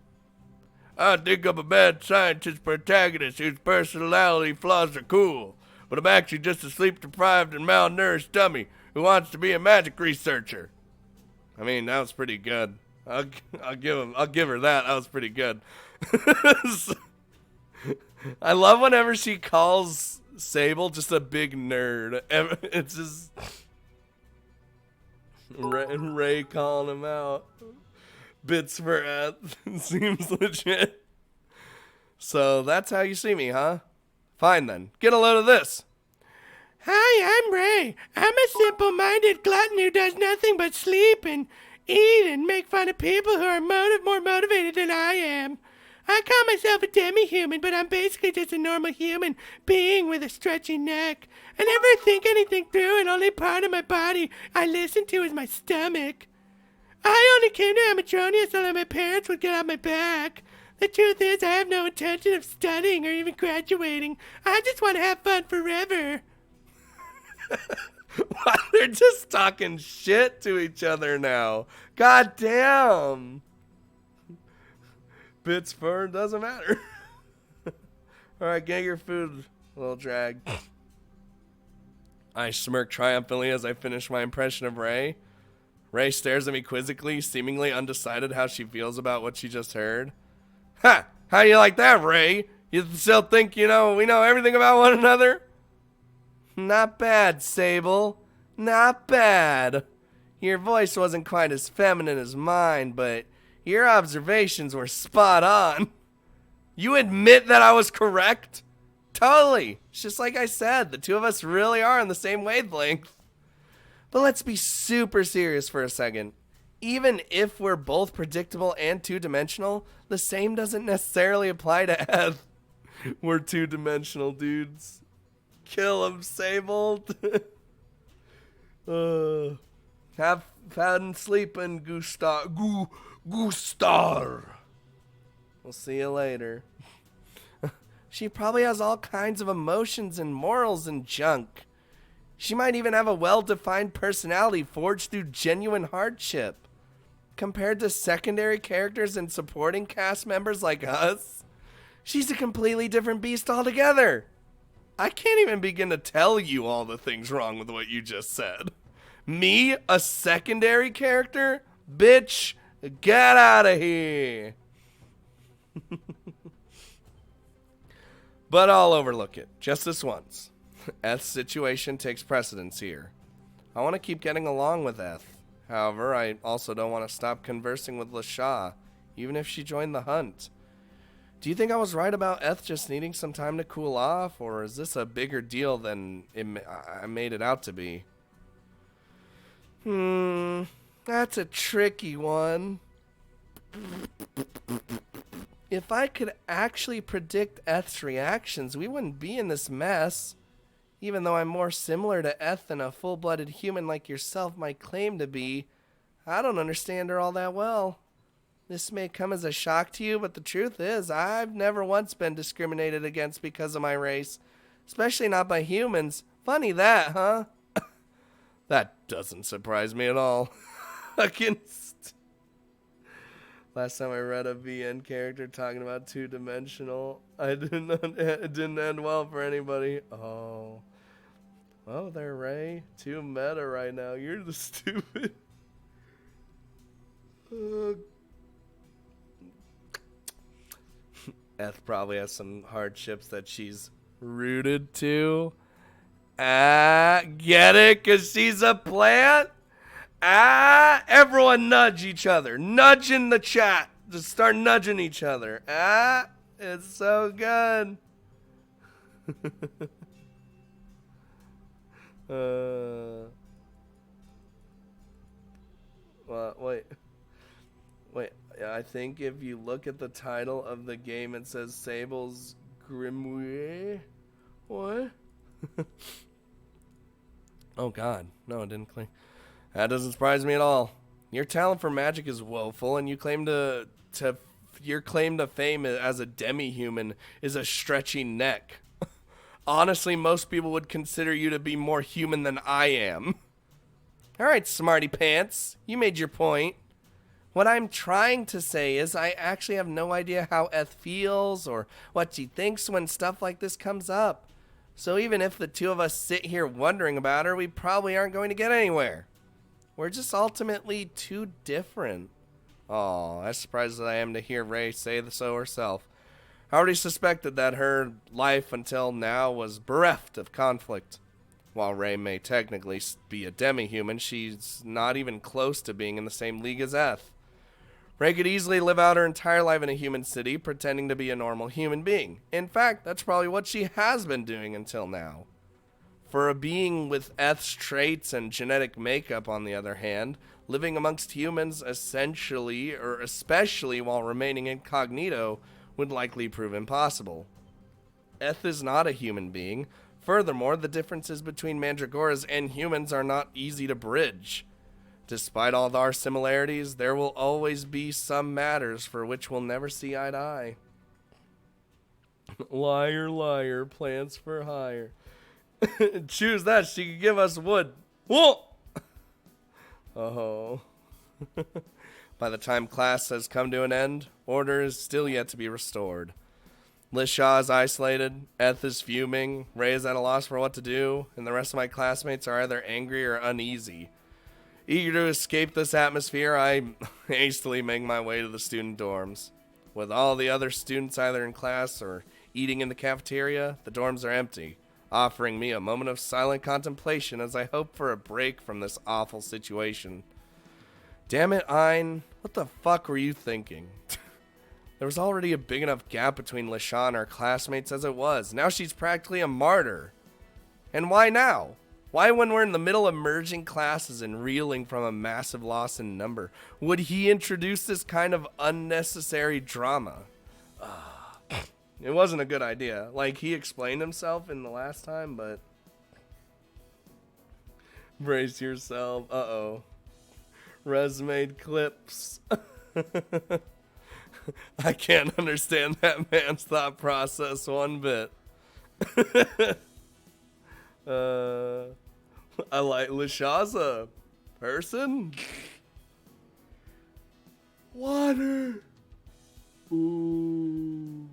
Speaker 1: I think I'm a mad scientist protagonist whose personality flaws are cool, but I'm actually just a sleep-deprived and malnourished dummy who wants to be a magic researcher. I mean, that was pretty good. I'll give her that. That was pretty good. I love whenever she calls Sable just a big nerd. It's just Ray calling him out. Bits for Eth. Seems legit. So that's how you see me, huh? Fine then. Get a load of this.
Speaker 3: Hi, I'm Ray. I'm a simple-minded glutton who does nothing but sleep and eat and make fun of people who are more motivated than I am. I call myself a demi-human, but I'm basically just a normal human being with a stretchy neck. I never think anything through, and only part of my body I listen to is my stomach. I only came to Amatronia so that my parents would get on my back. The truth is, I have no intention of studying or even graduating. I just want to have fun forever.
Speaker 1: Wow, they're just talking shit to each other now. God damn. Bits for doesn't matter. Alright, get your food, little drag. I smirk triumphantly as I finish my impression of Ray. Ray stares at me quizzically, seemingly undecided how she feels about what she just heard. Ha! How do you like that, Ray? You still think, we know everything about one another? Not bad, Sable. Not bad. Your voice wasn't quite as feminine as mine, but your observations were spot on. You admit that I was correct? Totally. It's just like I said, the two of us really are on the same wavelength. But let's be super serious for a second. Even if we're both predictable and two-dimensional, the same doesn't necessarily apply to Eth. We're two-dimensional dudes. Kill him, Sable. Have fun sleeping, Gustar. We'll see you later. She probably has all kinds of emotions and morals and junk. She might even have a well-defined personality forged through genuine hardship. Compared to secondary characters and supporting cast members like us, she's a completely different beast altogether. I can't even begin to tell you all the things wrong with what you just said. Me, a secondary character? Bitch, get out of here. But I'll overlook it, just this once. Eth's situation takes precedence here. I want to keep getting along with Eth. However, I also don't want to stop conversing with LaShaw, even if she joined the hunt. Do you think I was right about Eth just needing some time to cool off, or is this a bigger deal than I made it out to be? That's a tricky one. If I could actually predict Eth's reactions, we wouldn't be in this mess. Even though I'm more similar to Eth than a full-blooded human like yourself might claim to be, I don't understand her all that well. This may come as a shock to you, but the truth is, I've never once been discriminated against because of my race. Especially not by humans. Funny that, huh? That doesn't surprise me at all. Last time I read a VN character talking about two-dimensional, it didn't end well for anybody. Oh. Oh, there, Ray. Too meta right now. You're the stupid. Eth probably has some hardships that she's rooted to. Get it? Because she's a plant? Everyone nudge each other. Nudge in the chat. Just start nudging each other. It's so good. Well, wait. I think if you look at the title of the game, it says Sable's Grimoire. What? Oh God, no, it didn't click. That doesn't surprise me at all. Your talent for magic is woeful, and you claim your claim to fame as a demi-human is a stretchy neck. Honestly, most people would consider you to be more human than I am. All right, smarty pants, you made your point. What I'm trying to say is I actually have no idea how Eth feels or what she thinks when stuff like this comes up. So even if the two of us sit here wondering about her, we probably aren't going to get anywhere. We're just ultimately too different. Oh, as surprised as I am to hear Ray say so herself. I already suspected that her life until now was bereft of conflict. While Ray may technically be a demi-human, she's not even close to being in the same league as Eth. Ray could easily live out her entire life in a human city, pretending to be a normal human being. In fact, that's probably what she has been doing until now. For a being with Eth's traits and genetic makeup, on the other hand, living amongst humans essentially, or especially while remaining incognito, would likely prove impossible. Eth is not a human being. Furthermore, the differences between Mandragoras and humans are not easy to bridge. Despite all our similarities, there will always be some matters for which we'll never see eye to eye. Liar, liar, plans for hire. Choose that, she could give us wood. Whoa! Oh. By the time class has come to an end, order is still yet to be restored. Lishaw is isolated, Eth is fuming, Ray is at a loss for what to do, and the rest of my classmates are either angry or uneasy. Eager to escape this atmosphere, I hastily make my way to the student dorms. With all the other students either in class or eating in the cafeteria, the dorms are empty, offering me a moment of silent contemplation as I hope for a break from this awful situation. Damn it, Ein, what the fuck were you thinking? There was already a big enough gap between Lishaw and our classmates as it was. Now she's practically a martyr. And why now? Why, when we're in the middle of merging classes and reeling from a massive loss in number, would he introduce this kind of unnecessary drama? It wasn't a good idea. Like, he explained himself in the last time, but... Brace yourself. Uh-oh. Resume clips. I can't understand that man's thought process one bit. I like Lishaw's a person. Water. Ooh.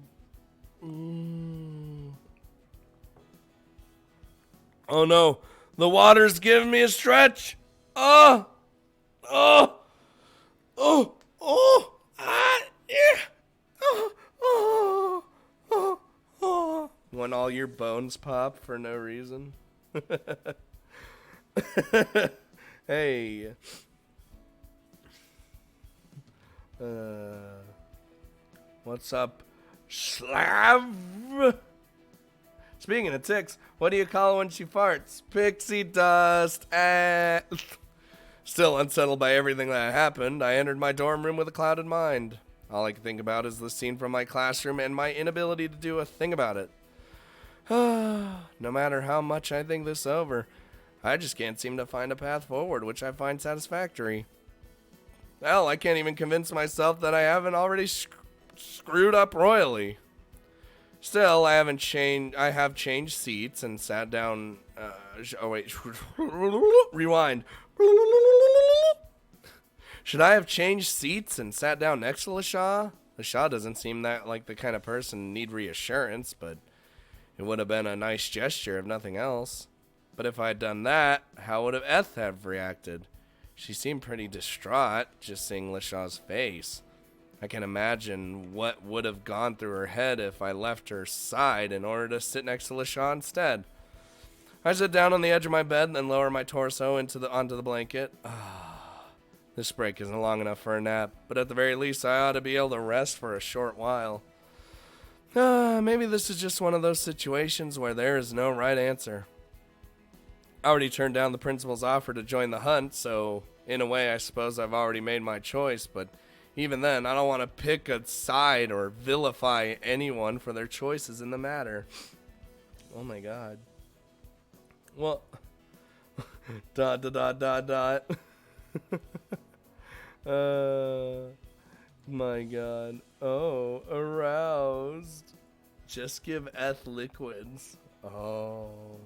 Speaker 1: Oh no, the water's giving me a stretch. Oh, yeah. When all your bones pop for no reason. Hey. What's up, Slav? Speaking of ticks, what do you call her when she farts? Pixie dust. Still unsettled by everything that happened, I entered my dorm room with a clouded mind. All I can think about is the scene from my classroom and my inability to do a thing about it. No matter how much I think this over, I just can't seem to find a path forward which I find satisfactory. Hell, I can't even convince myself that I haven't already screwed up royally. Still, I have changed seats and sat down. Oh wait, rewind. Should I have changed seats and sat down next to LaShaw? LaShaw doesn't seem that like the kind of person to need reassurance, but it would have been a nice gesture if nothing else. But if I'd done that, how would Eth have reacted? She seemed pretty distraught just seeing LaShaw's face. I can imagine what would have gone through her head if I left her side in order to sit next to LaShaw instead. I sit down on the edge of my bed and then lower my torso onto the blanket. This break isn't long enough for a nap, but at the very least I ought to be able to rest for a short while. Maybe this is just one of those situations where there is no right answer. I already turned down the principal's offer to join the hunt, so in a way I suppose I've already made my choice, but even then, I don't want to pick a side or vilify anyone for their choices in the matter. Oh my god. Well, ... My god. Oh, aroused. Just give Eth liquids. Oh.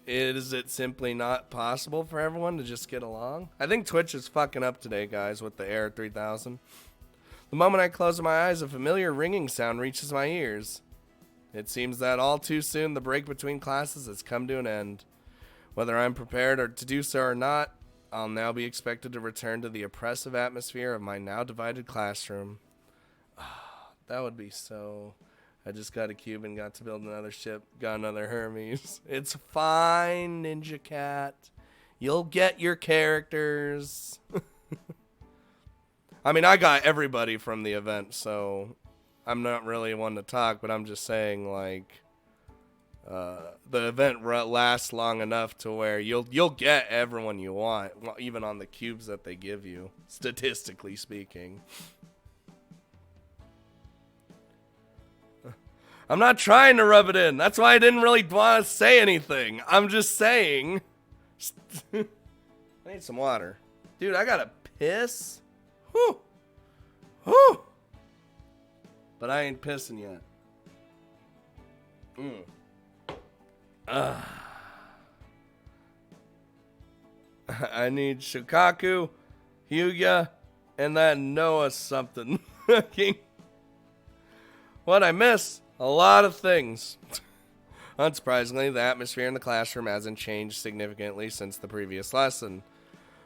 Speaker 1: Is it simply not possible for everyone to just get along? I think Twitch is fucking up today, guys, with the Air 3000. The moment I close my eyes, a familiar ringing sound reaches my ears. It seems that all too soon the break between classes has come to an end. Whether I'm prepared to do so or not, I'll now be expected to return to the oppressive atmosphere of my now divided classroom. That would be so... I just got a cube and got to build another ship. Got another Hermes. It's fine, Ninja Cat. You'll get your characters. I mean, I got everybody from the event, so I'm not really one to talk, but I'm just saying, like, the event lasts long enough to where you'll get everyone you want, even on the cubes that they give you, statistically speaking. I'm not trying to rub it in. That's why I didn't really want to say anything. I'm just saying. I need some water. Dude, I gotta piss. Whew. Whew. But I ain't pissing yet. I need Shukaku, Hyuga, and that Noah something. What I miss? A lot of things. Unsurprisingly, the atmosphere in the classroom hasn't changed significantly since the previous lesson.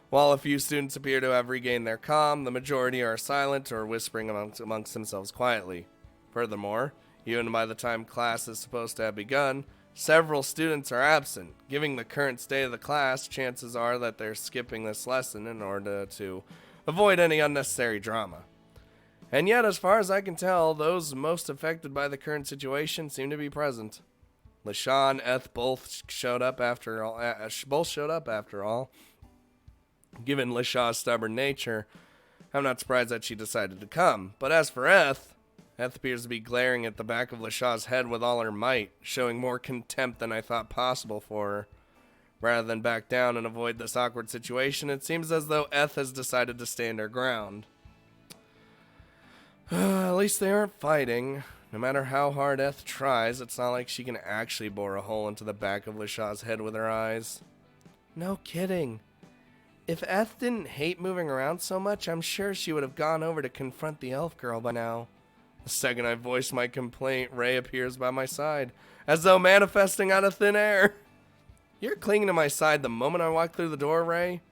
Speaker 1: While a few students appear to have regained their calm, the majority are silent or whispering amongst themselves quietly. Furthermore, even by the time class is supposed to have begun, several students are absent. Given the current state of the class, chances are that they're skipping this lesson in order to avoid any unnecessary drama. And yet, as far as I can tell, those most affected by the current situation seem to be present. LaShaw and Eth both showed up after all. Given LaShaw's stubborn nature, I'm not surprised that she decided to come. But as for Eth appears to be glaring at the back of LaShaw's head with all her might, showing more contempt than I thought possible for her. Rather than back down and avoid this awkward situation, it seems as though Eth has decided to stand her ground. At least they aren't fighting. No matter how hard Eth tries, it's not like she can actually bore a hole into the back of LaShaw's head with her eyes. No kidding. If Eth didn't hate moving around so much, I'm sure she would have gone over to confront the elf girl by now. The second I voice my complaint, Ray appears by my side, as though manifesting out of thin air. You're clinging to my side the moment I walk through the door, Ray.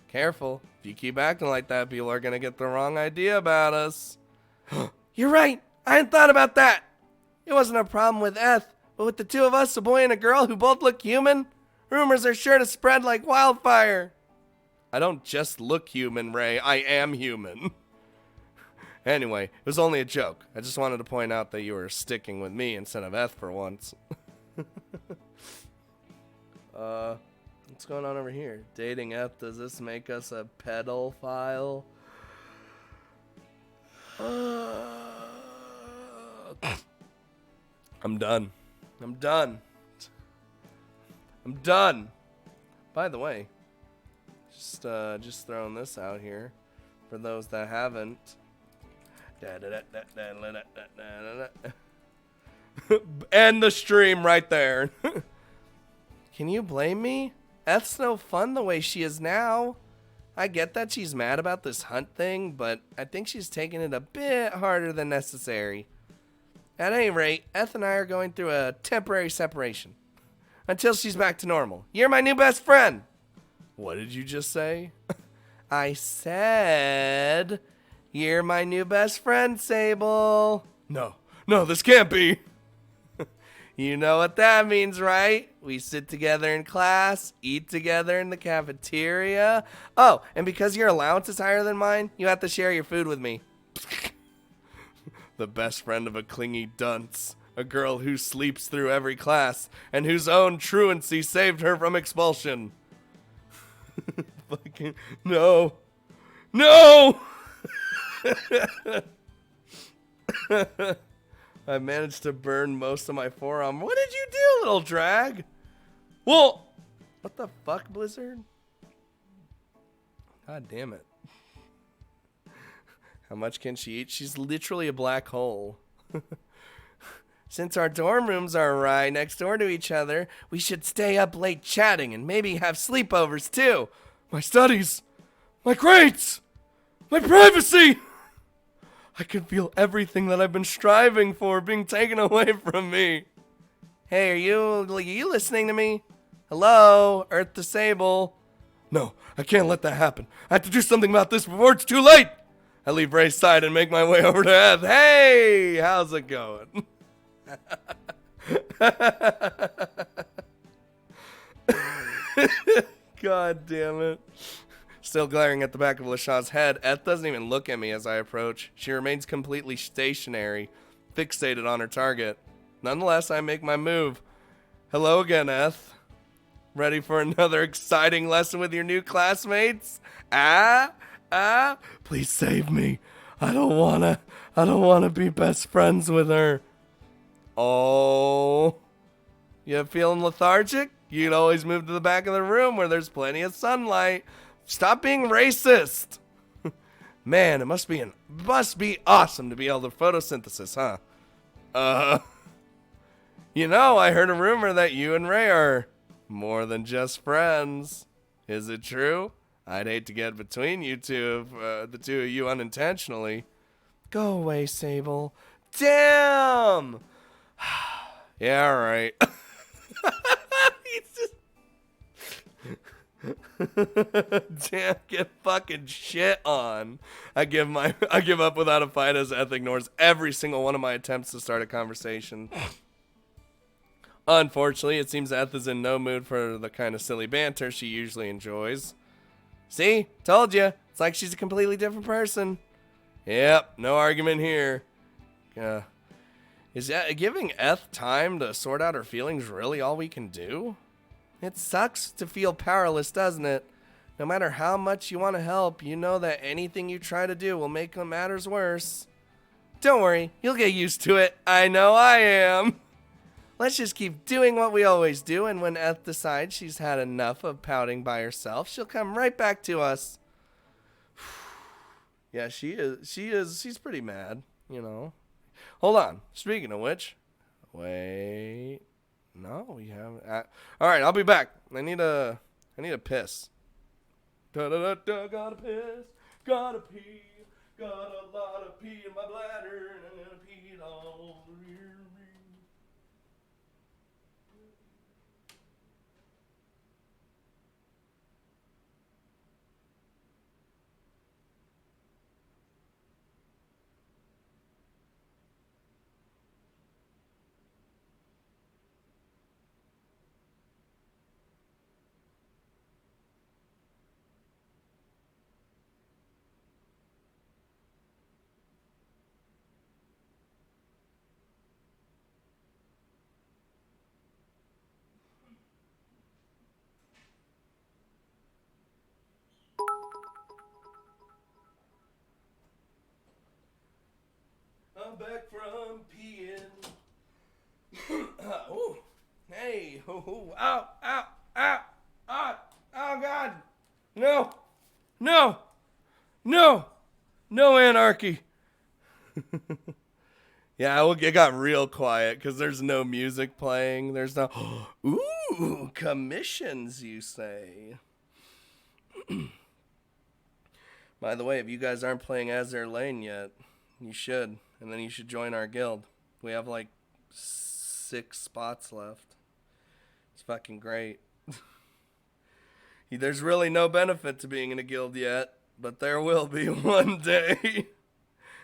Speaker 1: Careful. If you keep acting like that, people are going to get the wrong idea about us. You're right. I hadn't thought about that. It wasn't a problem with Eth, but with the two of us, a boy and a girl who both look human, rumors are sure to spread like wildfire. I don't just look human, Ray. I am human. Anyway, it was only a joke. I just wanted to point out that you were sticking with me instead of Eth for once. What's going on over here? Dating F, does this make us a pedophile? I'm done. I'm done. I'm done. By the way, just throwing this out here for those that haven't. End the stream right there. Can you blame me? Eth's no fun the way she is now. I get that she's mad about this hunt thing, but I think she's taking it a bit harder than necessary. At any rate, Eth and I are going through a temporary separation. Until she's back to normal. You're my new best friend. What did you just say? I said, you're my new best friend, Sable. No, this can't be. You know what that means, right? We sit together in class, eat together in the cafeteria. Oh, and because your allowance is higher than mine, you have to share your food with me. The best friend of a clingy dunce. A girl who sleeps through every class and whose own truancy saved her from expulsion. Fucking no. I managed to burn most of my forearm. What did you do, little drag? Well, what the fuck, Blizzard? God damn it. How much can she eat? She's literally a black hole. Since our dorm rooms are right next door to each other, we should stay up late chatting and maybe have sleepovers too. My studies, my grades, my privacy. I can feel everything that I've been striving for being taken away from me. Hey, are you listening to me? Hello, Earth to Sable. No, I can't let that happen. I have to do something about this before it's too late. I leave Ray's side and make my way over to Eth. Hey, how's it going? God damn it. Still glaring at the back of LaShaw's head, Eth doesn't even look at me as I approach. She remains completely stationary, fixated on her target. Nonetheless, I make my move. Hello again, Eth. Ready for another exciting lesson with your new classmates? Please save me. I don't wanna be best friends with her. Oh, you feeling lethargic? You can always move to the back of the room where there's plenty of sunlight. Stop being racist. Man, it must be awesome to be able to photosynthesis, huh? You know, I heard a rumor that you and Ray are more than just friends. Is it true? I'd hate to get between you two, the two of you unintentionally. Go away, Sable. Damn! Yeah, all right. He's just... Damn, get fucking shit on. I give up without a fight as Eth ignores every single one of my attempts to start a conversation. Unfortunately, it seems Eth is in no mood for the kind of silly banter she usually enjoys. See? Told you. It's like she's a completely different person. Yep, no argument here. Is giving Eth time to sort out her feelings really all we can do? It sucks to feel powerless, doesn't it? No matter how much you want to help, you know that anything you try to do will make matters worse. Don't worry, you'll get used to it. I know I am. Let's just keep doing what we always do, and when Eth decides she's had enough of pouting by herself, she'll come right back to us. Yeah, she's pretty mad, you know. Hold on. Speaking of which, wait. No, we haven't. All right, I'll be back. I need a piss. Gotta piss. Gotta pee. Got a lot of pee in my bladder, and I'm gonna pee it all over here. I'm peeing. Ooh. Hey. Ooh. Ow. Ow. Ow. Ow. Oh, God. No. No. No. No anarchy. Yeah, it got real quiet because there's no music playing. There's no, ooh, commissions, you say. By the way, if you guys aren't playing Azure Lane yet, you should. And then you should join our guild. We have like 6 spots left. It's fucking great. There's really no benefit to being in a guild yet, but there will be one day.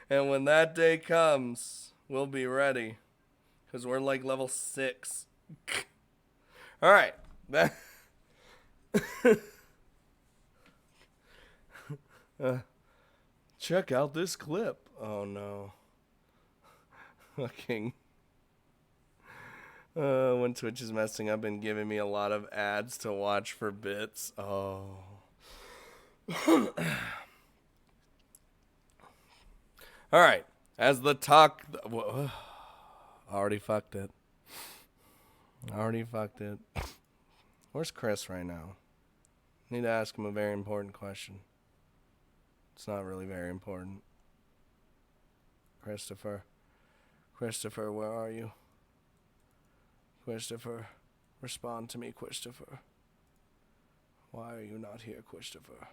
Speaker 1: And when that day comes, we'll be ready. Because we're like level 6. Alright. Check out this clip. Oh no. Fucking. When Twitch is messing up and giving me a lot of ads to watch for bits. Oh. Alright. As the talk. Already fucked it. Where's Chris right now? Need to ask him a very important question. It's not really very important. Christopher, where are you? Christopher, respond to me, Christopher. Why are you not here, Christopher?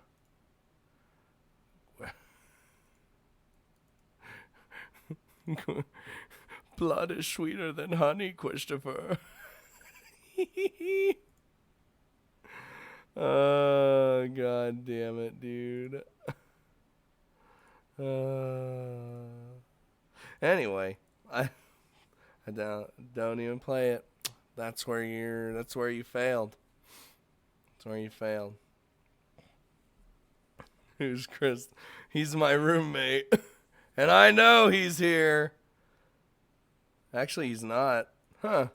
Speaker 1: Blood is sweeter than honey, Christopher. Oh, God damn it, dude. Anyway, I don't even play it. That's where you failed. Who's Chris? He's my roommate. And I know he's here. Actually, he's not. Huh.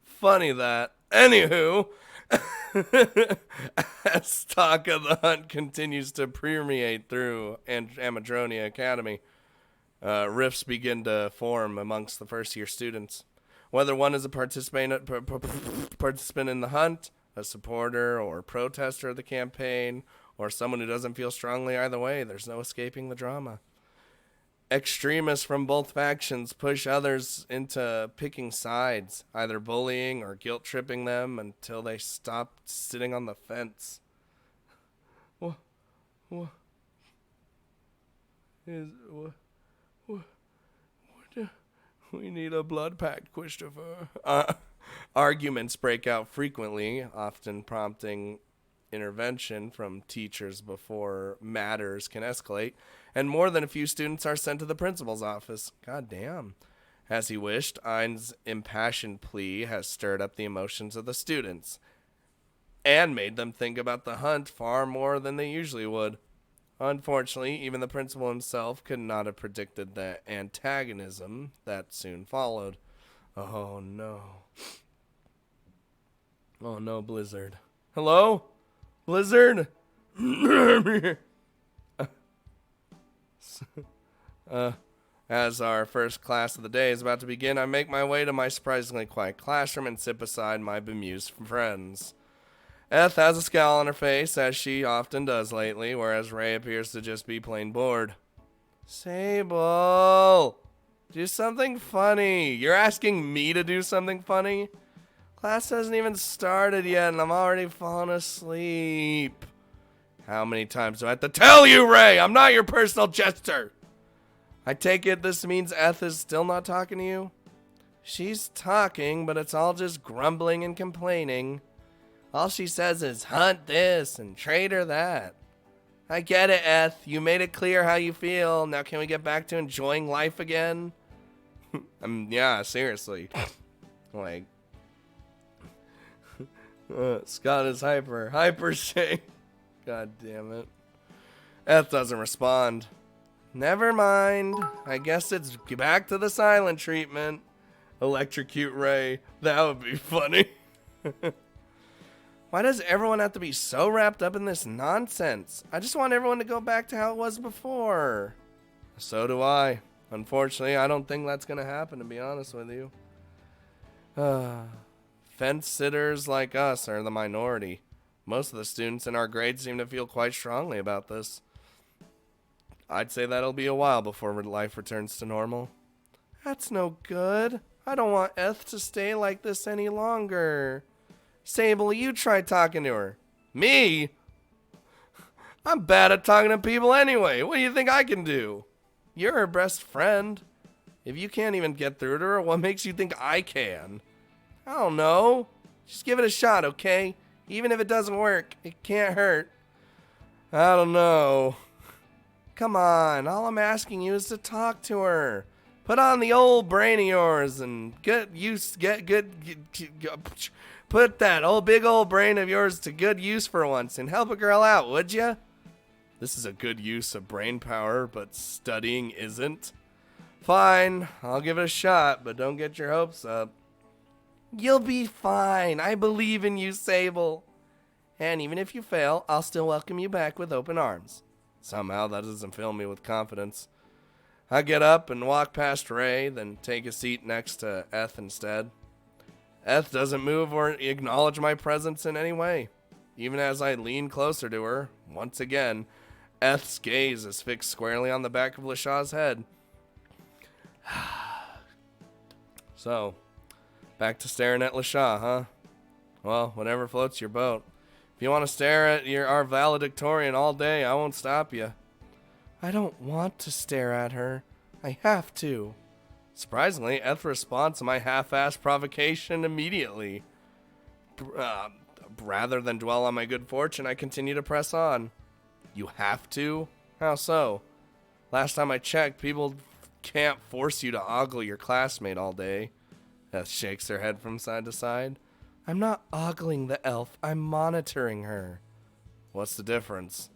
Speaker 1: Funny that. Anywho, as talk of the hunt continues to permeate through Amadronia Academy, rifts begin to form amongst the first-year students. Whether one is a participant in the hunt, a supporter or protester of the campaign, or someone who doesn't feel strongly either way, there's no escaping the drama. Extremists from both factions push others into picking sides, either bullying or guilt-tripping them until they stop sitting on the fence. We need a blood pact, Christopher. Arguments break out frequently, often prompting intervention from teachers before matters can escalate, and more than a few students are sent to the principal's office. God damn. As he wished, Ein's impassioned plea has stirred up the emotions of the students and made them think about the hunt far more than they usually would. Unfortunately, even the principal himself could not have predicted the antagonism that soon followed. Oh no. Oh no, Blizzard. Hello? Blizzard? As our first class of the day is about to begin, I make my way to my surprisingly quiet classroom and sit beside my bemused friends. Eth has a scowl on her face, as she often does lately, whereas Ray appears to just be plain bored. Sable! Do something funny. You're asking me to do something funny? Class hasn't even started yet, and I'm already falling asleep. How many times do I have to tell you, Ray? I'm not your personal jester. I take it this means Eth is still not talking to you? She's talking, but it's all just grumbling and complaining. All she says is hunt this and traitor that. I get it, Eth. You made it clear how you feel. Now can we get back to enjoying life again? Yeah, seriously. Like, Scott is hyper shake. God damn it. Eth doesn't respond. Never mind. I guess it's back to the silent treatment. Electrocute Ray. That would be funny. Why does everyone have to be so wrapped up in this nonsense? I just want everyone to go back to how it was before. So do I. unfortunately, I don't think that's going to happen, to be honest with you. Fence sitters like us are the minority. Most of the students in our grade seem to feel quite strongly about this. I'd say that'll be a while before life returns to normal. That's no good. I don't want Eth to stay like this any longer. Sable, you try talking to her. Me? I'm bad at talking to people anyway. What do you think I can do? You're her best friend. If you can't even get through to her, what makes you think I can? I don't know. Just give it a shot, okay? Even if it doesn't work, it can't hurt. I don't know. Come on, all I'm asking you is to talk to her. Put on the old brain of yours and put that old big old brain of yours to good use for once and help a girl out, would ya? This is a good use of brain power, but studying isn't. Fine, I'll give it a shot, but don't get your hopes up. You'll be fine. I believe in you, Sable. And even if you fail, I'll still welcome you back with open arms. Somehow that doesn't fill me with confidence. I get up and walk past Ray, then take a seat next to Eth instead. Eth doesn't move or acknowledge my presence in any way. Even as I lean closer to her, once again, Eth's gaze is fixed squarely on the back of Lashaw's head. So, back to staring at Lashaw, huh? Well, whatever floats your boat. If you want to stare at our valedictorian all day, I won't stop you. I don't want to stare at her. I have to. Surprisingly, Eth responds to my half-assed provocation immediately. Rather than dwell on my good fortune, I continue to press on. You have to? How so? Last time I checked, people can't force you to ogle your classmate all day. Eth shakes her head from side to side. I'm not ogling the elf, I'm monitoring her. What's the difference?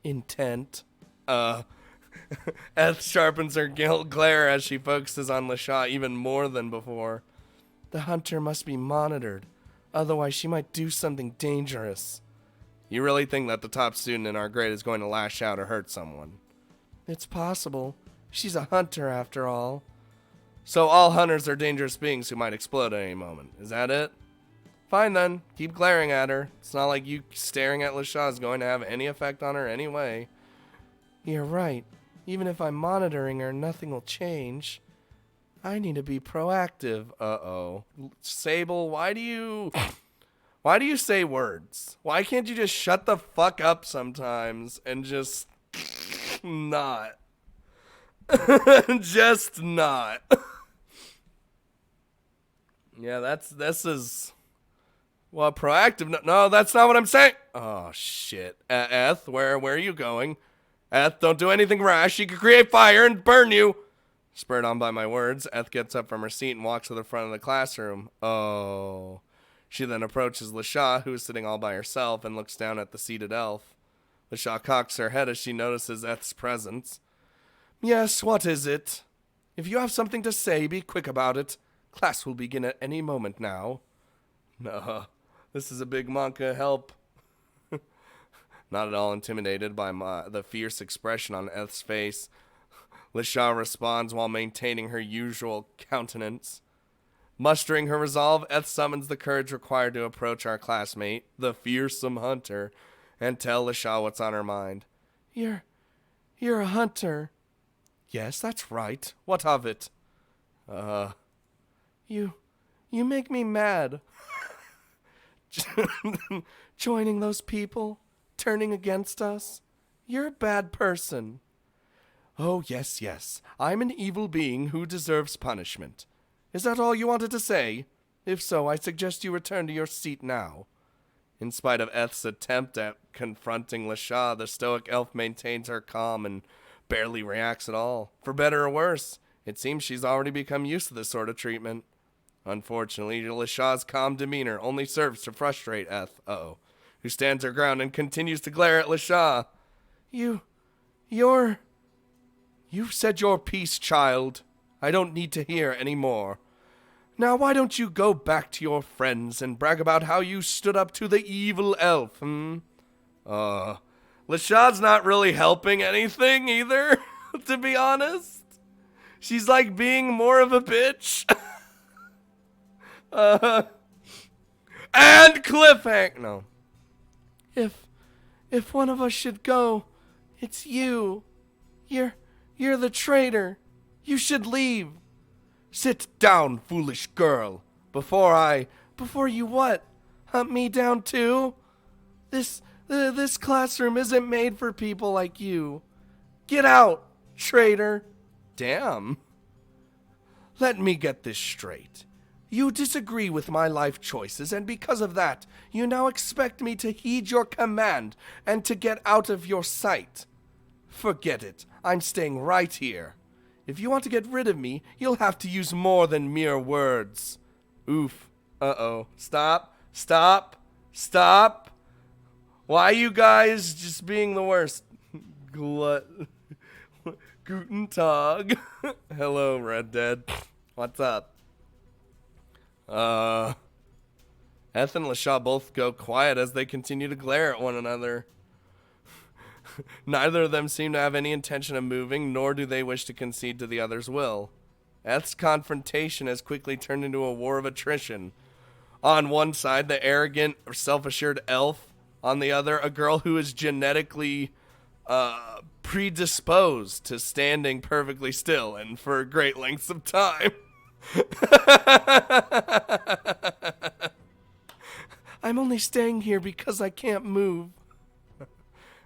Speaker 1: Intent. Eth sharpens her glare as she focuses on Lashaw even more than before. The hunter must be monitored, otherwise she might do something dangerous. You really think that the top student in our grade is going to lash out or hurt someone? It's possible. She's a hunter after all. So all hunters are dangerous beings who might explode at any moment. Is that it? Fine then. Keep glaring at her. It's not like you staring at Lashaw is going to have any effect on her anyway. You're right. Even if I'm monitoring her, nothing will change. I need to be proactive. Uh-oh. Sable, why do you say words? Why can't you just shut the fuck up sometimes and just not? Just not. Yeah, this is... Well, proactive... No, that's not what I'm saying. Oh, shit. Eth, where are you going? Eth, don't do anything rash. She could create fire and burn you. Spurred on by my words, Eth gets up from her seat and walks to the front of the classroom. Oh. She then approaches Lashaw, who is sitting all by herself, and looks down at the seated elf. Lashaw cocks her head as she notices Eth's presence. Yes, what is it? If you have something to say, be quick about it. Class will begin at any moment now. No, this is a big monka help. Not at all intimidated by the fierce expression on Eth's face, Lashaw responds while maintaining her usual countenance. Mustering her resolve, Eth summons the courage required to approach our classmate, the fearsome hunter, and tell Lashaw what's on her mind. You're a hunter. Yes, that's right. What of it? You make me mad. Joining those people, turning against us. You're a bad person. Oh, yes. I'm an evil being who deserves punishment. Is that all you wanted to say? If so, I suggest you return to your seat now. In spite of Eth's attempt at confronting Lashaw, the stoic elf maintains her calm and barely reacts at all. For better or worse, it seems she's already become used to this sort of treatment. Unfortunately, Lashaw's calm demeanor only serves to frustrate Eth, who stands her ground and continues to glare at Lashaw. You've said your piece, child. I don't need to hear any more. Now why don't you go back to your friends and brag about how you stood up to the evil elf, Lashaw's not really helping anything either, to be honest. She's like being more of a bitch. And cliffhanger. No. If one of us should go, it's you. You're the traitor. You should leave. Sit down, foolish girl. Before you what? Hunt me down too? This classroom isn't made for people like you. Get out, traitor. Damn. Let me get this straight. You disagree with my life choices, and because of that, you now expect me to heed your command and to get out of your sight. Forget it. I'm staying right here. If you want to get rid of me, you'll have to use more than mere words. Oof. Uh-oh. Stop. Why you guys just being the worst? Guten Tag. Hello, Red Dead. What's up? Eth and LaShaw both go quiet as they continue to glare at one another. Neither of them seem to have any intention of moving, nor do they wish to concede to the other's will. Eth's confrontation has quickly turned into a war of attrition. On one side, the arrogant or self-assured elf. On the other, a girl who is genetically predisposed to standing perfectly still and for great lengths of time. I'm only staying here because I can't move.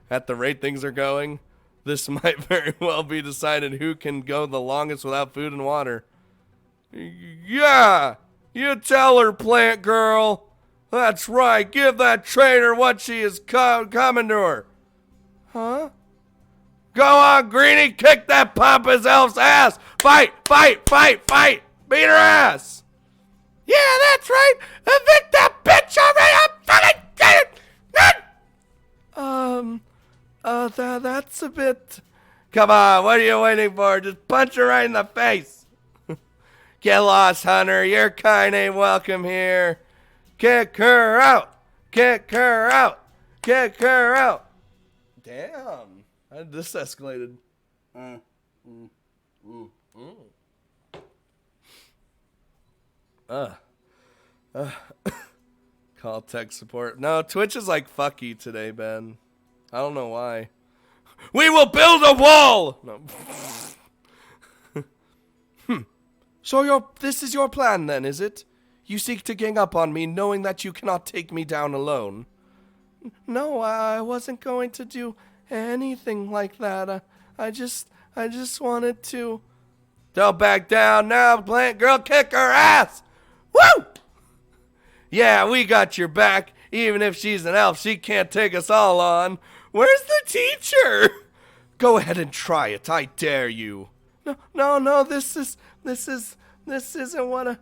Speaker 1: At the rate things are going, this might very well be decided who can go the longest without food and water. Yeah, you tell her, plant girl. That's right, give that traitor what she is coming to her. Huh? Go on, Greenie, kick that pompous elf's ass. Fight. Beat her ass.
Speaker 3: Yeah, that's right. Evict that bitch already. I'm fucking
Speaker 1: that's a bit... Come on, what are you waiting for? Just punch her right in the face. Get lost, Hunter. Your kind ain't welcome here. Kick her out. Damn. This escalated. Call tech support. No, Twitch is like fuck you today, Ben. I don't know why. We will build a wall! No. So this is your plan then, is it? You seek to gang up on me knowing that you cannot take me down alone. No, I wasn't going to do anything like that. I just wanted to... Don't back down now, plant girl, kick her ass! Woo! Yeah, we got your back. Even if she's an elf, she can't take us all on. Where's the teacher? Go ahead and try it, I dare you. No, this isn't what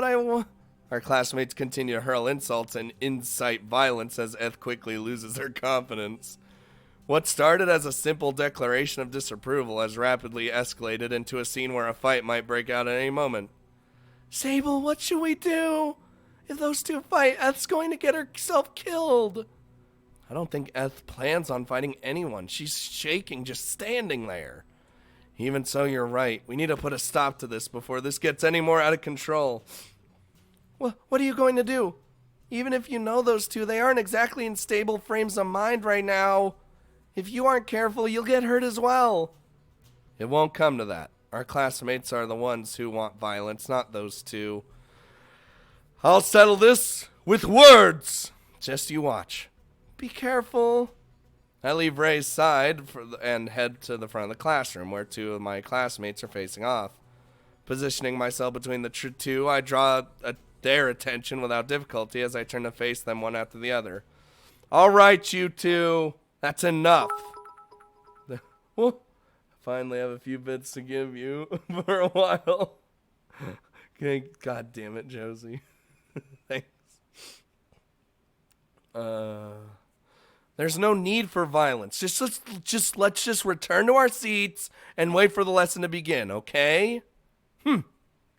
Speaker 1: I want. Our classmates continue to hurl insults and incite violence as Eth quickly loses her confidence. What started as a simple declaration of disapproval has rapidly escalated into a scene where a fight might break out at any moment. Sable, what should we do? If those two fight, Eth's going to get herself killed. I don't think Eth plans on fighting anyone. She's shaking just standing there. Even so, you're right. We need to put a stop to this before this gets any more out of control. What are you going to do? Even if you know those two, they aren't exactly in stable frames of mind right now. If you aren't careful, you'll get hurt as well. It won't come to that. Our classmates are the ones who want violence, not those two. I'll settle this with words. Just you watch. Be careful. I leave Ray's side and head to the front of the classroom where two of my classmates are facing off. Positioning myself between the two, I draw their attention without difficulty as I turn to face them one after the other. All right, you two. That's enough. Well, finally have a few bits to give you for a while. Okay, God damn it, Josie. Thanks. There's no need for violence. Let's just return to our seats and wait for the lesson to begin, okay?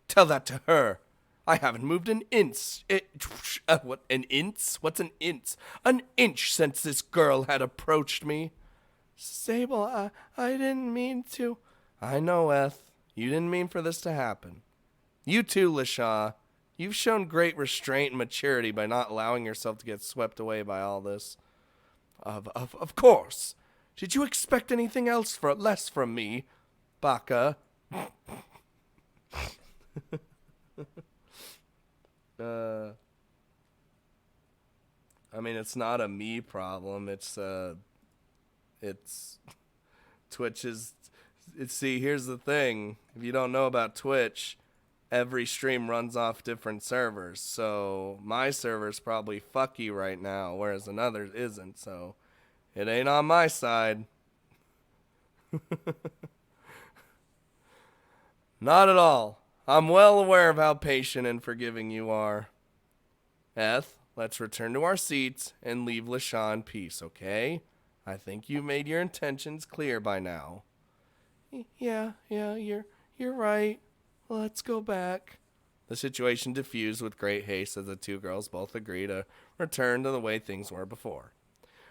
Speaker 1: Tell that to her. I haven't moved an inch. What, an inch? What's an inch? An inch since this girl had approached me. Sable, I didn't mean to. I know, Eth. You didn't mean for this to happen. You too, LaShaw. You've shown great restraint and maturity by not allowing yourself to get swept away by all this. Of course. Did you expect anything else less from me, Baka? I mean, it's not a me problem. It's Twitch is. See, here's the thing. If you don't know about Twitch, every stream runs off different servers. So my server's probably fucky right now, whereas another isn't. So it ain't on my side. Not at all. I'm well aware of how patient and forgiving you are. Eth, let's return to our seats and leave LaShaw in peace, okay? I think you made your intentions clear by now. Yeah, you're right. Let's go back. The situation diffused with great haste as the two girls both agree to return to the way things were before.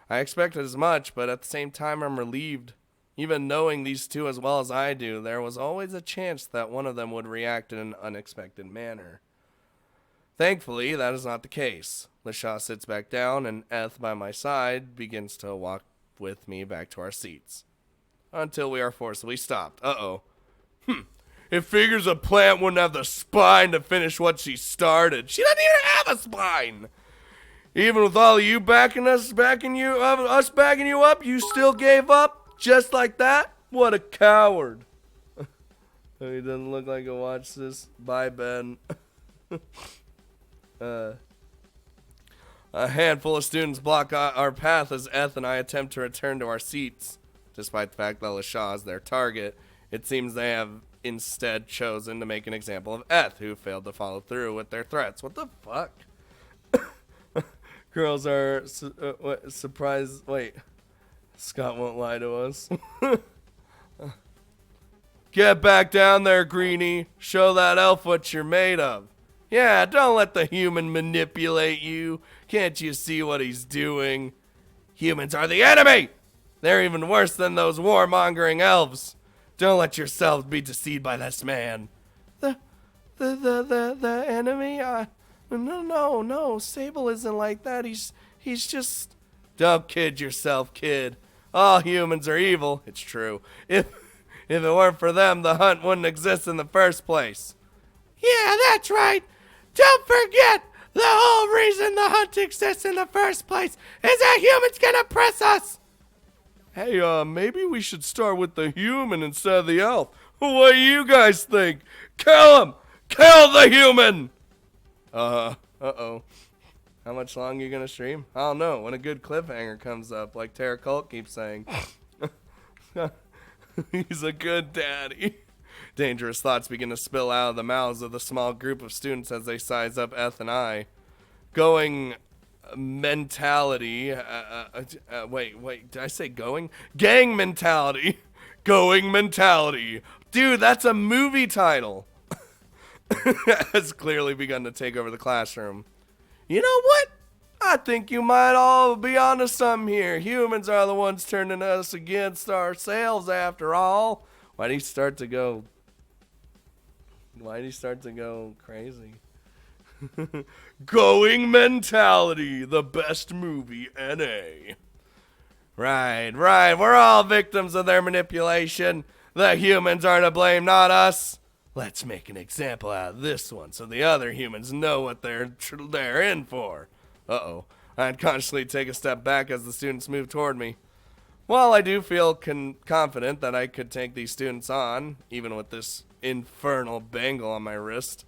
Speaker 1: I expected as much, but at the same time I'm relieved. Even knowing these two as well as I do, there was always a chance that one of them would react in an unexpected manner. Thankfully, that is not the case. LaShaw sits back down, and Eth by my side begins to walk with me back to our seats. Until we are forcibly stopped. Uh-oh. It figures a plant wouldn't have the spine to finish what she started. She doesn't even have a spine. Even with all of you us backing you up, you still gave up? Just like that? What a coward. He doesn't look like he'll watch this. Bye, Ben. A handful of students block our path as Eth and I attempt to return to our seats. Despite the fact that LaShaw is their target, it seems they have instead chosen to make an example of Eth, who failed to follow through with their threats. What the fuck? Girls are surprised. Wait. Scott won't lie to us. Get back down there, Greenie. Show that elf what you're made of. Yeah, don't let the human manipulate you. Can't you see what he's doing? Humans are the enemy! They're even worse than those warmongering elves. Don't let yourself be deceived by this man. The enemy? No. Sable isn't like that. He's just... Don't kid yourself, kid. All humans are evil. It's true. If it weren't for them, the hunt wouldn't exist in the first place.
Speaker 3: Yeah, that's right. Don't forget, the whole reason the hunt exists in the first place is that humans can oppress us.
Speaker 1: Hey, maybe we should start with the human instead of the elf. What do you guys think? Kill him! Kill the human! Uh-oh. How much longer are you gonna stream? I don't know. When a good cliffhanger comes up, like Tara Colt keeps saying. He's a good daddy. Dangerous thoughts begin to spill out of the mouths of the small group of students as they size up Eth and I. Going mentality. Wait, did I say going? Gang mentality. Going mentality. Dude, that's a movie title. Has clearly begun to take over the classroom. You know what? I think you might all be onto something here. Humans are the ones turning us against ourselves after all. Why do you start to go crazy? Going mentality, the best movie NA. Right. We're all victims of their manipulation. The humans are to blame, not us. Let's make an example out of this one so the other humans know what they're in for. Uh-oh. I unconsciously take a step back as the students move toward me. While I do feel confident that I could take these students on, even with this infernal bangle on my wrist,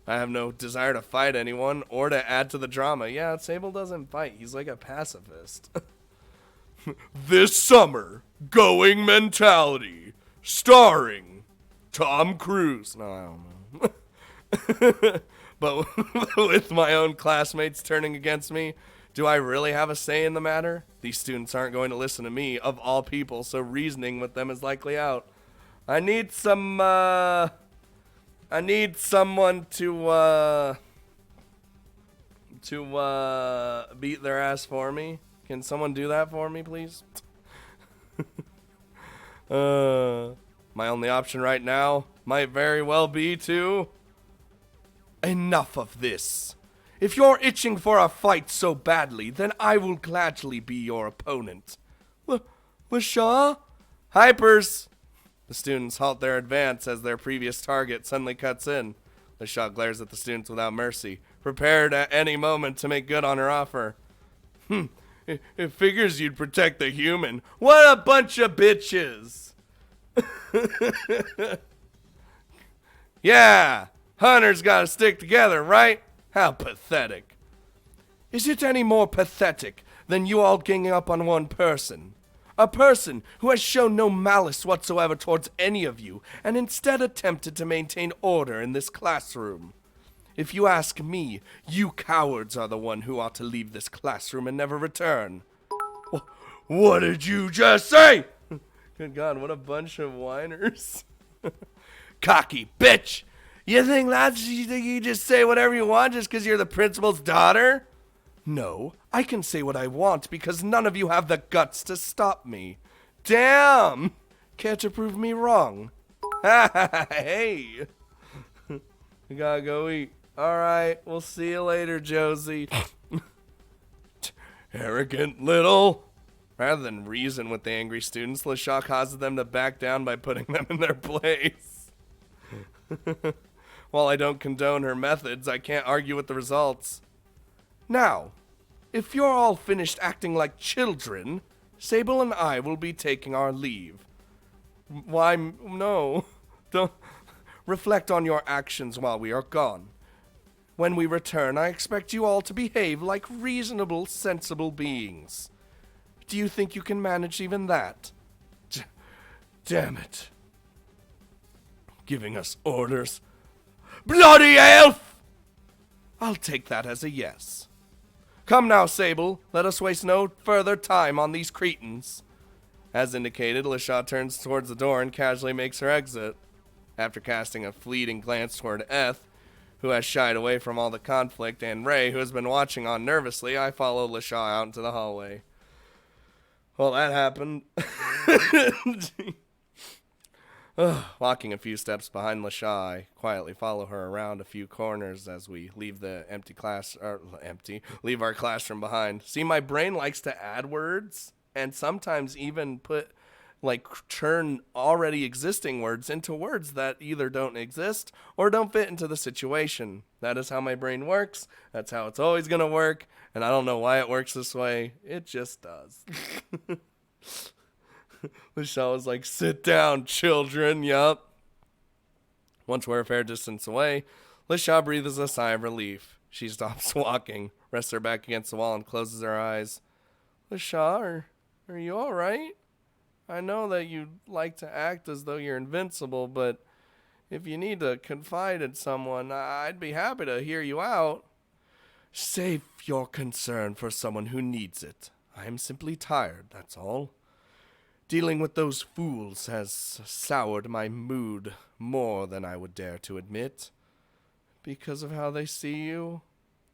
Speaker 1: I have no desire to fight anyone or to add to the drama. Yeah, Sable doesn't fight. He's like a pacifist. This summer, Going Mentality, starring Tom Cruise. No, I don't know. But with my own classmates turning against me, do I really have a say in the matter? These students aren't going to listen to me, of all people, so reasoning with them is likely out. I need someone to beat their ass for me. Can someone do that for me, please? My only option right now might very well be to... Enough of this. If you're itching for a fight so badly, then I will gladly be your opponent. LeShaw? Hypers! The students halt their advance as their previous target suddenly cuts in. LeShaw glares at the students without mercy, prepared at any moment to make good on her offer. It figures you'd protect the human. What a bunch of bitches! Yeah, hunters gotta stick together, right? How pathetic. Is it any more pathetic than you all ganging up on one person? A person who has shown no malice whatsoever towards any of you, and instead attempted to maintain order in this classroom. If you ask me, you cowards are the one who ought to leave this classroom and never return. What did you just say? Good God, what a bunch of whiners. Cocky bitch! You think you just say whatever you want just because you're the principal's daughter? No, I can say what I want because none of you have the guts to stop me. Damn! Care to prove me wrong? Hey! We gotta go eat. Alright, we'll see you later, Josie. Arrogant little... Rather than reason with the angry students, LeShaw causes them to back down by putting them in their place. While I don't condone her methods, I can't argue with the results. Now, if you're all finished acting like children, Sable and I will be taking our leave. Why, no. Don't reflect on your actions while we are gone. When we return, I expect you all to behave like reasonable, sensible beings. Do you think you can manage even that? Damn it. Giving us orders. Bloody elf! I'll take that as a yes. Come now, Sable. Let us waste no further time on these cretins. As indicated, LeShaw turns towards the door and casually makes her exit. After casting a fleeting glance toward Eth, who has shied away from all the conflict, and Ray, who has been watching on nervously, I follow LeShaw out into the hallway. Well, that happened. Walking a few steps behind LeShaw, I quietly follow her around a few corners as we leave the leave our classroom behind. See, my brain likes to add words and sometimes even turn already existing words into words that either don't exist or don't fit into the situation. That is how my brain works. That's how it's always going to work. And I don't know why it works this way. It just does. Michelle was like, sit down, children. Yup. Once we're a fair distance away, LeShaw breathes a sigh of relief. She stops walking, rests her back against the wall, and closes her eyes. LeShaw, are you all right? I know that you like to act as though you're invincible, but if you need to confide in someone, I'd be happy to hear you out. Save your concern for someone who needs it. I am simply tired, that's all. Dealing with those fools has soured my mood more than I would dare to admit. Because of how they see you?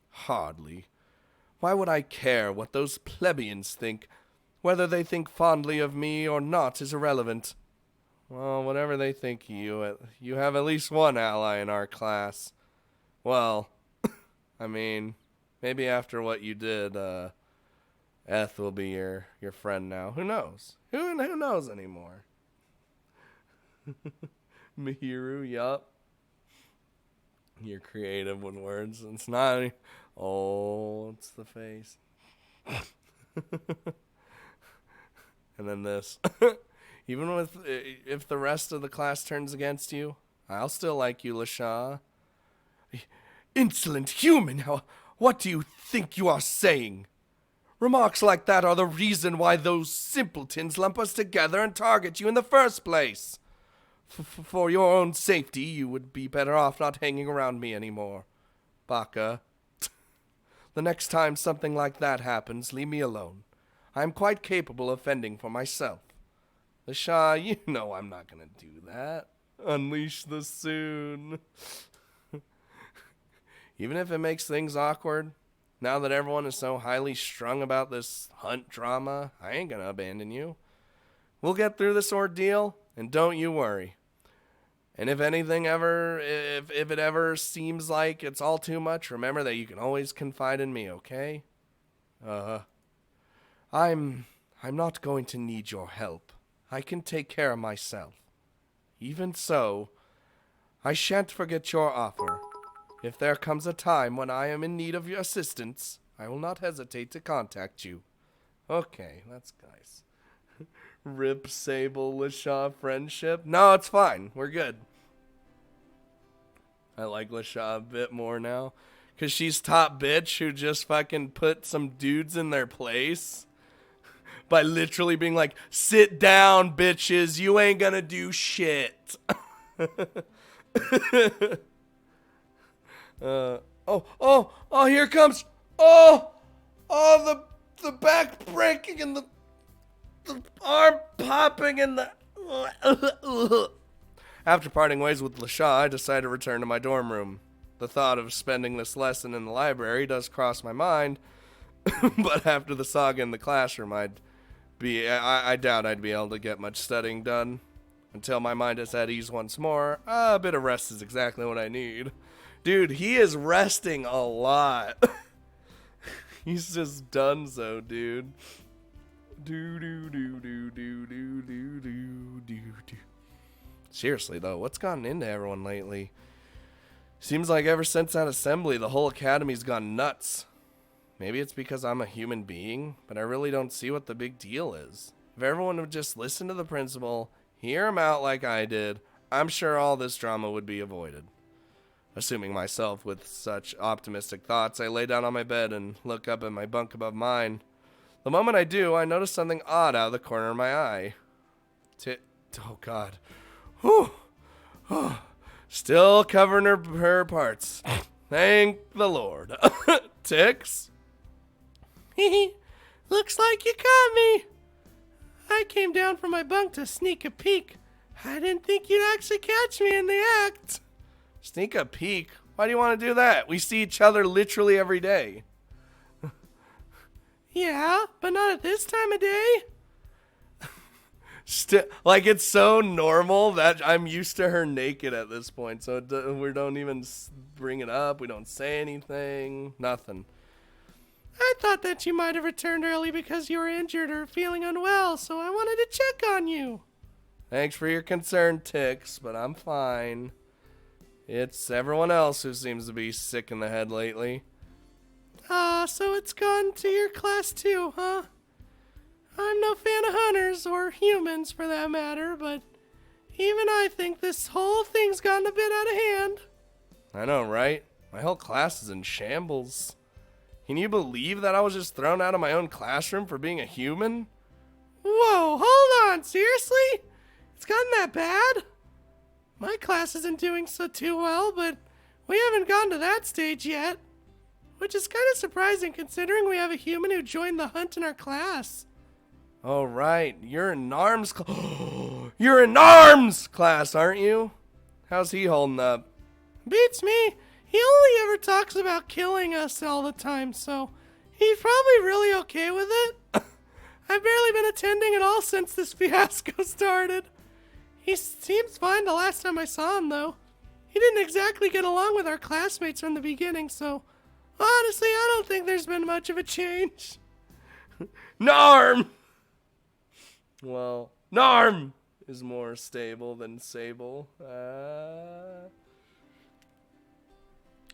Speaker 1: Hardly. Why would I care what those plebeians think? Whether they think fondly of me or not is irrelevant. Well, whatever they think of you, you have at least one ally in our class. Well, I mean, maybe after what you did, Eth will be your friend now. Who knows? Who knows anymore? Mihiru, yup. You're creative with words. It's not... Oh, it's the face. And then this. Even if the rest of the class turns against you, I'll still like you, LeShaw. Insolent human! What do you think you are saying? Remarks like that are the reason why those simpletons lump us together and target you in the first place. For your own safety, you would be better off not hanging around me anymore. Baka. The next time something like that happens, leave me alone. I am quite capable of fending for myself. LeShaw, you know I'm not going to do that. Unleash the Soon. Even if it makes things awkward, now that everyone is so highly strung about this hunt drama, I ain't going to abandon you. We'll get through this ordeal, And don't you worry. And if anything ever, if it ever seems like it's all too much, remember that you can always confide in me, okay? I'm not going to need your help. I can take care of myself. Even so, I shan't forget your offer. If there comes a time when I am in need of your assistance, I will not hesitate to contact you. Okay, that's nice. Rip Sable LaShaw friendship? No, it's fine. We're good. I like LaShaw a bit more now. Because she's top bitch who just fucking put some dudes in their place. By literally being like, sit down, bitches. You ain't gonna do shit. Oh, here comes. The back breaking and the arm popping and the. After parting ways with LaShaw, I decided to return to my dorm room. The thought of spending this lesson in the library does cross my mind, but after the saga in the classroom, I doubt I'd be able to get much studying done. Until my mind is at ease once more, a bit of rest is exactly what I need. Dude, he is resting a lot. He's just donezo, dude. Seriously, though, what's gotten into everyone lately? Seems like ever since that assembly, the whole academy's gone nuts. Maybe it's because I'm a human being, but I really don't see what the big deal is. If everyone would just listen to the principal, hear him out like I did, I'm sure all this drama would be avoided. Assuming myself with such optimistic thoughts, I lay down on my bed and look up at my bunk above mine. The moment I do, I notice something odd out of the corner of my eye. Oh, God. Whew. Still covering her parts. Thank the Lord. Ticks?
Speaker 3: Looks like you caught me. I came down from my bunk to sneak a peek. I didn't think you'd actually catch me in the act.
Speaker 1: Sneak a peek? Why do you want to do that? We see each other literally every day.
Speaker 3: Yeah, but not at this time of day.
Speaker 1: Like, it's so normal that I'm used to her naked at this point, so we don't even bring it up. We don't say anything. Nothing.
Speaker 3: I thought that you might have returned early because you were injured or feeling unwell, so I wanted to check on you.
Speaker 1: Thanks for your concern, Ticks, but I'm fine. It's everyone else who seems to be sick in the head lately.
Speaker 3: So it's gone to your class too, huh? I'm no fan of hunters, or humans for that matter, but even I think this whole thing's gotten a bit out of hand.
Speaker 1: I know, right? My whole class is in shambles. Can you believe that I was just thrown out of my own classroom for being a human?
Speaker 3: Whoa, hold on, seriously? It's gotten that bad? My class isn't doing so too well, but we haven't gotten to that stage yet. Which is kind of surprising considering we have a human who joined the hunt in our class.
Speaker 1: Oh, right. You're in Narm's You're in Narm's class, aren't you? How's he holding up?
Speaker 3: Beats me. He only ever talks about killing us all the time, so he's probably really okay with it. I've barely been attending at all since this fiasco started. He seems fine the last time I saw him, though. He didn't exactly get along with our classmates from the beginning, so honestly, I don't think there's been much of a change.
Speaker 1: Narm! Well, Narm is more stable than Sable.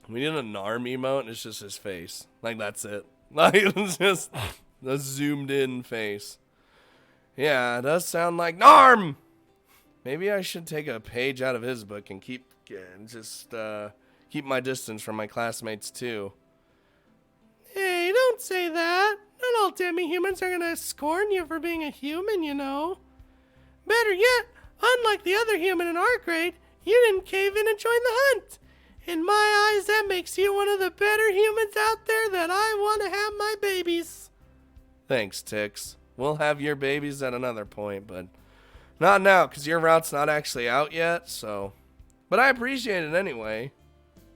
Speaker 1: We need a Narm emote, and it's just his face. Like, that's it. Like, it's just a zoomed in face. Yeah, it does sound like Narm! Maybe I should take a page out of his book and keep my distance from my classmates, too.
Speaker 3: Hey, don't say that. Not all demi-humans are gonna scorn you for being a human, you know. Better yet, unlike the other human in our grade, you didn't cave in and join the hunt. In my eyes, that makes you one of the better humans out there that I want to have my babies.
Speaker 1: Thanks, Tix. We'll have your babies at another point, but not now, because your route's not actually out yet, so. But I appreciate it anyway.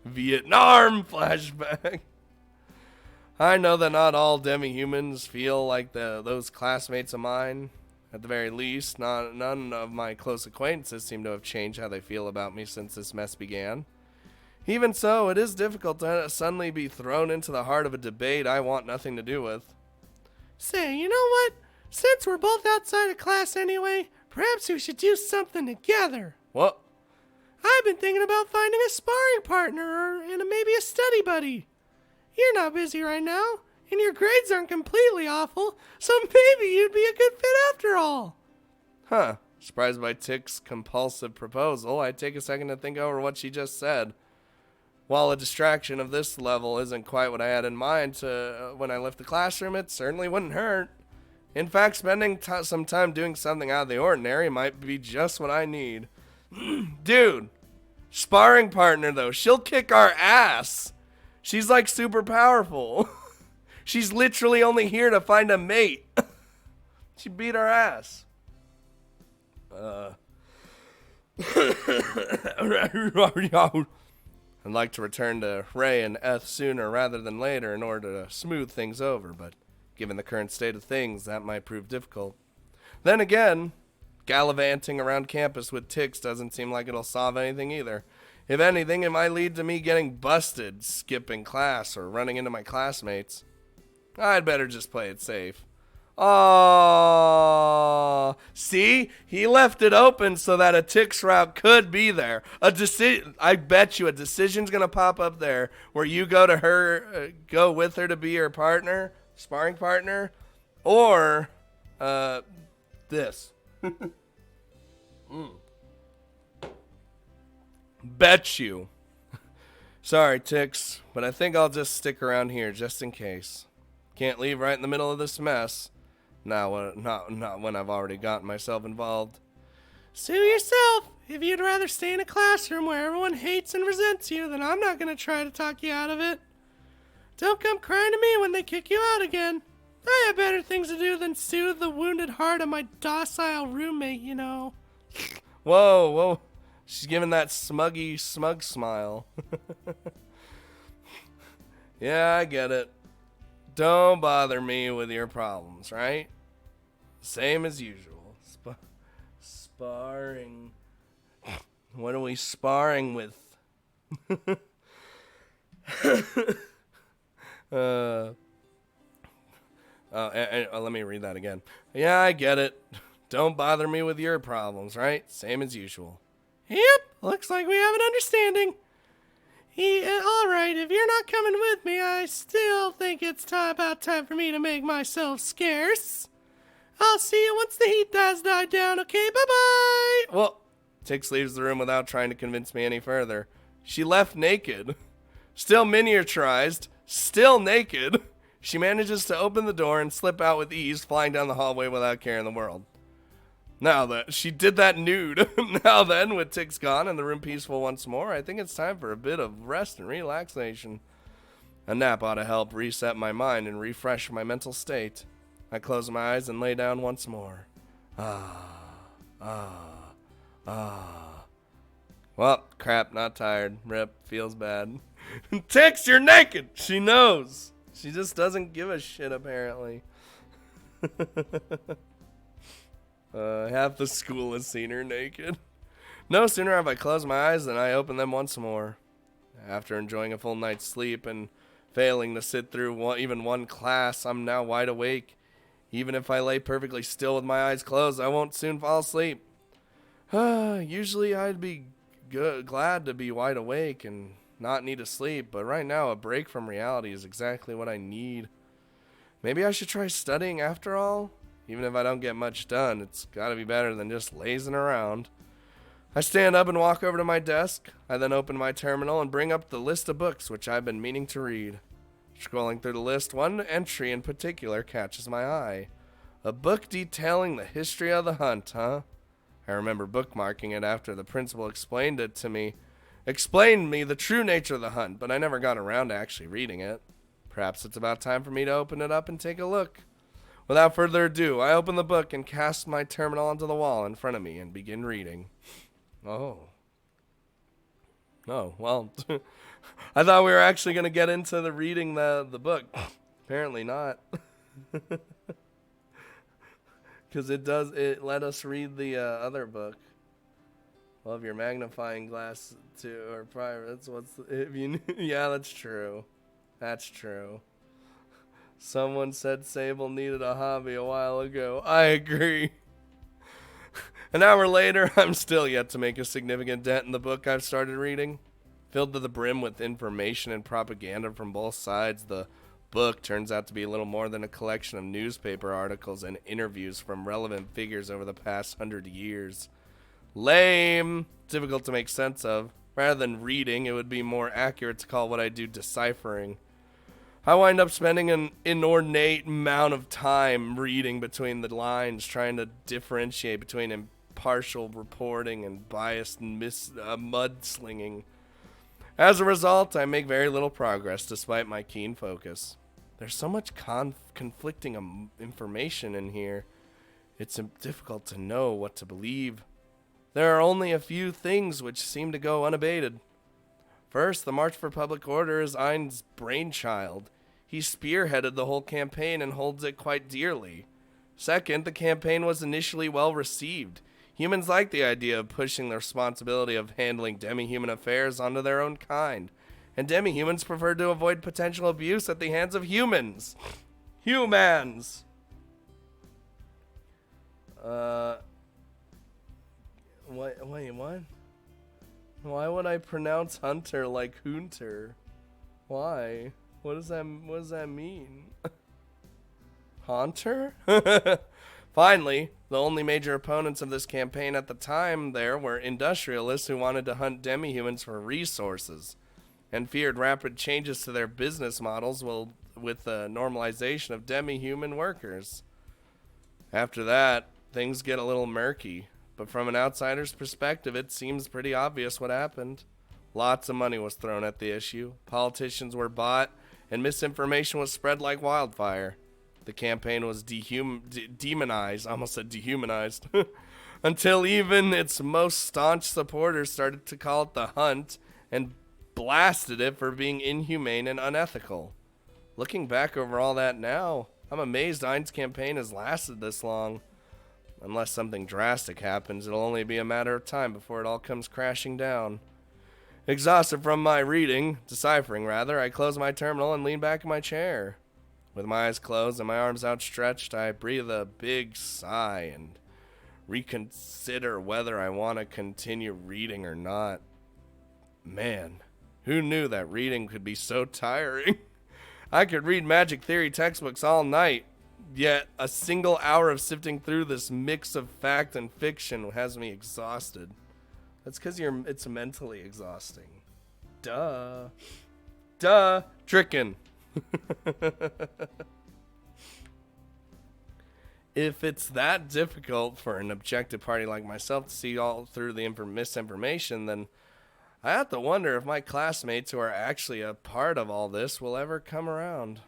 Speaker 1: Vietnam flashback. I know that not all demi-humans feel like those classmates of mine. At the very least, none of my close acquaintances seem to have changed how they feel about me since this mess began. Even so, it is difficult to suddenly be thrown into the heart of a debate I want nothing to do with.
Speaker 3: Say, you know what? Since we're both outside of class anyway, perhaps we should do something together.
Speaker 1: What?
Speaker 3: I've been thinking about finding a sparring partner and maybe a study buddy. You're not busy right now, and your grades aren't completely awful, so maybe you'd be a good fit after all.
Speaker 1: Huh. Surprised by Tick's compulsive proposal, I take a second to think over what she just said. While a distraction of this level isn't quite what I had in mind when I left the classroom, it certainly wouldn't hurt. In fact, spending some time doing something out of the ordinary might be just what I need. Dude, sparring partner though, she'll kick our ass. She's like super powerful. She's literally only here to find a mate. She beat our ass. I'd like to return to Ray and Eth sooner rather than later in order to smooth things over, but given the current state of things, that might prove difficult. Then again, gallivanting around campus with Tix doesn't seem like it'll solve anything either. If anything, it might lead to me getting busted, skipping class, or running into my classmates. I'd better just play it safe. Oh, see? He left it open so that a Tix route could be there. I bet you a decision's going to pop up there where you go to her, go with her to be your partner, sparring partner, or this. Bet you. Sorry, Tix, but I think I'll just stick around here just in case. Can't leave right in the middle of this mess. Not when I've already gotten myself involved.
Speaker 3: Sue yourself. If you'd rather stay in a classroom where everyone hates and resents you, then I'm not going to try to talk you out of it. Don't come crying to me when they kick you out again. I have better things to do than soothe the wounded heart of my docile roommate, you know.
Speaker 1: Whoa. She's giving that smug smile. Yeah, I get it. Don't bother me with your problems, right? Same as usual. Sparring. What are we sparring with? Let me read that again. Yeah, I get it. Don't bother me with your problems, right? Same as usual.
Speaker 3: Yep, looks like we have an understanding. All right, if you're not coming with me, I still think it's about time for me to make myself scarce. I'll see you once the heat has died down, okay? Bye-bye!
Speaker 1: Well, Tix leaves the room without trying to convince me any further. She left naked. Still miniaturized. Still naked. She manages to open the door and slip out with ease, flying down the hallway without a care in the world. Now that she did that nude. Now then, with Tix gone and the room peaceful once more, I think it's time for a bit of rest and relaxation. A nap ought to help reset my mind and refresh my mental state. I close my eyes and lay down once more. Well, crap, not tired. Rip, feels bad. Tix, you're naked! She knows. She just doesn't give a shit, apparently. Half the school has seen her naked. No sooner have I closed my eyes than I open them once more. After enjoying a full night's sleep and failing to sit through even one class, I'm now wide awake. Even if I lay perfectly still with my eyes closed, I won't soon fall asleep. Usually I'd be glad to be wide awake and not need to sleep, but right now a break from reality is exactly what I need. Maybe I should try studying after all? Even if I don't get much done, it's gotta be better than just lazing around. I stand up and walk over to my desk. I then open my terminal and bring up the list of books which I've been meaning to read. Scrolling through the list, one entry in particular catches my eye. A book detailing the history of the hunt, huh? I remember bookmarking it after the principal explained me the true nature of the hunt, but I never got around to actually reading it. Perhaps it's about time for me to open it up and take a look. Without further ado, I open the book and cast my terminal onto the wall in front of me and begin reading. Oh, well, I thought we were actually going to get into the reading the book. Apparently not. Because it let us read the other book. Well, if your magnifying glass or privates, yeah, that's true. That's true. Someone said Sable needed a hobby a while ago. I agree. An hour later, I'm still yet to make a significant dent in the book I've started reading. Filled to the brim with information and propaganda from both sides, the book turns out to be a little more than a collection of newspaper articles and interviews from relevant figures over the past 100 years. Lame. Difficult to make sense of. Rather than reading, it would be more accurate to call what I do deciphering. I wind up spending an inordinate amount of time reading between the lines, trying to differentiate between impartial reporting and biased mudslinging. As a result, I make very little progress despite my keen focus. There's so much conflicting information in here. It's difficult to know what to believe. There are only a few things which seem to go unabated. First, the March for Public Order is Ein's brainchild. He spearheaded the whole campaign and holds it quite dearly. Second, the campaign was initially well received. Humans like the idea of pushing the responsibility of handling demi-human affairs onto their own kind. And demi-humans prefer to avoid potential abuse at the hands of humans. Humans! Wait, what? Why would I pronounce hunter like hunter? Why? What does that mean? Haunter? Finally, the only major opponents of this campaign at the time there were industrialists who wanted to hunt demi-humans for resources and feared rapid changes to their business models with the normalization of demi-human workers. After that, things get a little murky, but from an outsider's perspective, it seems pretty obvious what happened. Lots of money was thrown at the issue, politicians were bought, and misinformation was spread like wildfire. The campaign was demonized, I almost said dehumanized, until even its most staunch supporters started to call it the hunt and blasted it for being inhumane and unethical. Looking back over all that now, I'm amazed Ein's campaign has lasted this long. Unless something drastic happens, it'll only be a matter of time before it all comes crashing down. Exhausted from my deciphering, I close my terminal and lean back in my chair. With my eyes closed and my arms outstretched, I breathe a big sigh and reconsider whether I want to continue reading or not. Man, who knew that reading could be so tiring? I could read magic theory textbooks all night, yet a single hour of sifting through this mix of fact and fiction has me exhausted. That's because it's mentally exhausting. Duh. Trickin'. If it's that difficult for an objective party like myself to see all through the misinformation, then I have to wonder if my classmates who are actually a part of all this will ever come around.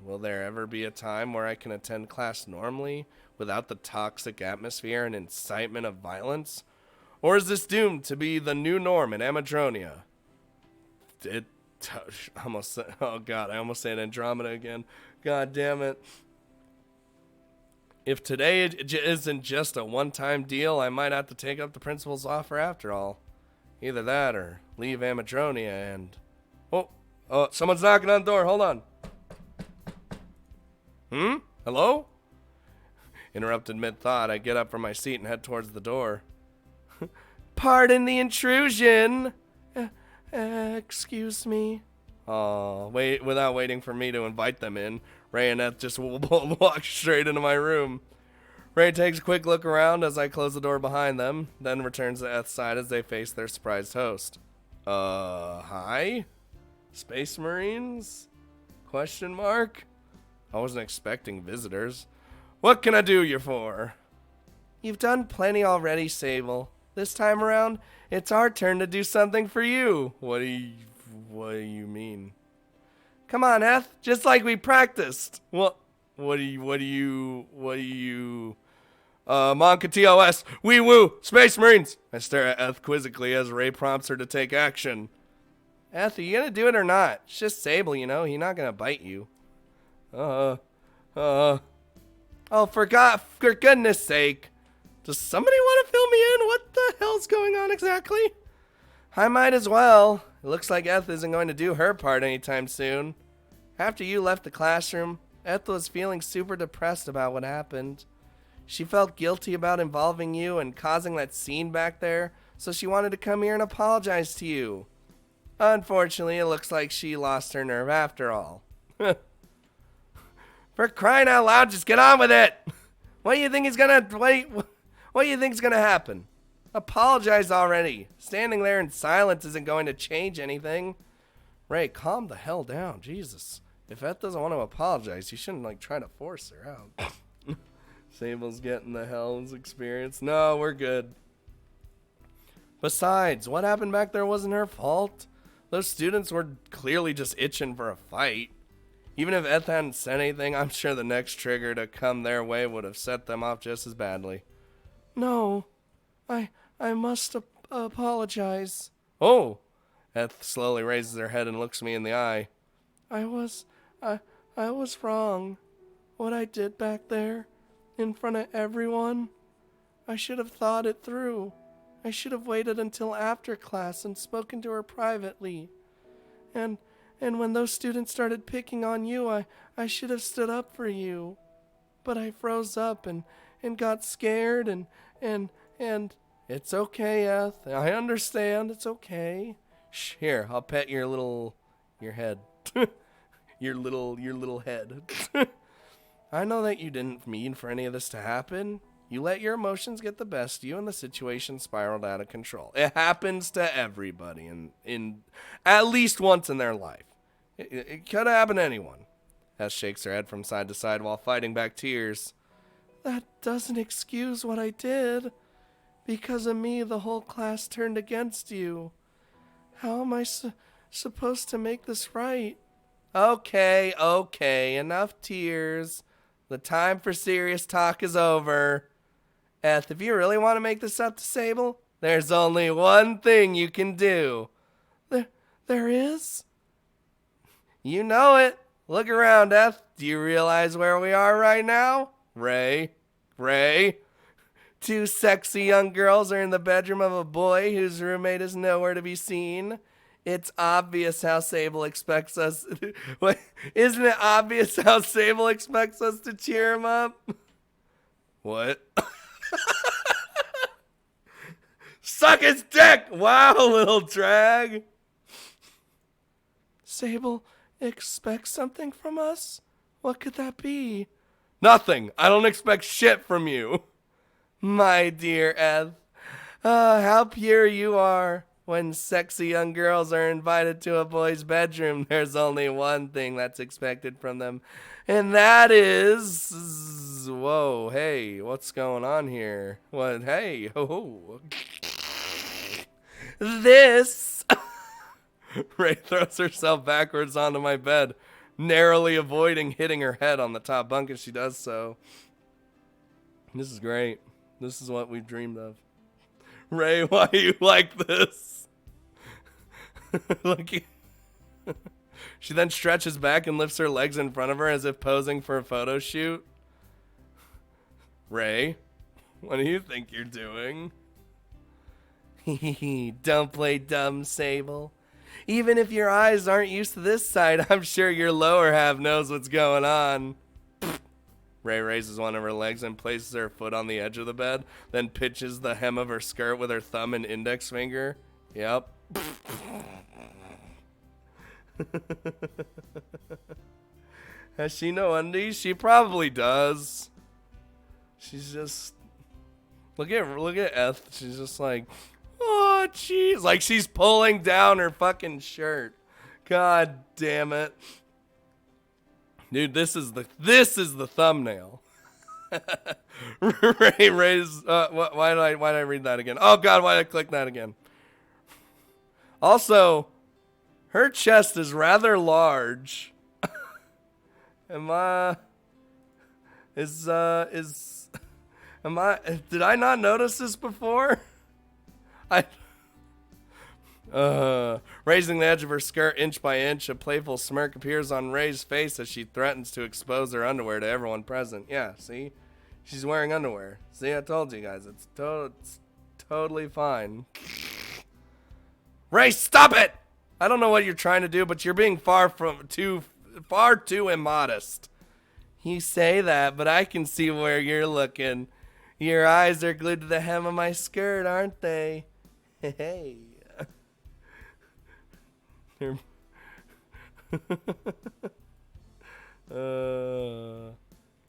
Speaker 1: Will there ever be a time where I can attend class normally without the toxic atmosphere and incitement of violence? Or is this doomed to be the new norm in Amadronia? I almost said Andromeda again. God damn it. If today isn't just a one-time deal, I might have to take up the principal's offer after all. Either that or leave Amadronia and... Oh, someone's knocking on the door. Hold on. Hello? Interrupted mid-thought, I get up from my seat and head towards the door. Pardon the intrusion. Excuse me. Without waiting for me to invite them in, Ray and Eth just walk straight into my room. Ray takes a quick look around as I close the door behind them, then returns to Eth's side as they face their surprised host. Hi? Space Marines? Question mark? I wasn't expecting visitors. What can I do you for? You've done plenty already, Sable. This time around, it's our turn to do something for you. What do you mean? Come on, Eth, just like we practiced. What do you Monka TOS, wee woo, Space Marines. I stare at Eth quizzically as Ray prompts her to take action. Eth, are you gonna do it or not? It's just Sable, he's not gonna bite you. Oh, for goodness sake. Does somebody want to fill me in? What the hell's going on exactly? I might as well. It looks like Eth isn't going to do her part anytime soon. After you left the classroom, Eth was feeling super depressed about what happened. She felt guilty about involving you and causing that scene back there, so she wanted to come here and apologize to you. Unfortunately, it looks like she lost her nerve after all. For crying out loud, just get on with it! What do you think is gonna happen? Apologize already. Standing there in silence isn't going to change anything. Ray, calm the hell down. Jesus. If Eth doesn't want to apologize, you shouldn't try to force her out. Sable's getting the hell's experience. No, we're good. Besides, what happened back there wasn't her fault. Those students were clearly just itching for a fight. Even if Eth hadn't said anything, I'm sure the next trigger to come their way would have set them off just as badly. No, I must apologize. Oh! Eth slowly raises her head and looks me in the eye. I was wrong. What I did back there, in front of everyone, I should have thought it through. I should have waited until after class and spoken to her privately. And when those students started picking on you, I should have stood up for you. But I froze up and got scared and it's okay, Eth. I understand. It's okay. Shh, here, I'll pet your head. your little head. I know that you didn't mean for any of this to happen. You let your emotions get the best of you and the situation spiraled out of control. It happens to everybody in at least once in their life. It could have happened to anyone. Eth shakes her head from side to side while fighting back tears. That doesn't excuse what I did. Because of me, the whole class turned against you. How am I supposed to make this right? Okay, enough tears. The time for serious talk is over. Eth, if you really want to make this up to Sable, there's only one thing you can do. There is? You know it. Look around, Eth. Do you realize where we are right now? Ray. Two sexy young girls are in the bedroom of a boy whose roommate is nowhere to be seen. It's obvious how Sable expects us... Isn't it obvious how Sable expects us to cheer him up? What? Suck his dick! Wow, little drag. Sable expects something from us? What could that be? Nothing. I don't expect shit from you. My dear Eth, how pure you are. When sexy young girls are invited to a boy's bedroom, there's only one thing that's expected from them, and that is... Whoa, hey, what's going on here? What? Hey, oh. This... Ray throws herself backwards onto my bed, narrowly avoiding hitting her head on the top bunk as she does so. This is great. This is what we've dreamed of. Ray, why are you like this? Look. She then stretches back and lifts her legs in front of her as if posing for a photo shoot. Ray, what do you think you're doing? Don't play dumb, Sable. Even if your eyes aren't used to this side, I'm sure your lower half knows what's going on. Ray raises one of her legs and places her foot on the edge of the bed, then pinches the hem of her skirt with her thumb and index finger. Yep. Has she no undies? She probably does. She's just... Look at Eth. She's just like, oh, jeez. Like she's pulling down her fucking shirt. God damn it. Dude, this is the thumbnail. Ray's why did I read that again? Oh god, why did I click that again? Also, her chest is rather large. Did I not notice this before? Raising the edge of her skirt inch by inch, a playful smirk appears on Ray's face as she threatens to expose her underwear to everyone present. Yeah, see? She's wearing underwear. See, I told you guys. It's totally fine. Ray, stop it! I don't know what you're trying to do, but you're being far too immodest. You say that, but I can see where you're looking. Your eyes are glued to the hem of my skirt, aren't they? Hey.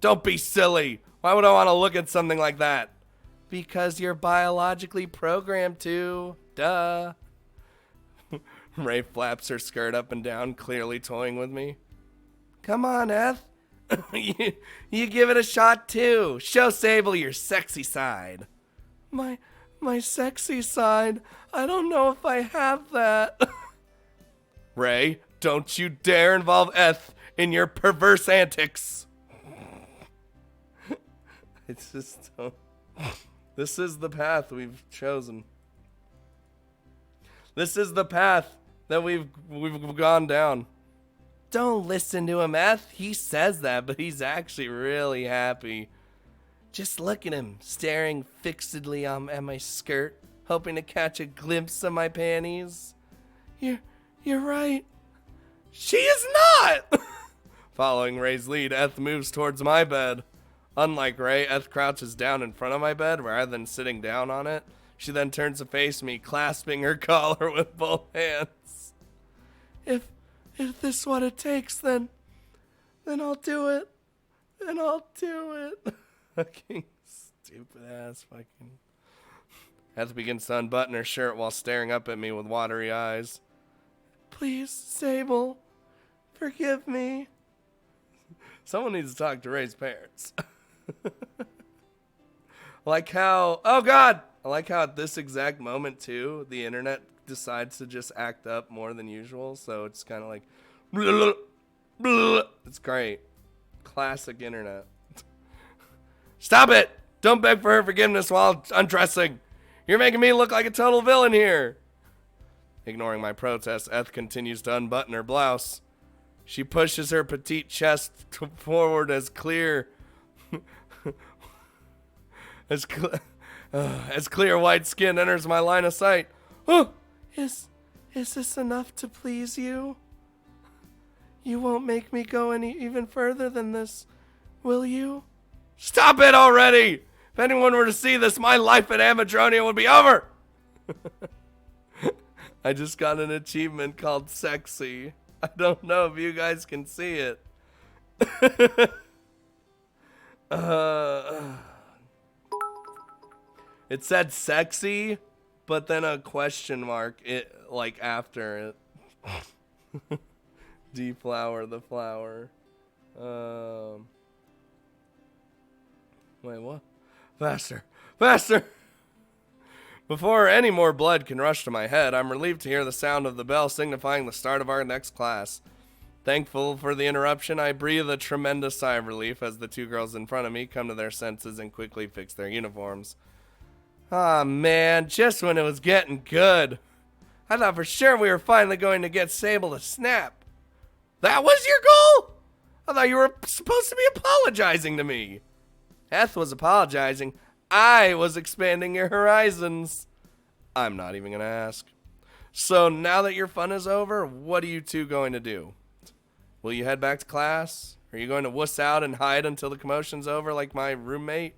Speaker 1: Don't be silly. Why would I want to look at something like that? Because you're biologically programmed to. Duh. Ray flaps her skirt up and down, clearly toying with me. Come on, Eth. you give it a shot too. Show Sable your sexy side. My sexy side? I don't know if I have that. Ray, don't you dare involve Eth in your perverse antics. It's just this is the path we've chosen. This is the path that we've gone down. Don't listen to him, Eth. He says that, but he's actually really happy. Just look at him, staring fixedly at my skirt, hoping to catch a glimpse of my panties. You're right. She is not! Following Ray's lead, Eth moves towards my bed. Unlike Ray, Eth crouches down in front of my bed rather than sitting down on it. She then turns to face me, clasping her collar with both hands. If this is what it takes, then I'll do it. Then I'll do it. Fucking stupid ass fucking. Eth begins to unbutton her shirt while staring up at me with watery eyes. Please, Sable, forgive me. Someone needs to talk to Ray's parents. I like how at this exact moment too, the internet decides to just act up more than usual. So it's kind of like, blah, blah. It's great. Classic internet. Stop it! Don't beg for her forgiveness while undressing. You're making me look like a total villain here. Ignoring my protest, Eth continues to unbutton her blouse. She pushes her petite chest forward as clear as clear white skin enters my line of sight. Oh, is this enough to please you? You won't make me go even further than this, will you? Stop it already! If anyone were to see this, my life at Amadronia would be over! I just got an achievement called Sexy. I don't know if you guys can see it. It said sexy, but then a question mark after it. Deflower the flower. Wait, what? Faster! Faster! Before any more blood can rush to my head, I'm relieved to hear the sound of the bell signifying the start of our next class. Thankful for the interruption, I breathe a tremendous sigh of relief as the two girls in front of me come to their senses and quickly fix their uniforms. Ah, man, just when it was getting good. I thought for sure we were finally going to get Sable to snap. That was your goal? I thought you were supposed to be apologizing to me. Eth was apologizing. I was expanding your horizons. I'm not even going to ask. So now that your fun is over, what are you two going to do? Will you head back to class? Are you going to wuss out and hide until the commotion's over like my roommate?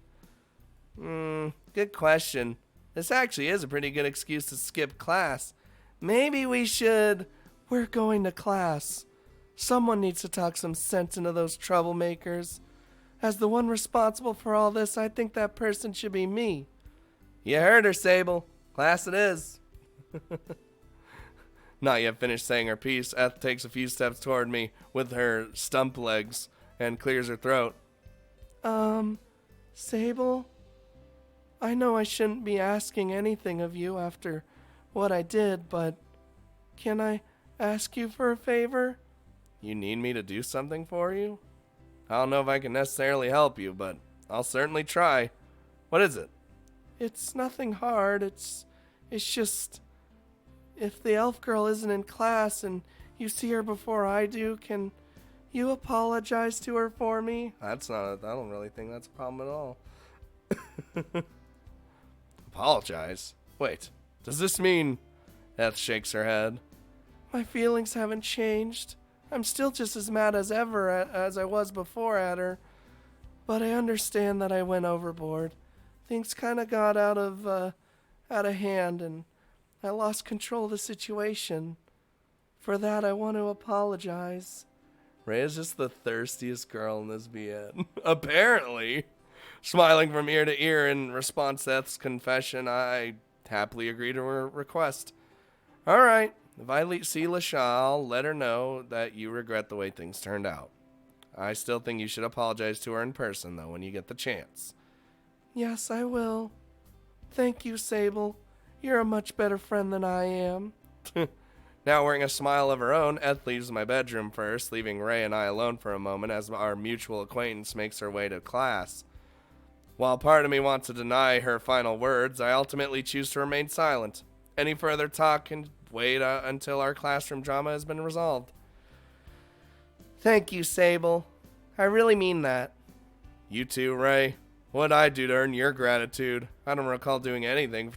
Speaker 1: Good question. This actually is a pretty good excuse to skip class. Maybe we should... We're going to class. Someone needs to talk some sense into those troublemakers. As the one responsible for all this, I think that person should be me. You heard her, Sable. Class it is. Not yet finished saying her piece, Eth takes a few steps toward me with her stump legs and clears her throat. Sable? I know I shouldn't be asking anything of you after what I did, but can I ask you for a favor? You need me to do something for you? I don't know if I can necessarily help you, but I'll certainly try. What is it? It's nothing hard. It's just...
Speaker 3: if the elf girl isn't in class and you see her before I do, can you apologize to her for me?
Speaker 1: I don't really think that's a problem at all. Apologize? Wait, does this mean... Eth shakes her head.
Speaker 3: My feelings haven't changed. I'm still just as mad as ever as I was before at her. But I understand that I went overboard. Things kind of got out of hand and I lost control of the situation. For that, I want to apologize.
Speaker 1: Ray is just the thirstiest girl in this BN. Apparently. Smiling from ear to ear in response to Eth's confession, I happily agree to her request. Alright, if I see LaShaw, I'll let her know that you regret the way things turned out. I still think you should apologize to her in person, though, when you get the chance.
Speaker 3: Yes, I will. Thank you, Sable. You're a much better friend than I am.
Speaker 1: Now wearing a smile of her own, Eth leaves my bedroom first, leaving Ray and I alone for a moment as our mutual acquaintance makes her way to class. While part of me wants to deny her final words, I ultimately choose to remain silent. Any further talk can wait until our classroom drama has been resolved.
Speaker 3: Thank you, Sable. I really mean that.
Speaker 1: You too, Ray. What'd I do to earn your gratitude? I don't recall doing anything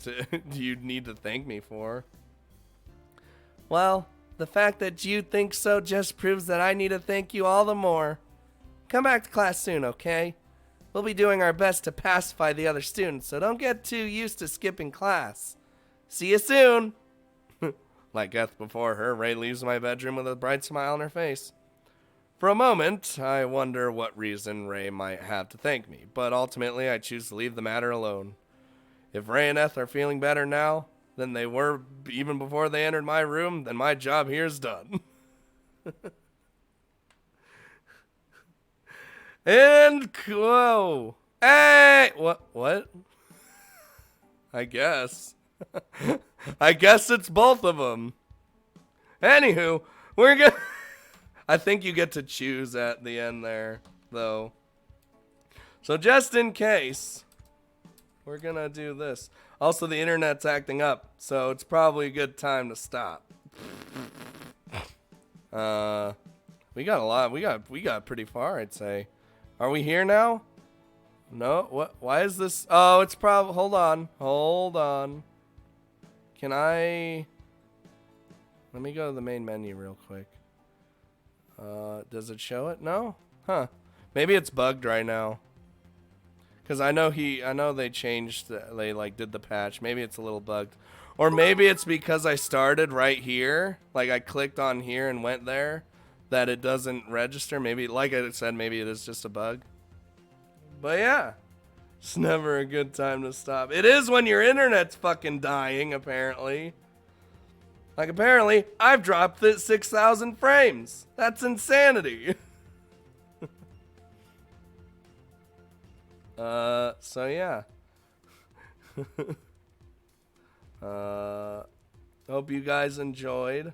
Speaker 1: you'd need to thank me for.
Speaker 3: Well, the fact that you think so just proves that I need to thank you all the more. Come back to class soon, okay? We'll be doing our best to pacify the other students, so don't get too used to skipping class. See you soon!
Speaker 1: Like Eth before her, Ray leaves my bedroom with a bright smile on her face. For a moment, I wonder what reason Ray might have to thank me, but ultimately I choose to leave the matter alone. If Ray and Eth are feeling better now than they were even before they entered my room, then my job here is done. And, whoa. Hey! What? I guess. I guess it's both of them. Anywho, we're gonna... I think you get to choose at the end there, though. So just in case, we're gonna do this. Also, the internet's acting up, so it's probably a good time to stop. We got a lot. We got pretty far, I'd say. Are we here now? No. What? Why is this? Oh, it's probably. Hold on. Can I? Let me go to the main menu real quick. Does it show it? No? Huh. Maybe it's bugged right now. Cause I know they changed. They like did the patch. Maybe it's a little bugged, or maybe it's because I started right here. Like I clicked on here and went there, that it doesn't register. Maybe, like I said, maybe it is just a bug. But yeah, it's never a good time to stop. It is when your internet's fucking dying, apparently. Like, apparently, I've dropped it 6,000 frames. That's insanity. So yeah. Hope you guys enjoyed.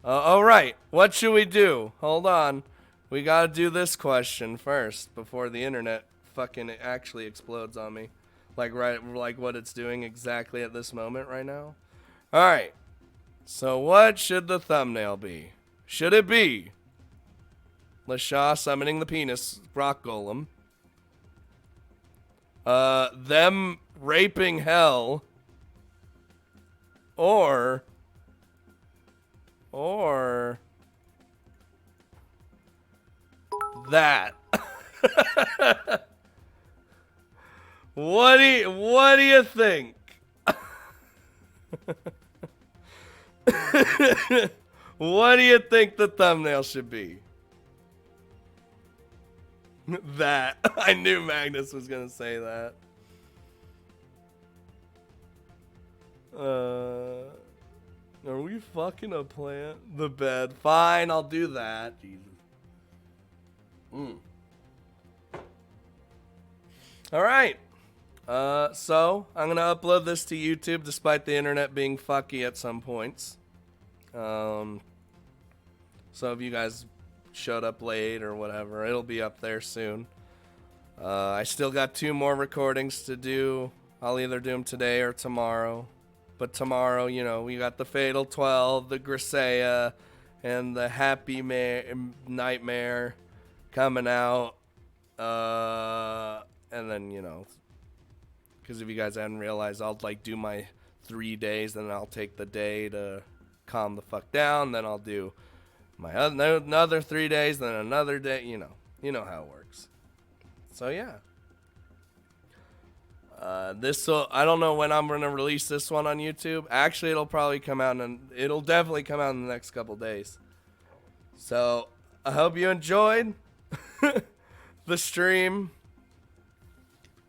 Speaker 1: Alright, what should we do? Hold on. We gotta do this question first before the internet fucking actually explodes on me. Like what it's doing exactly at this moment right now. Alright. So what should the thumbnail be? Should it be LaShaw summoning the penis rock golem? Them raping hell? Or that? What do you think? What do you think the thumbnail should be? That. I knew Magnus was gonna say that. Are we fucking a plant? The bed. Fine, I'll do that. Jesus. Alright. So, I'm gonna upload this to YouTube despite the internet being fucky at some points. So if you guys showed up late or whatever, it'll be up there soon. I still got 2 more recordings to do. I'll either do them today or tomorrow. But tomorrow, you know, we got the Fatal 12, the Grisea, and the Happy Nightmare coming out. And then, you know, because if you guys hadn't realized, I'll like do my 3 days, then I'll take the day to calm the fuck down. Then I'll do my another 3 days, then another day. You know how it works. So yeah. I don't know when I'm gonna release this one on YouTube. Actually, it'll probably come out it'll definitely come out in the next couple days. So I hope you enjoyed the stream.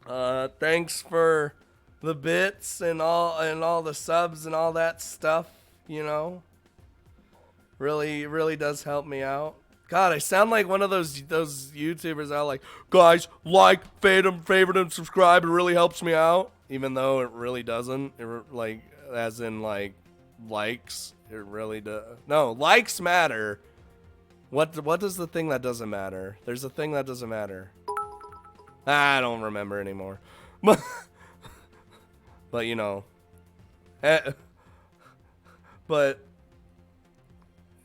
Speaker 1: Thanks for the bits and all the subs and all that stuff. You know, really does help me out. God, I sound like one of those YouTubers that are like, guys, like, favorite, and subscribe. It really helps me out. Even though it really doesn't. Like, as in, like, likes. It really does. No, likes matter. What does the thing that doesn't matter? There's a thing that doesn't matter. I don't remember anymore. But, you know. But,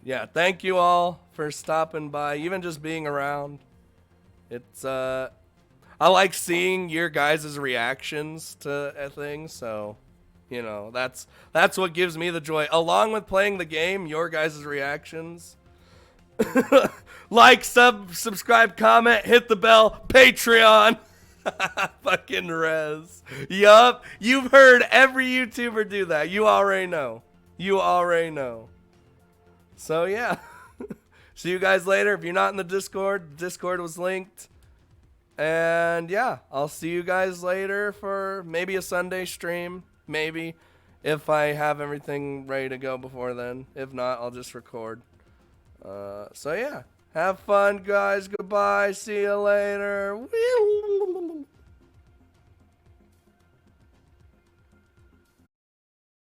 Speaker 1: yeah, thank you all for stopping by, even just being around. It's I like seeing your guys' reactions to things, so you know, that's what gives me the joy. Along with playing the game, your guys' reactions. Like, subscribe, comment, hit the bell, Patreon. Fucking res. Yup, you've heard every YouTuber do that. You already know. So yeah. See you guys later. If you're not in the Discord was linked. And yeah, I'll see you guys later for maybe a Sunday stream. Maybe. If I have everything ready to go before then. If not, I'll just record. So yeah. Have fun, guys. Goodbye. See you later.